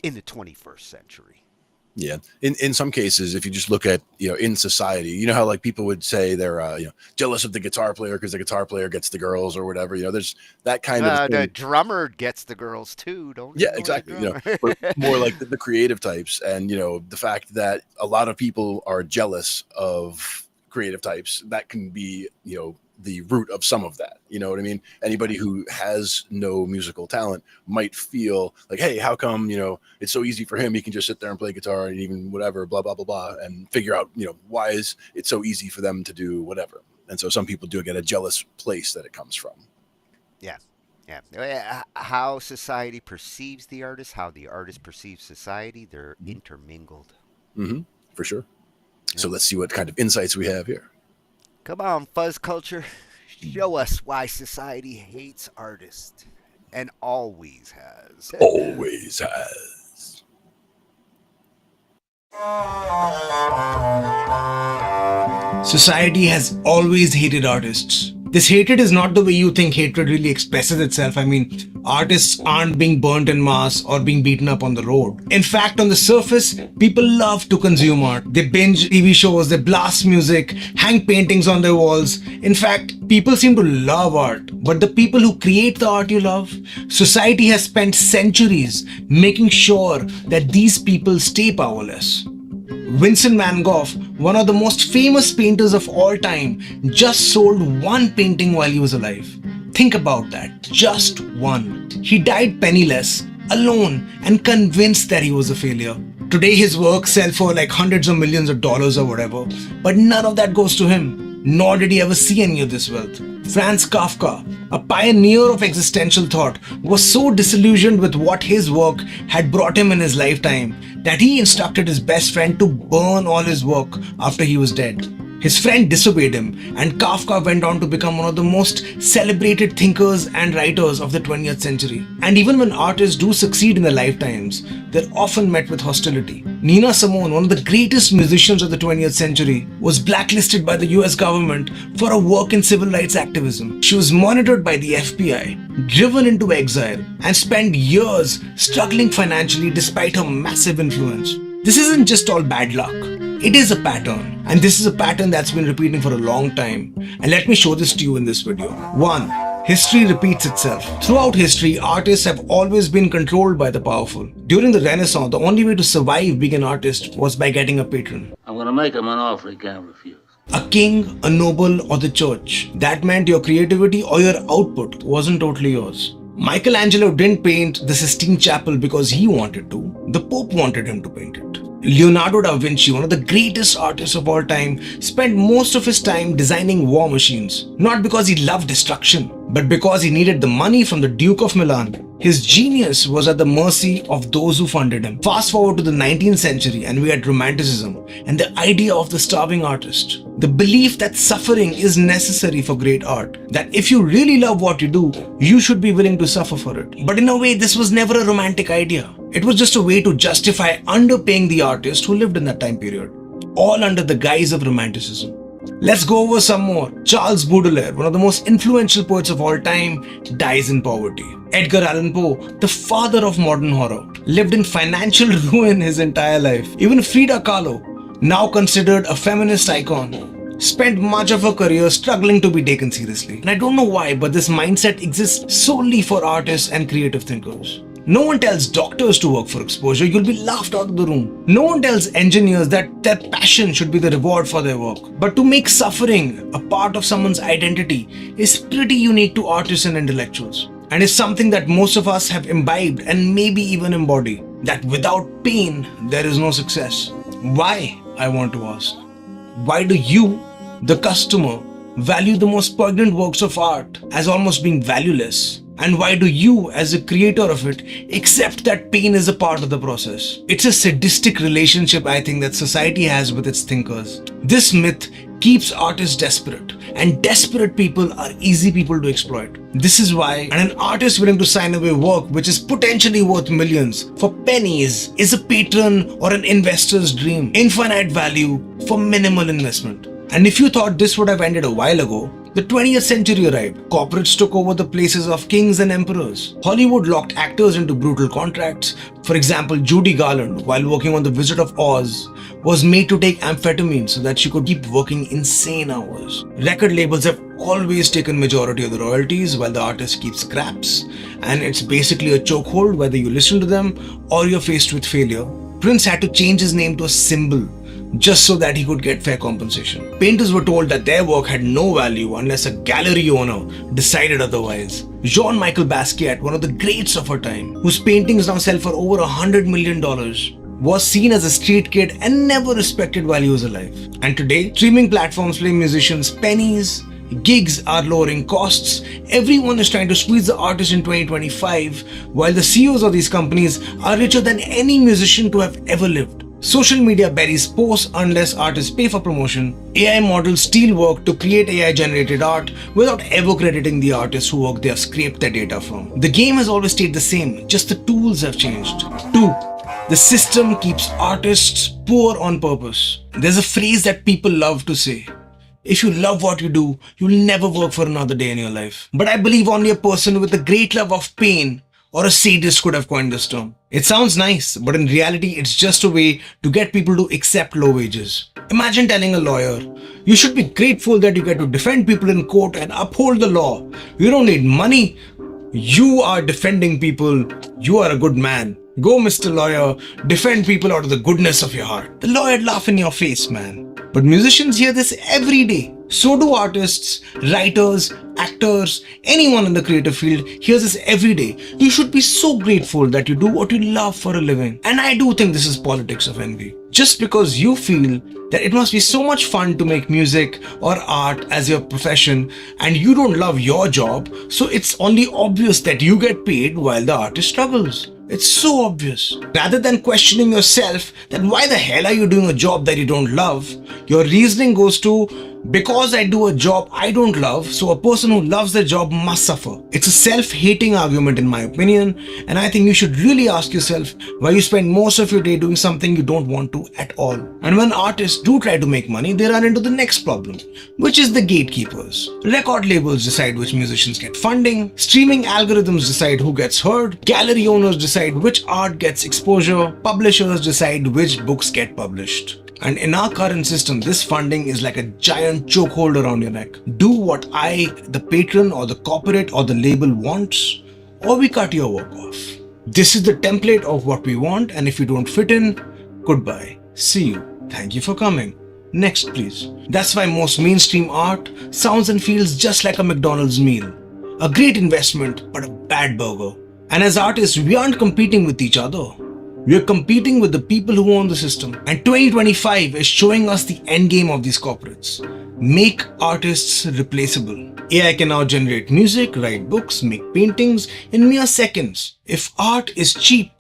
in the 21st century. Yeah. In some cases, if you just look at, in society, how like people would say they're, jealous of the guitar player because the guitar player gets the girls or whatever, there's that kind of thing. The drummer gets the girls too, don't Yeah, exactly. But more like the creative types, and, the fact that a lot of people are jealous of creative types, that can be, the root of some of that. You know what I mean? Anybody who has no musical talent might feel like, hey, how come, it's so easy for him? He can just sit there and play guitar and even whatever, blah, blah, blah, blah, and figure out, why is it so easy for them to do whatever? And so some people do get a jealous place that it comes from. Yeah. Yeah. How society perceives the artist, how the artist perceives society, they're intermingled. Mm-hmm. For sure. Yeah. So let's see what kind of insights we have here. Come on, Fuzz Culture. Show us why society hates artists. And always has. Always has. Society has always hated artists. This hatred is not the way you think hatred really expresses itself. I mean, artists aren't being burnt en masse or being beaten up on the road. In fact, on the surface, people love to consume art. They binge TV shows, they blast music, hang paintings on their walls. In fact, people seem to love art. But the people who create the art you love, society has spent centuries making sure that these people stay powerless. Vincent van Gogh, one of the most famous painters of all time, just sold one painting while he was alive. Think about that, just one. He died penniless, alone, and convinced that he was a failure. Today his works sell for like hundreds of millions of dollars or whatever, but none of that goes to him, nor did he ever see any of this wealth. Franz Kafka, a pioneer of existential thought, was so disillusioned with what his work had brought him in his lifetime that he instructed his best friend to burn all his work after he was dead. His friend disobeyed him, and Kafka went on to become one of the most celebrated thinkers and writers of the 20th century. And even when artists do succeed in their lifetimes, they're often met with hostility. Nina Simone, one of the greatest musicians of the 20th century, was blacklisted by the US government for her work in civil rights activism. She was monitored by the FBI, driven into exile, and spent years struggling financially despite her massive influence. This isn't just all bad luck. It is a pattern, and this is a pattern that's been repeating for a long time. And let me show this to you in this video. 1. History repeats itself. Throughout history, artists have always been controlled by the powerful. During the Renaissance, the only way to survive being an artist was by getting a patron. I'm gonna make him an offer he can't refuse. A king, a noble, or the church. That meant your creativity or your output wasn't totally yours. Michelangelo didn't paint the Sistine Chapel because he wanted to. The Pope wanted him to paint it. Leonardo da Vinci, one of the greatest artists of all time, spent most of his time designing war machines. Not because he loved destruction, but because he needed the money from the Duke of Milan. His genius was at the mercy of those who funded him. Fast forward to the 19th century and we had Romanticism and the idea of the starving artist. The belief that suffering is necessary for great art. That if you really love what you do, you should be willing to suffer for it. But in a way, this was never a romantic idea. It was just a way to justify underpaying the artist who lived in that time period. All under the guise of Romanticism. Let's go over some more. Charles Baudelaire, one of the most influential poets of all time, dies in poverty. Edgar Allan Poe, the father of modern horror, lived in financial ruin his entire life. Even Frida Kahlo, now considered a feminist icon, spent much of her career struggling to be taken seriously. And I don't know why, but this mindset exists solely for artists and creative thinkers. No one tells doctors to work for exposure, you'll be laughed out of the room. No one tells engineers that their passion should be the reward for their work. But to make suffering a part of someone's identity is pretty unique to artists and intellectuals. And is something that most of us have imbibed and maybe even embody. That without pain, there is no success. Why? I want to ask. Why do you, the customer, value the most poignant works of art as almost being valueless? And why do you, as a creator of it, accept that pain is a part of the process? It's a sadistic relationship, I think, that society has with its thinkers. This myth keeps artists desperate, and desperate people are easy people to exploit. This is why an artist willing to sign away work which is potentially worth millions for pennies is a patron or an investor's dream. Infinite value for minimal investment. And if you thought this would have ended a while ago, the 20th century arrived. Corporates took over the places of kings and emperors. Hollywood locked actors into brutal contracts. For example, Judy Garland, while working on The Wizard of Oz, was made to take amphetamine so that she could keep working insane hours. Record labels have always taken majority of the royalties while the artist keeps scraps, and it's basically a chokehold whether you listen to them or you're faced with failure. Prince had to change his name to a symbol just so that he could get fair compensation. Painters were told that their work had no value unless a gallery owner decided otherwise. Jean-Michel Basquiat, one of the greats of our time, whose paintings now sell for over $100 million, was seen as a street kid and never respected while he was alive. And today, streaming platforms pay musicians pennies, gigs are lowering costs, everyone is trying to squeeze the artist in 2025, while the CEOs of these companies are richer than any musician to have ever lived. Social media buries posts unless artists pay for promotion. AI models steal work to create AI-generated art without ever crediting the artists whose work they have scraped their data from. The game has always stayed the same, just the tools have changed. 2. The system keeps artists poor on purpose. There's a phrase that people love to say. If you love what you do, you'll never work for another day in your life. But I believe only a person with a great love of pain or a sadist could have coined this term. It sounds nice, but in reality, it's just a way to get people to accept low wages. Imagine telling a lawyer, you should be grateful that you get to defend people in court and uphold the law. You don't need money. You are defending people. You are a good man. Go, Mr. Lawyer, defend people out of the goodness of your heart. The lawyer would laugh in your face, man. But musicians hear this every day. So do artists, writers, actors, anyone in the creative field hears this every day. You should be so grateful that you do what you love for a living. And I do think this is politics of envy. Just because you feel that it must be so much fun to make music or art as your profession and you don't love your job, so it's only obvious that you get paid while the artist struggles. It's so obvious. Rather than questioning yourself that why the hell are you doing a job that you don't love, your reasoning goes to, because I do a job I don't love, so a person who loves their job must suffer. It's a self-hating argument in my opinion, and I think you should really ask yourself why you spend most of your day doing something you don't want to at all. And when artists do try to make money, they run into the next problem, which is the gatekeepers. Record labels decide which musicians get funding, streaming algorithms decide who gets heard, gallery owners decide which art gets exposure, publishers decide which books get published. And in our current system, this funding is like a giant chokehold around your neck. Do what I, the patron or the corporate or the label wants, or we cut your work off. This is the template of what we want, and if you don't fit in, goodbye. See you. Thank you for coming. Next, please. That's why most mainstream art sounds and feels just like a McDonald's meal. A great investment, but a bad burger. And as artists, we aren't competing with each other. We are competing with the people who own the system. And 2025 is showing us the end game of these corporates. Make artists replaceable. AI can now generate music, write books, make paintings in mere seconds. If art is cheap,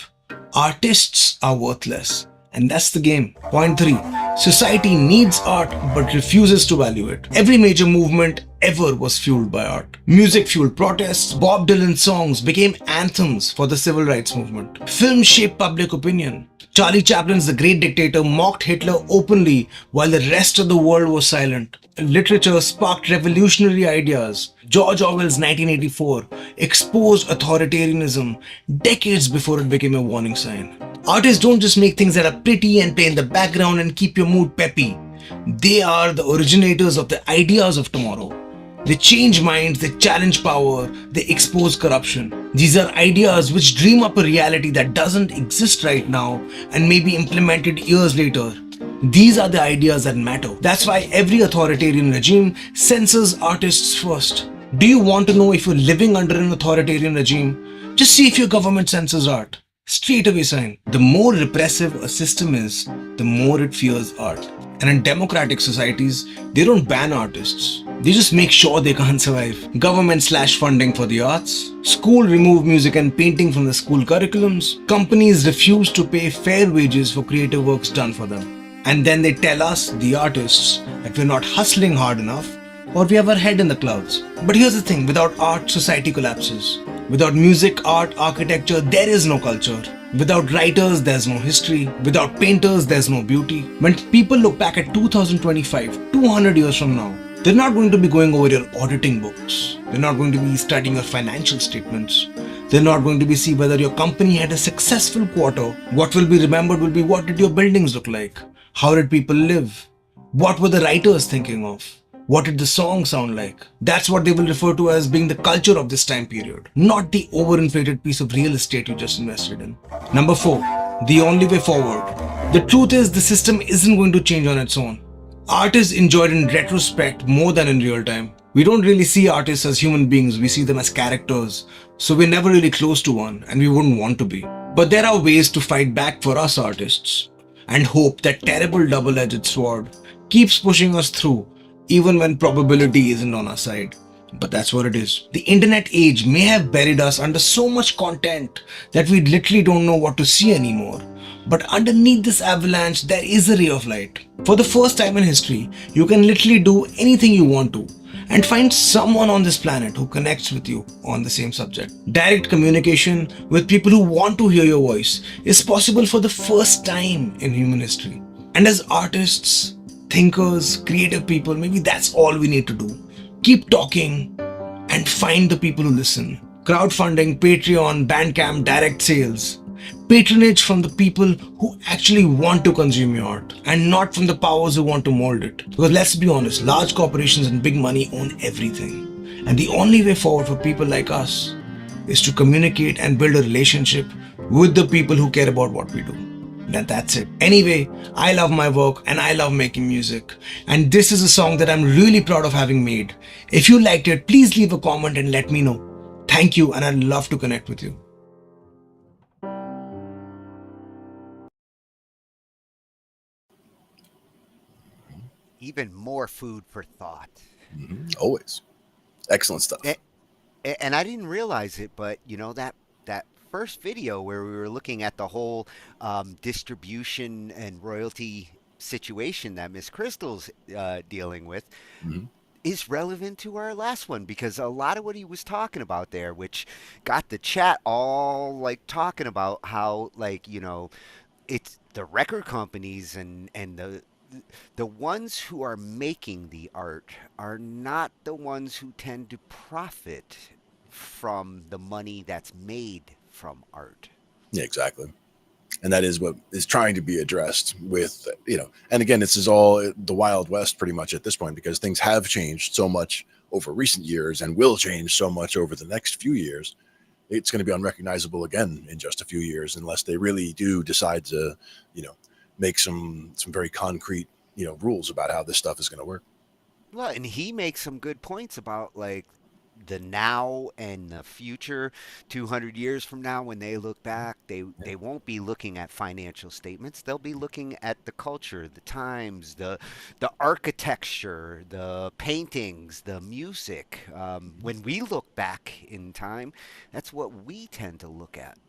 artists are worthless. And that's the game. Point 3. Society needs art but refuses to value it. Every major movement ever was fueled by art. Music fueled protests. Bob Dylan's songs became anthems for the civil rights movement. Film shaped public opinion. Charlie Chaplin's The Great Dictator mocked Hitler openly while the rest of the world was silent. Literature sparked revolutionary ideas. George Orwell's 1984 exposed authoritarianism decades before it became a warning sign. Artists don't just make things that are pretty and play in the background and keep your mood peppy. They are the originators of the ideas of tomorrow. They change minds, they challenge power, they expose corruption. These are ideas which dream up a reality that doesn't exist right now and may be implemented years later. These are the ideas that matter. That's why every authoritarian regime censors artists first. Do you want to know if you're living under an authoritarian regime? Just see if your government censors art. Straight away sign. The more repressive a system is, the more it fears art. And in democratic societies, they don't ban artists. They just make sure they can't survive. Government slash funding for the arts. School remove music and painting from the school curriculums. Companies refuse to pay fair wages for creative works done for them. And then they tell us, the artists, that we're not hustling hard enough or we have our head in the clouds. But here's the thing, without art, society collapses. Without music, art, architecture, there is no culture. Without writers, there's no history. Without painters, there's no beauty. When people look back at 2025, 200 years from now, they're not going to be going over your auditing books. They're not going to be studying your financial statements. They're not going to be see whether your company had a successful quarter. What will be remembered will be what did your buildings look like? How did people live? What were the writers thinking of? What did the song sound like? That's what they will refer to as being the culture of this time period, not the overinflated piece of real estate you just invested in. Number 4, the only way forward. The truth is the system isn't going to change on its own. Art is enjoyed in retrospect more than in real time. We don't really see artists as human beings, we see them as characters. So we're never really close to one and we wouldn't want to be. But there are ways to fight back for us artists and hope that terrible double-edged sword keeps pushing us through even when probability isn't on our side. But that's what it is. The internet age may have buried us under so much content that we literally don't know what to see anymore. But underneath this avalanche, there is a ray of light. For the first time in history, you can literally do anything you want to and find someone on this planet who connects with you on the same subject. Direct communication with people who want to hear your voice is possible for the first time in human history. And as artists, thinkers, creative people, maybe that's all we need to do. Keep talking and find the people who listen. Crowdfunding, Patreon, Bandcamp, direct sales. Patronage from the people who actually want to consume your art and not from the powers who want to mold it. Because let's be honest, large corporations and big money own everything. And the only way forward for people like us is to communicate and build a relationship with the people who care about what we do. That's it. Anyway, I love my work and I love making music. And this is a song that I'm really proud of having made. If you liked it, please leave a comment and let me know. Thank you, and I'd love to connect with you. Even more food for thought. Always. Excellent stuff. And I didn't realize it, but you know that first video where we were looking at the whole distribution and royalty situation that Miss Crystal's dealing with is relevant to our last one, because a lot of what he was talking about there, which got the chat all like talking about how, like, you know, it's the record companies and the ones who are making the art are not the ones who tend to profit from the money that's made from art. Yeah, exactly. And that is what is trying to be addressed with, you know, and again, this is all the Wild West pretty much at this point, because things have changed so much over recent years and will change so much over the next few years. It's going to be unrecognizable again in just a few years, unless they really do decide to, you know, make some very concrete, you know, rules about how this stuff is going to work. Well, and he makes some good points about like the now and the future. 200 years from now, when they look back, they won't be looking at financial statements. They'll be looking at the culture, the times, the architecture, the paintings, the music. When we look back in time, that's what we tend to look at.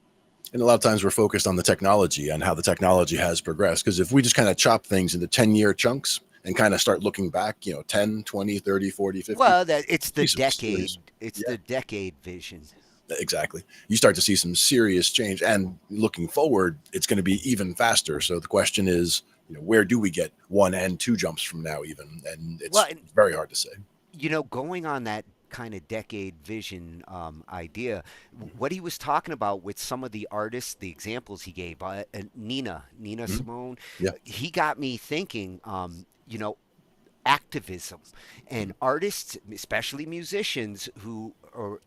And a lot of times we're focused on the technology and how the technology has progressed. Because if we just kind of chop things into 10-year chunks and kind of start looking back, you know, 10, 20, 30, 40, 50. Well, it's the decade. It's the decade vision. Exactly. You start to see some serious change. And looking forward, it's going to be even faster. So the question is, you know, where do we get 1 and 2 jumps from now even? And it's very hard to say. You know, going on that kind of decade vision idea, what he was talking about with some of the artists, the examples he gave, Nina Simone, he got me thinking, you know, activism and artists, especially musicians who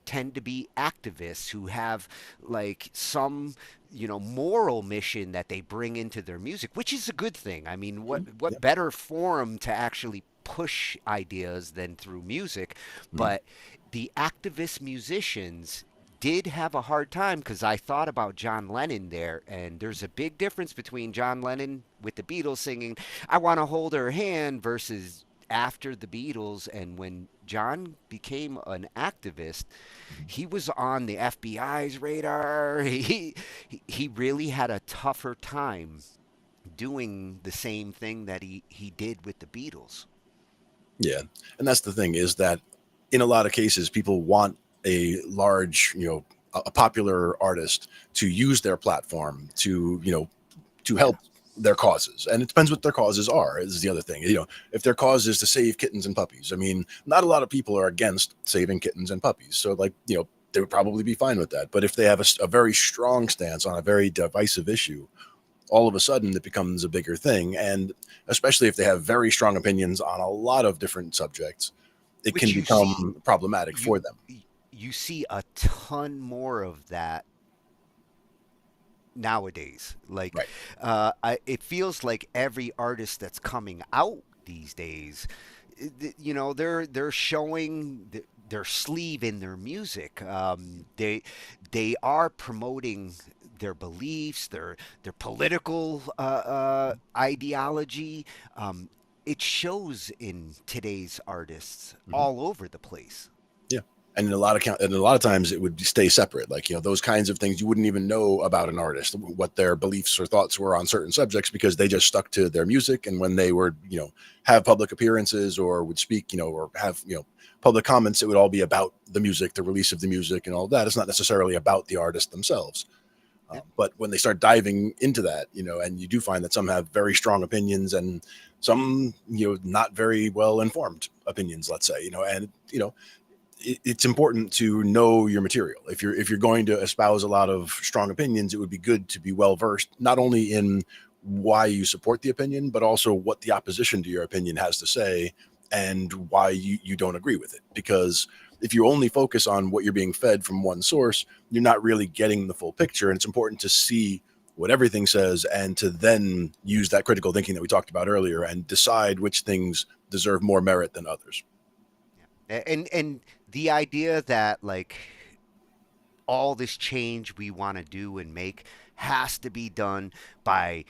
tend to be activists, who have like some, you know, moral mission that they bring into their music, which is a good thing. I mean, what better forum to actually push ideas than through music? But the activist musicians did have a hard time because I thought about John Lennon there, and there's a big difference between John Lennon with the Beatles singing "I Want to Hold Her Hand" versus after the Beatles, and when John became an activist, he was on the FBI's radar. He really had a tougher time doing the same thing that he did with the Beatles. Yeah, and that's the thing is that in a lot of cases, people want a large, a popular artist to use their platform to, to help their causes. And it depends what their causes are. This is the other thing. If their cause is to save kittens and puppies, I mean, not a lot of people are against saving kittens and puppies. So like, they would probably be fine with that. But if they have a very strong stance on a very divisive issue, all of a sudden it becomes a bigger thing. And especially if they have very strong opinions on a lot of different subjects, it Which can you become problematic for them. You see a ton more of that nowadays. Like, it feels like every artist that's coming out these days, they're showing their sleeve in their music. They are promoting their beliefs, their political ideology. It shows in today's artists all over the place. Yeah. And in a lot of times it would stay separate. Like, those kinds of things you wouldn't even know about an artist, what their beliefs or thoughts were on certain subjects, because they just stuck to their music. And when they were, have public appearances or would speak, or have, public comments, it would all be about the music, the release of the music and all that. It's not necessarily about the artist themselves. But when they start diving into that, and you do find that some have very strong opinions and some, not very well informed opinions, let's say, and, it's important to know your material. If you're going to espouse a lot of strong opinions, it would be good to be well versed, not only in why you support the opinion, but also what the opposition to your opinion has to say and why you don't agree with it. Because if you only focus on what you're being fed from one source, you're not really getting the full picture. And it's important to see what everything says and to then use that critical thinking that we talked about earlier and decide which things deserve more merit than others. And the idea that like all this change we want to do and make has to be done by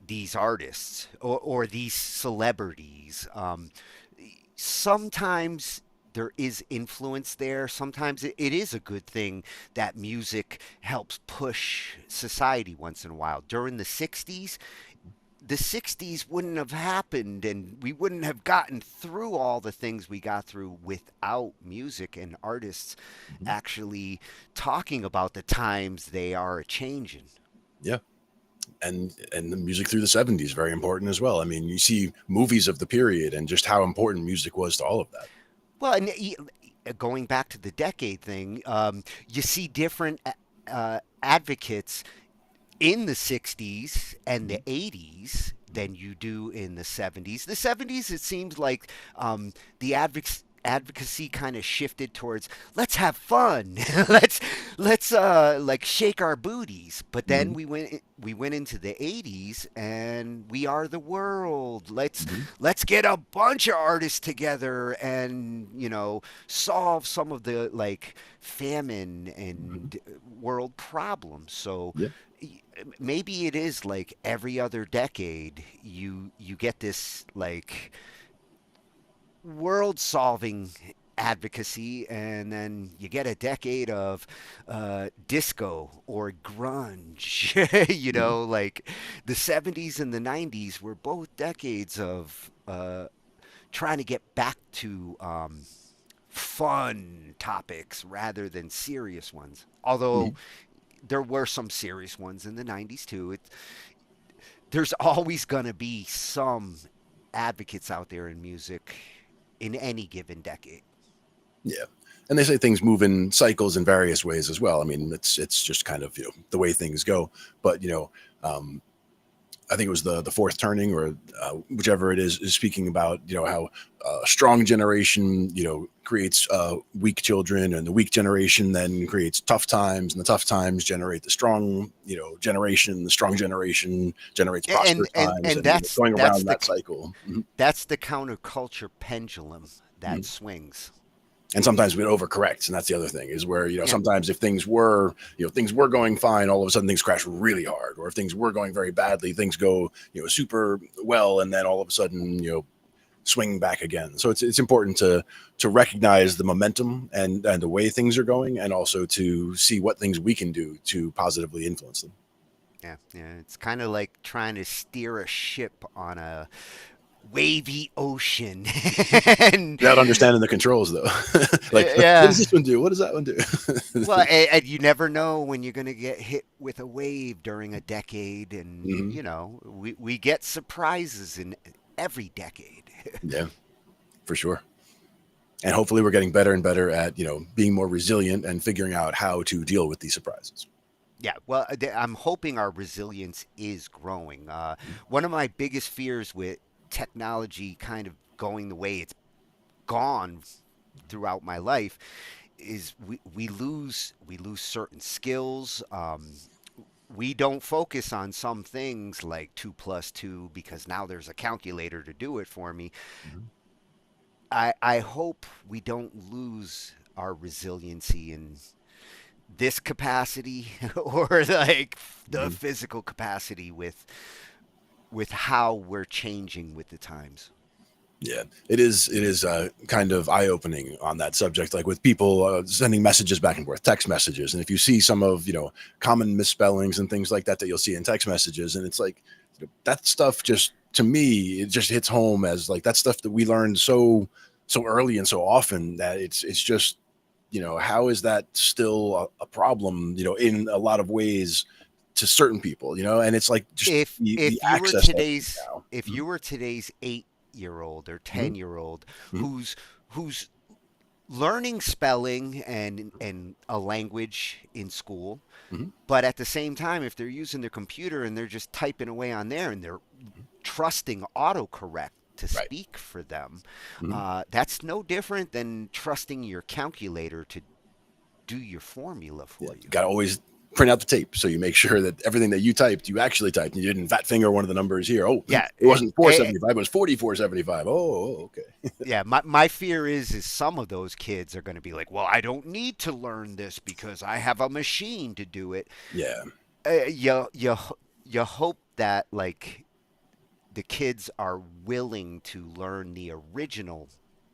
these artists or these celebrities. Sometimes there is influence there. Sometimes it is a good thing that music helps push society once in a while. During the 60s, the 60s wouldn't have happened and we wouldn't have gotten through all the things we got through without music and artists actually talking about the times they are changing. Yeah. And the music through the 70s, very important as well. I mean, you see movies of the period and just how important music was to all of that. Well, and going back to the decade thing, you see different advocates in the 60s and the 80s than you do in the 70s. The 70s, it seems like the advocacy kind of shifted towards let's have fun, let's like shake our booties. But then we went into the 80s and we are the world. Let's get a bunch of artists together and solve some of the like famine and world problems. So maybe it is like every other decade you get this like world solving advocacy, and then you get a decade of disco or grunge. Like the 70s and the 90s were both decades of trying to get back to fun topics rather than serious ones, although there were some serious ones in the 90s too. There's always going to be some advocates out there in music in any given decade. Yeah. And they say things move in cycles in various ways as well. I mean, it's just kind of, the way things go. But, I think it was the fourth turning or whichever it is speaking about, how a strong generation, creates weak children, and the weak generation then creates tough times, and the tough times generate the strong, generation. The strong generation generates prosperous times, and that's going around that cycle. That's the counterculture pendulum that swings. And sometimes we'd overcorrect, and that's the other thing is where, Yeah. sometimes if things were going fine, all of a sudden things crash really hard, or if things were going very badly, things go, super well, and then all of a sudden, swing back again. So it's important to recognize the momentum and the way things are going, and also to see what things we can do to positively influence them. Yeah. It's kind of like trying to steer a ship on a wavy ocean. And Without understanding the controls, though. Like, yeah. what does this one do? What does that one do? Well, and you never know when you're going to get hit with a wave during a decade, and we get surprises in every decade. Yeah, for sure. And hopefully we're getting better and better at, being more resilient and figuring out how to deal with these surprises. Yeah, well, I'm hoping our resilience is growing. One of my biggest fears with technology kind of going the way it's gone throughout my life is we lose certain skills. We don't focus on some things like 2 + 2 because now there's a calculator to do it for me. I hope we don't lose our resiliency in this capacity or like the physical capacity with how we're changing with the times. Yeah, it is kind of eye-opening on that subject, like with people sending messages back and forth, text messages. And if you see some of, common misspellings and things like that you'll see in text messages, and it's like that stuff just, to me, it just hits home as like that stuff that we learned so early and so often that it's just, how is that still a problem, in a lot of ways to certain people, and it's like just if the you were access today's now. if you were today's 8-year-old or 10-year-old who's learning spelling and a language in school, but at the same time, if they're using their computer and they're just typing away on there and they're trusting autocorrect to speak for them, that's no different than trusting your calculator to do your formula for you. Got to always print out the tape so you make sure that everything that you typed, you actually typed, and you didn't fat finger one of the numbers here. Oh, yeah, it wasn't 475, it was 4475. Oh, okay. Yeah, my fear is some of those kids are going to be like, well, I don't need to learn this because I have a machine to do it. Yeah. You hope that like the kids are willing to learn the original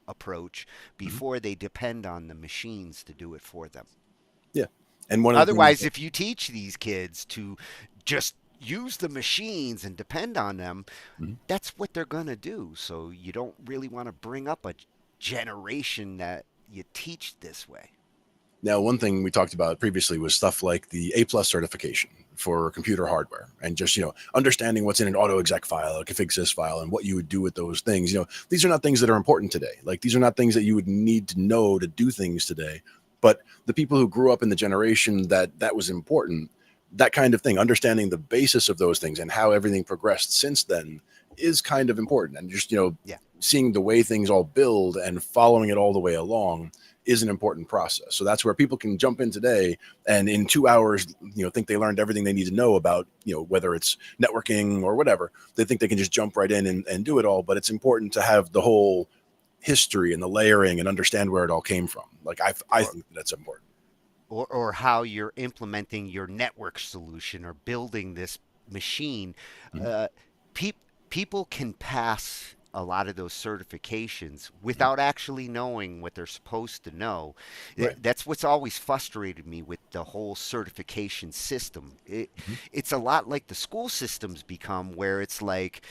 approach before they depend on the machines to do it for them. Yeah. And otherwise, if you teach these kids to just use the machines and depend on them, that's what they're going to do. So you don't really want to bring up a generation that you teach this way. Now, one thing we talked about previously was stuff like the A+ certification for computer hardware, and just, understanding what's in an AutoExec file, a configsys file, and what you would do with those things. These are not things that are important today. Like, these are not things that you would need to know to do things today. But the people who grew up in the generation that was important, that kind of thing, understanding the basis of those things and how everything progressed since then is kind of important. And just, seeing the way things all build and following it all the way along is an important process. So that's where people can jump in today and in 2 hours, think they learned everything they need to know about, whether it's networking or whatever. They think they can just jump right in and do it all. But it's important to have the whole history and the layering and understand where it all came from. Like, I think that's important. Or how you're implementing your network solution or building this machine. People can pass a lot of those certifications without actually knowing what they're supposed to know. Right. That's what's always frustrated me with the whole certification system. It's a lot like the school systems become, where it's like,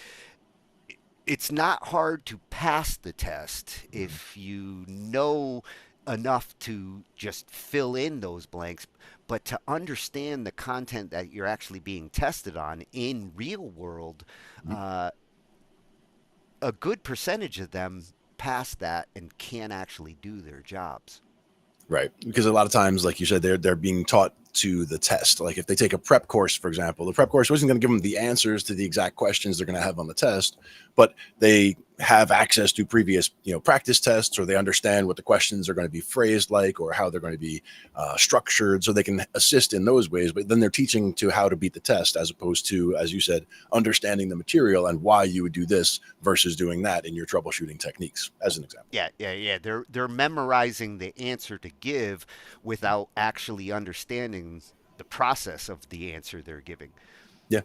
it's not hard to pass the test if you know enough to just fill in those blanks, but to understand the content that you're actually being tested on in real world, a good percentage of them pass that and can actually do their jobs. Right. Because a lot of times, like you said, they're being taught to the test. Like if they take a prep course, for example, the prep course wasn't going to give them the answers to the exact questions they're going to have on the test, but they have access to previous, practice tests, or they understand what the questions are going to be phrased like, or how they're going to be structured, so they can assist in those ways. But then they're teaching to how to beat the test, as opposed to, as you said, understanding the material and why you would do this versus doing that in your troubleshooting techniques, as an example. Yeah. They're memorizing the answer to give without actually understanding the process of the answer they're giving. Yeah.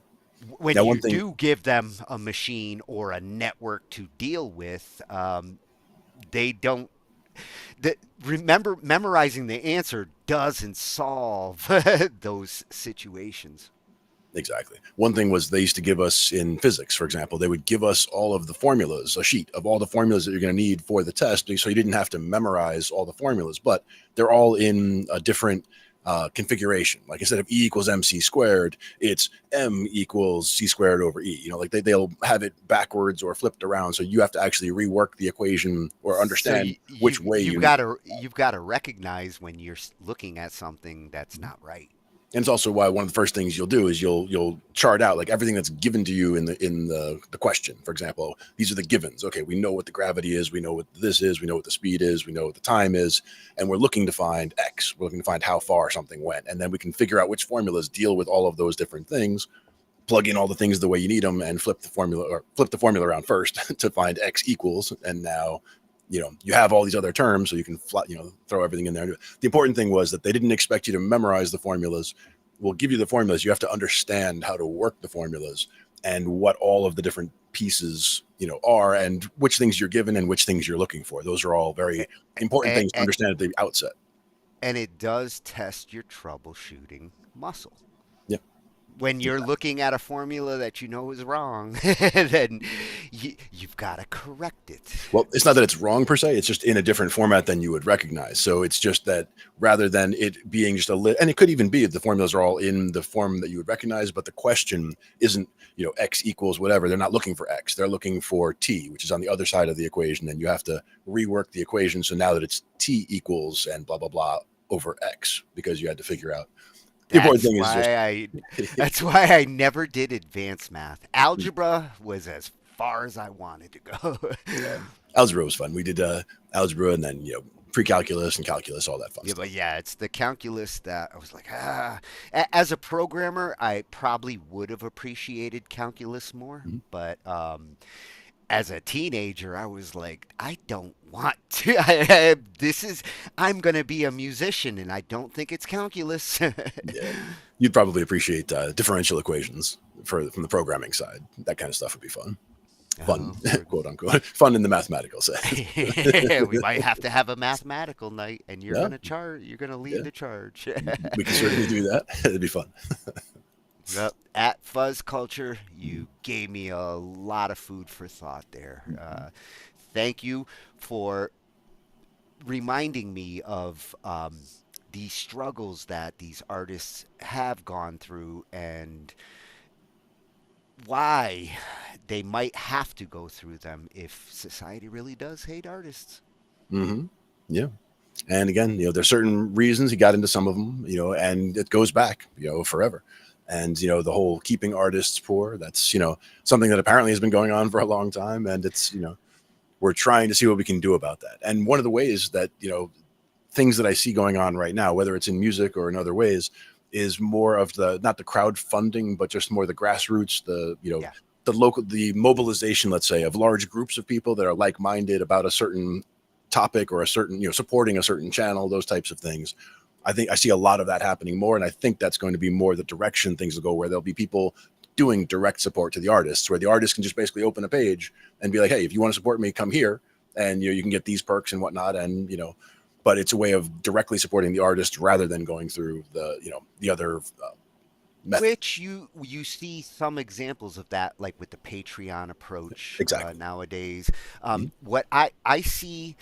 When Now, you one thing, do give them a machine or a network to deal with, they don't. Remember, memorizing the answer doesn't solve those situations. Exactly. One thing was they used to give us in physics, for example, they would give us all of the formulas, a sheet of all the formulas that you're going to need for the test. So you didn't have to memorize all the formulas, but they're all in a different configuration. Like instead of E equals MC squared, it's M equals C squared over E. Like they'll have it backwards or flipped around. So you have to actually rework the equation or understand which way you've got to recognize when you're looking at something that's not right. And it's also why one of the first things you'll do is you'll chart out like everything that's given to you in the question. For example, these are the givens. Okay, we know what the gravity is, we know what this is, we know what the speed is, we know what the time is, and we're looking to find X. We're looking to find how far something went, and then we can figure out which formulas deal with all of those different things. Plug in all the things the way you need them, and flip the formula around first to find X equals, and now you have all these other terms, so you can throw everything in there. The important thing was that they didn't expect you to memorize the formulas. We'll give you the formulas. You have to understand how to work the formulas and what all of the different pieces, are, and which things you're given and which things you're looking for. Those are all very important things to understand at the outset. And it does test your troubleshooting muscle. Yeah. When you're looking at a formula that you know is wrong, then you've got to correct it. Well, it's not that it's wrong per se. It's just in a different format than you would recognize. So it's just that rather than it being just and it could even be the formulas are all in the form that you would recognize, but the question isn't, X equals whatever. They're not looking for X. They're looking for T, which is on the other side of the equation. And you have to rework the equation. So now that it's T equals and blah, blah, blah over X, because you had to figure out. That's why I never did advanced math. Algebra was as far as I wanted to go. Yeah. Algebra was fun. We did algebra and then pre-calculus and calculus, all that fun stuff. But it's the calculus that I was like, As a programmer, I probably would have appreciated calculus more, but as a teenager, I was like, I don't want to. I'm going to be a musician, and I don't think it's calculus. Yeah. You'd probably appreciate differential equations from the programming side. That kind of stuff would be fun. Fun, quote unquote. Fun in the mathematical sense. We might have to have a mathematical night, and you're going to charge. You're going to lead the charge. We can certainly do that. It'd be fun. Yep. At Fuzz Culture, you gave me a lot of food for thought there. Thank you for reminding me of the struggles that these artists have gone through and why they might have to go through them if society really does hate artists. Mm-hmm. Yeah. And again, there's certain reasons he got into some of them, and it goes back, forever. And, the whole keeping artists poor, that's, something that apparently has been going on for a long time. And it's, we're trying to see what we can do about that. And one of the ways that, things that I see going on right now, whether it's in music or in other ways, is more of not the crowdfunding, but just more the grassroots, the local, the mobilization, let's say, of large groups of people that are like-minded about a certain topic or a certain, supporting a certain channel, those types of things. I think I see a lot of that happening more, and I think that's going to be more the direction things will go, where there'll be people doing direct support to the artists, where the artist can just basically open a page and be like, hey, if you want to support me, come here, and you can get these perks and whatnot, and but it's a way of directly supporting the artist rather than going through the other method. Which you see some examples of that, like with the Patreon approach nowadays. What I see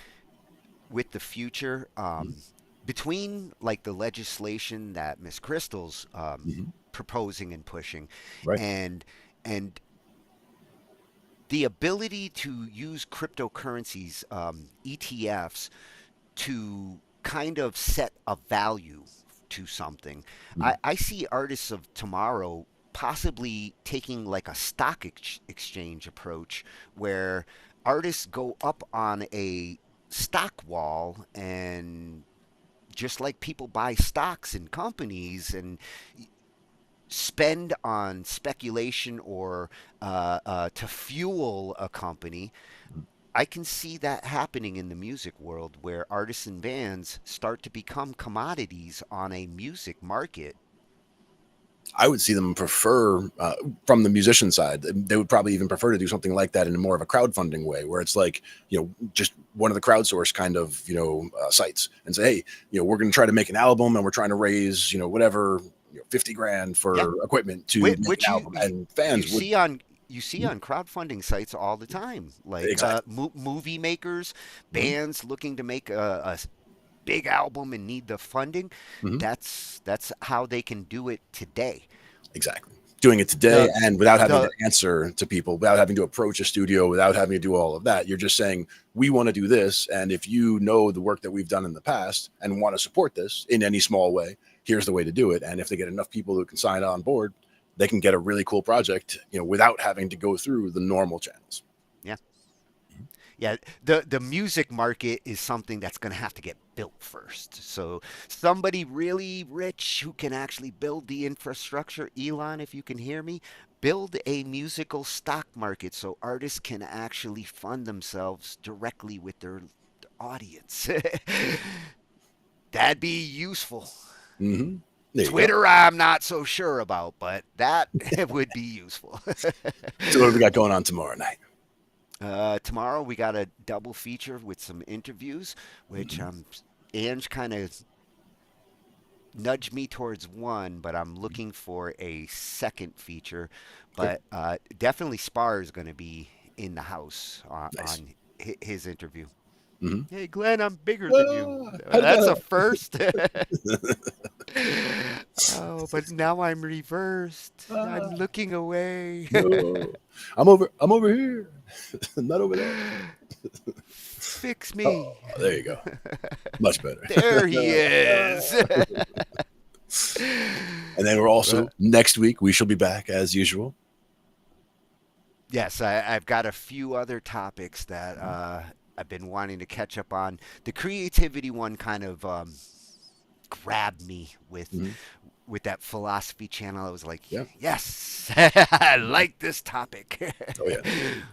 with the future, between like the legislation that Miss Crystal's proposing and pushing, and the ability to use cryptocurrencies, ETFs, to kind of set a value to something. I see artists of tomorrow possibly taking like a stock exchange approach where artists go up on a stock wall, and just like people buy stocks in companies and spend on speculation or to fuel a company, I can see that happening in the music world where artists and bands start to become commodities on a music market. I would see them prefer, from the musician side, they would probably even prefer to do something like that in more of a crowdfunding way, where it's like, just one of the crowdsource kind of, sites, and say, hey, we're going to try to make an album, and we're trying to raise, whatever, 50 grand for equipment to make an album, and fans you see on crowdfunding sites all the time, like movie makers, bands looking to make a big album and need the funding. That's how they can do it today. Exactly. Doing it today and without having to answer to people, without having to approach a studio, without having to do all of that. You're just saying, we want to do this. And if you know the work that we've done in the past and want to support this in any small way, here's the way to do it. And if they get enough people who can sign on board, they can get a really cool project, without having to go through the normal channels. Yeah, the music market is something that's going to have to get built first. So somebody really rich who can actually build the infrastructure, Elon, if you can hear me, build a musical stock market so artists can actually fund themselves directly with their audience. That'd be useful. Twitter, I'm not so sure about, but that would be useful. So what have we got going on tomorrow night? Tomorrow we got a double feature with some interviews, which Ange kind of nudged me towards one, but I'm looking for a second feature. But definitely Spar is going to be in the house on his interview. Hey, Glenn, I'm bigger than you. That's a first. Oh, but now I'm reversed. I'm looking away. No. I'm over here. Not over there. Fix me. Oh, there you go. Much better. There he is. And then we're also, next week, we shall be back as usual. Yes, I've got a few other topics that I've been wanting to catch up on. The creativity one kind of grabbed me with that philosophy channel. I was like, yes, I like this topic. Oh yeah,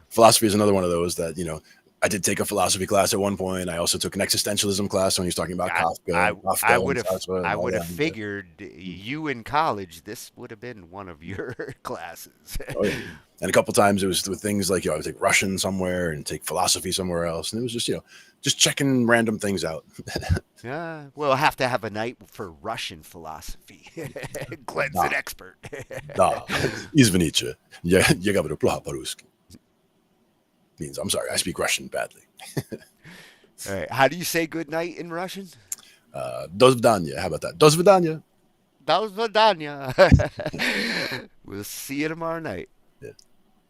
philosophy is another one of those that I did take a philosophy class at one point. I also took an existentialism class when he was talking about Kafka. I would have figured you in college, this would have been one of your classes. Oh, yeah. And a couple times it was with things like, I would take Russian somewhere and take philosophy somewhere else. And it was just, just checking random things out. Yeah, we'll have to have a night for Russian philosophy. Glenn's an expert. Да, извините, я говорю плохо по-русски. Means, I'm sorry, I speak Russian badly. All right, how do you say good night in Russian? До свидания. How about that? До свидания. До свидания. We'll see you tomorrow night. Yeah.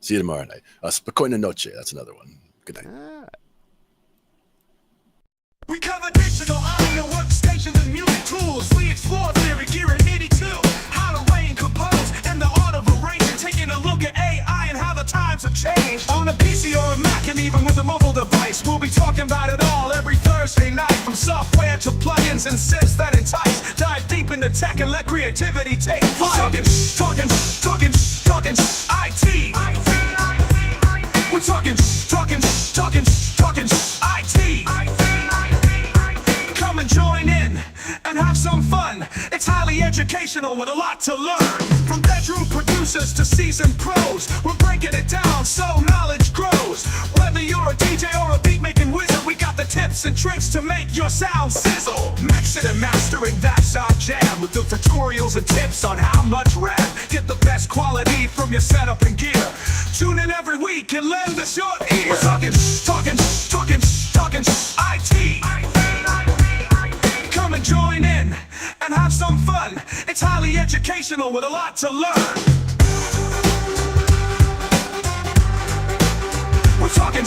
See you tomorrow night. Spokojna noche. That's another one. Good night. We cover digital audio workstations and music tools. We explore theory, gear, and MIDI too. How to arrange, compose, and the art of arranging. Taking a look at AI and how the times have changed. On a PC or a Mac and even with a mobile device. We'll be talking about it all every Thursday night. From software to plugins and sets that entice. Dive deep into tech and let creativity take flight. Talkin IT. We're talking IT. Come and join in and have some fun. It's highly educational with a lot to learn. From bedroom producers to seasoned pros, we're breaking it down so knowledge grows. Whether you're a DJ or a beat making wizard, we got the tips and tricks to make your sound sizzle. Mixing and mastering, that's our jam. With the tutorials and tips on how much rap. Get the best quality from your setup and gear. Tune in every week and lend us your ear. We're talking IT. Come and join in and have some fun. It's highly educational with a lot to learn. We're talking